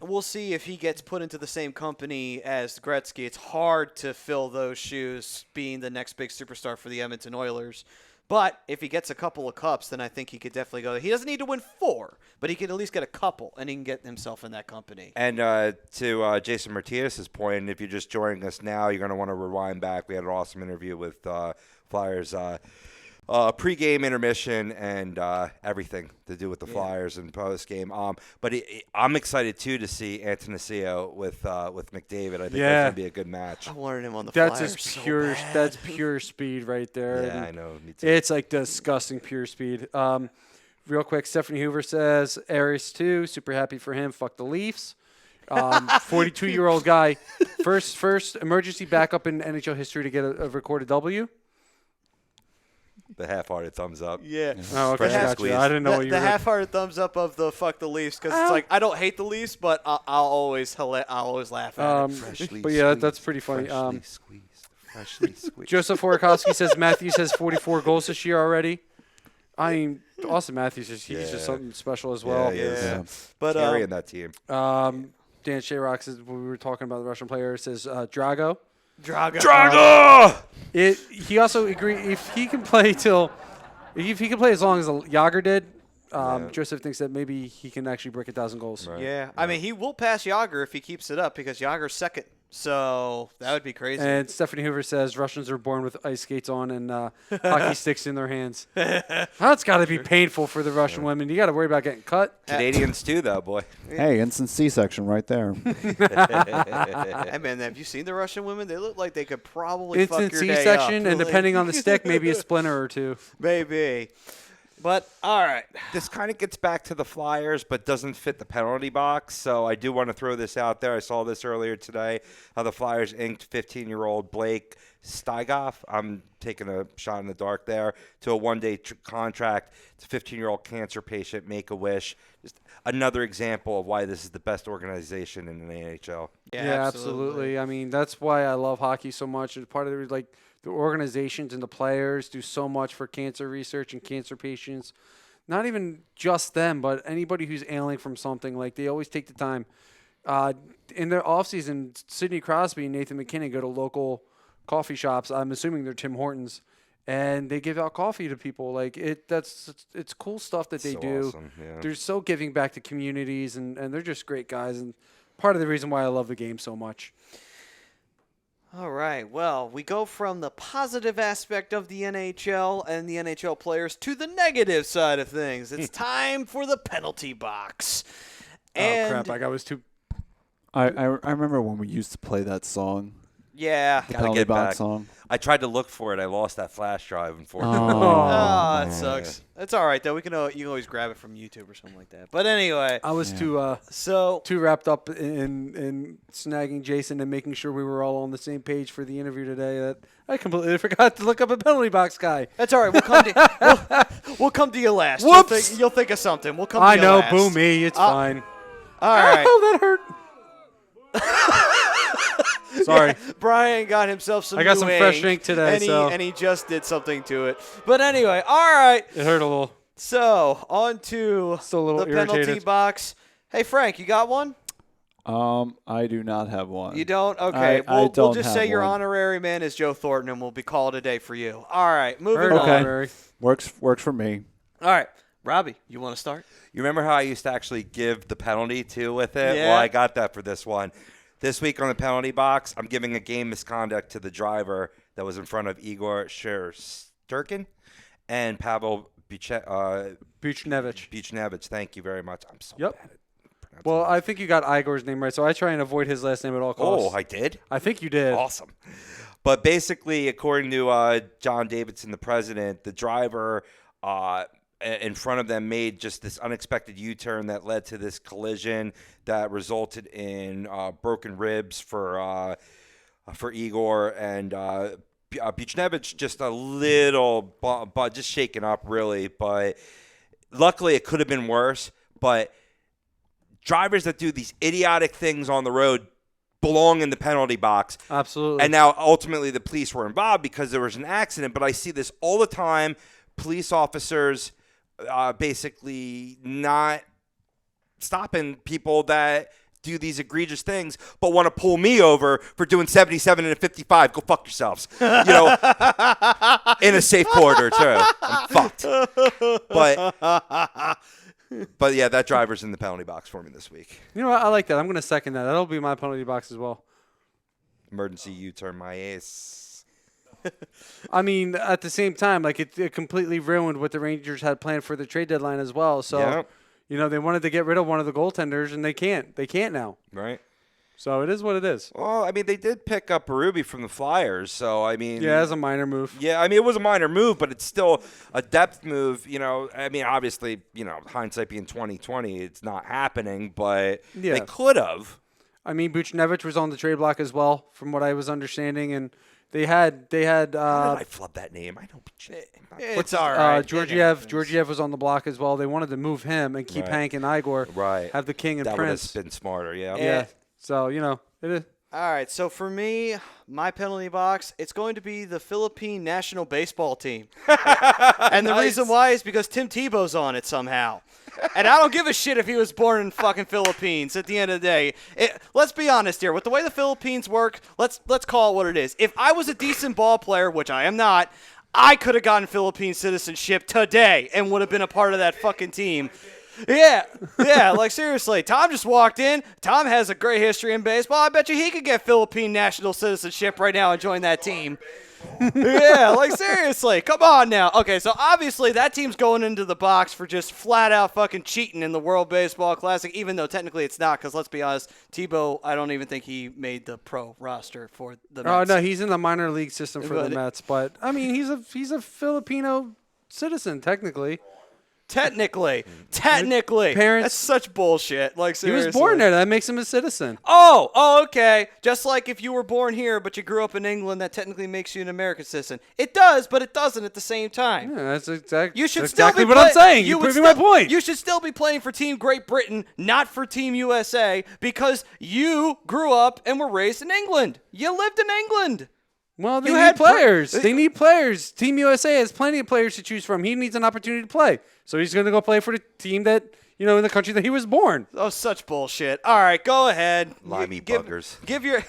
We'll see if he gets put into the same company as Gretzky. It's hard to fill those shoes, being the next big superstar for the Edmonton Oilers. But if he gets a couple of cups, then I think he could definitely go. He doesn't need to win 4, but he can at least get a couple, and he can get himself in that company. And to Jason Myrtetus' point, if you're just joining us now, you're going to want to rewind back. We had an awesome interview with Flyers pre-game intermission and everything to do with the Flyers and post-game. But I'm excited, too, to see Antonisio with McDavid. I think that's going to be a good match. I wanted him on the That's Flyers just pure. so bad. That's pure speed right there. Yeah, And I know. Me too. it's like disgusting pure speed. Real quick, Stephanie Hoover says Aries too. Super happy for him. Fuck the Leafs. 42-year-old guy, first emergency backup in NHL history to get a recorded W. The half-hearted thumbs up. Yeah. Oh, okay. Freshly Gotcha. squeezed. I didn't know what you The were. half-hearted thumbs up of the fuck the Leafs, because it's like I don't hate the Leafs, but I'll always laugh at it. Freshly But yeah, squeezed. that's pretty funny. Freshly squeezed. Freshly squeezed. Joseph Horakowski says Matthews has 44 goals this year already. I mean, Austin Matthews he's just something special as well. Yeah, he is. Yeah. But Carrying that team. Dan Shayrock says when we were talking about the Russian player says Drago. Drago! He also agreed if he can play as long as Yager did. Joseph thinks that maybe he can actually break 1,000 goals. Right. yeah, I mean he will pass Yager if he keeps it up, because Yager's second, so that would be crazy. And Stephanie Hoover says Russians are born with ice skates on and hockey sticks in their hands. That's got to be painful for the Russian women. You got to worry about getting cut. Canadians too, though, boy. Hey, instant C-section right there. Hey man, have you seen the Russian women? They look like they could probably Instant fuck your day C-section, up. and depending on the stick, maybe a splinter or two. Maybe. But all right. This kind of gets back to the Flyers, but doesn't fit the penalty box. So I do want to throw this out there. I saw this earlier today. How the Flyers inked 15-year-old Blake Stygoff. I'm taking a shot in the dark there to a one-day contract. It's a 15-year-old cancer patient. Make-A-Wish. Just another example of why this is the best organization in the NHL. Yeah, absolutely. I mean, that's why I love hockey so much. It's part of the organizations and the players do so much for cancer research and cancer patients. Not even just them, but anybody who's ailing from something. Like, they always take the time. In their offseason, Sidney Crosby and Nathan McKinnon go to local coffee shops. I'm assuming they're Tim Hortons. And they give out coffee to people. Like, it's cool stuff that they do. Awesome, yeah. They're so giving back to communities, and they're just great guys. And part of the reason why I love the game so much. All right. Well, we go from the positive aspect of the NHL and the NHL players to the negative side of things. It's time for the penalty box. And Oh, crap. I was too... I remember when we used to play that song, yeah. the Gotta penalty get box back. song. I tried to look for it. I lost that flash drive, unfortunately. Oh, it sucks. It's all right though. You can always grab it from YouTube or something like that. But anyway, I was too wrapped up in snagging Jason and making sure we were all on the same page for the interview today that I completely forgot to look up a penalty box guy. that's all right. We'll come to you last. Whoops. You'll think of something. We'll come to I you know, last. boo me. It's fine. All right. Oh, that hurt. Sorry. Brian got himself some I got new some ink, fresh ink today, and he just did something to it. But anyway, all right. It hurt a little. So, on to Still a little the penalty irritated. box. Hey, Frank, you got one? I do not have one. You don't? Okay. I We'll don't just have say your one. honorary man is Joe Thornton, and we'll be called a day for you. All right. Moving Very on. honorary. Works for me. All right. Robbie, you want to start? You remember how I used to actually give the penalty too with it? Yeah. Well, I got that for this one. This week on the penalty box, I'm giving a game misconduct to the driver that was in front of Igor Shesterkin and Pavel Buchnevich. Thank you very much. I'm so Yep. bad at pronouncing Well, names. I think you got Igor's name right, so I try and avoid his last name at all costs. I did? I think you did. Awesome. But basically, according to John Davidson, the president, the driver in front of them made just this unexpected U-turn that led to this collision that resulted in broken ribs for Igor, and Buchnevich just a little, but just shaken up really. But luckily, it could have been worse. But drivers that do these idiotic things on the road belong in the penalty box. Absolutely. And now, ultimately, the police were involved because there was an accident. But I see this all the time. Police officers basically not stopping people that do these egregious things, but want to pull me over for doing 77 and a 55. Go fuck yourselves. In a safe corridor, too. I'm fucked. But yeah, that driver's in the penalty box for me this week. You know what? I like that. I'm going to second that. That'll be my penalty box as well. Emergency U-turn my ass. I mean, at the same time, like it completely ruined what the Rangers had planned for the trade deadline as well. So, they wanted to get rid of one of the goaltenders, and they can't. They can't now. Right. So it is what it is. Well, I mean, they did pick up Berube from the Flyers, so I mean, yeah, as a minor move. Yeah, I mean, it was a minor move, but it's still a depth move. I mean, obviously, hindsight being 2020, it's not happening, but they could have. I mean, Buchnevich was on the trade block as well, from what I was understanding, and they had. How did I flub that name? I don't. It's all right. Georgiev was on the block as well. They wanted to move him and keep Hank and Igor. Right. Have the King and that Prince. That would have been smarter. Yeah. Yeah. So it is. All right, so for me, my penalty box, it's going to be the Philippine national baseball team. And the reason why is because Tim Tebow's on it somehow. And I don't give a shit if he was born in fucking Philippines at the end of the day. Let's be honest here. With the way the Philippines work, let's call it what it is. If I was a decent ball player, which I am not, I could have gotten Philippine citizenship today and would have been a part of that fucking team. Yeah, like seriously. Tom just walked in. Tom has a great history in baseball. I bet you he could get Philippine national citizenship right now and join that team. Yeah, like seriously. Come on now. Okay, so obviously that team's going into the box for just flat out fucking cheating in the World Baseball Classic, even though technically it's not, because let's be honest, Tebow, I don't even think he made the pro roster for the Mets. Oh, no, he's in the minor league system for the Mets, but I mean, he's a Filipino citizen technically. Technically. Parents. That's such bullshit. Like, seriously. He was born there. That makes him a citizen. Oh, okay. Just like if you were born here, but you grew up in England, that technically makes you an American citizen. It does, but it doesn't at the same time. Yeah, that's exactly what I'm saying. You're proving my point. You should still be playing for Team Great Britain, not for Team USA, because you grew up and were raised in England. You lived in England. Well, they need players. They need players. Team USA has plenty of players to choose from. He needs an opportunity to play. So he's going to go play for the team that, in the country that he was born. Oh, such bullshit. All right, go ahead. Limey buggers. Give your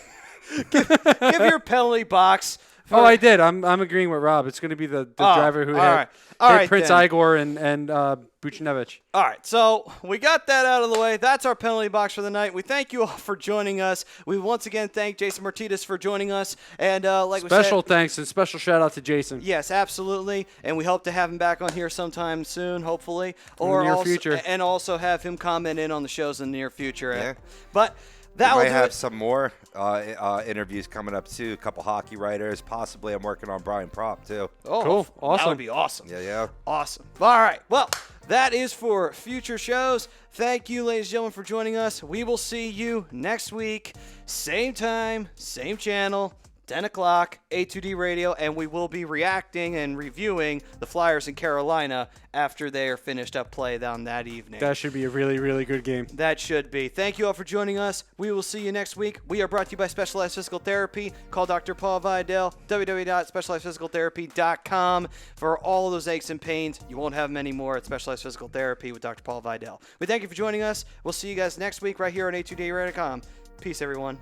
penalty box. Oh, I did. I'm agreeing with Rob. It's going to be the driver who hit Prince Igor and Buchnevich. All right, so we got that out of the way. That's our penalty box for the night. We thank you all for joining us. We once again thank Jason Myrtetus for joining us. And special thanks and special shout out to Jason. Yes, absolutely. And we hope to have him back on here sometime soon, hopefully. In the near future. And also have him comment in on the shows in the near future. Yeah. But that will might have some more interviews coming up, too. A couple hockey writers. Possibly I'm working on Brian Propp, too. Oh, cool. Awesome. That would be awesome. Yeah. Awesome. All right. Well, that is for future shows. Thank you, ladies and gentlemen, for joining us. We will see you next week. Same time, same channel, 10 o'clock, A2D Radio, and we will be reacting and reviewing the Flyers in Carolina after they are finished up play down that evening. That should be a really, really good game. That should be. Thank you all for joining us. We will see you next week. We are brought to you by Specialized Physical Therapy. Call Dr. Paul Vidal, www.specializedphysicaltherapy.com for all of those aches and pains. You won't have them anymore at Specialized Physical Therapy with Dr. Paul Vidal. We thank you for joining us. We'll see you guys next week right here on A2D Radio.com. Peace, everyone.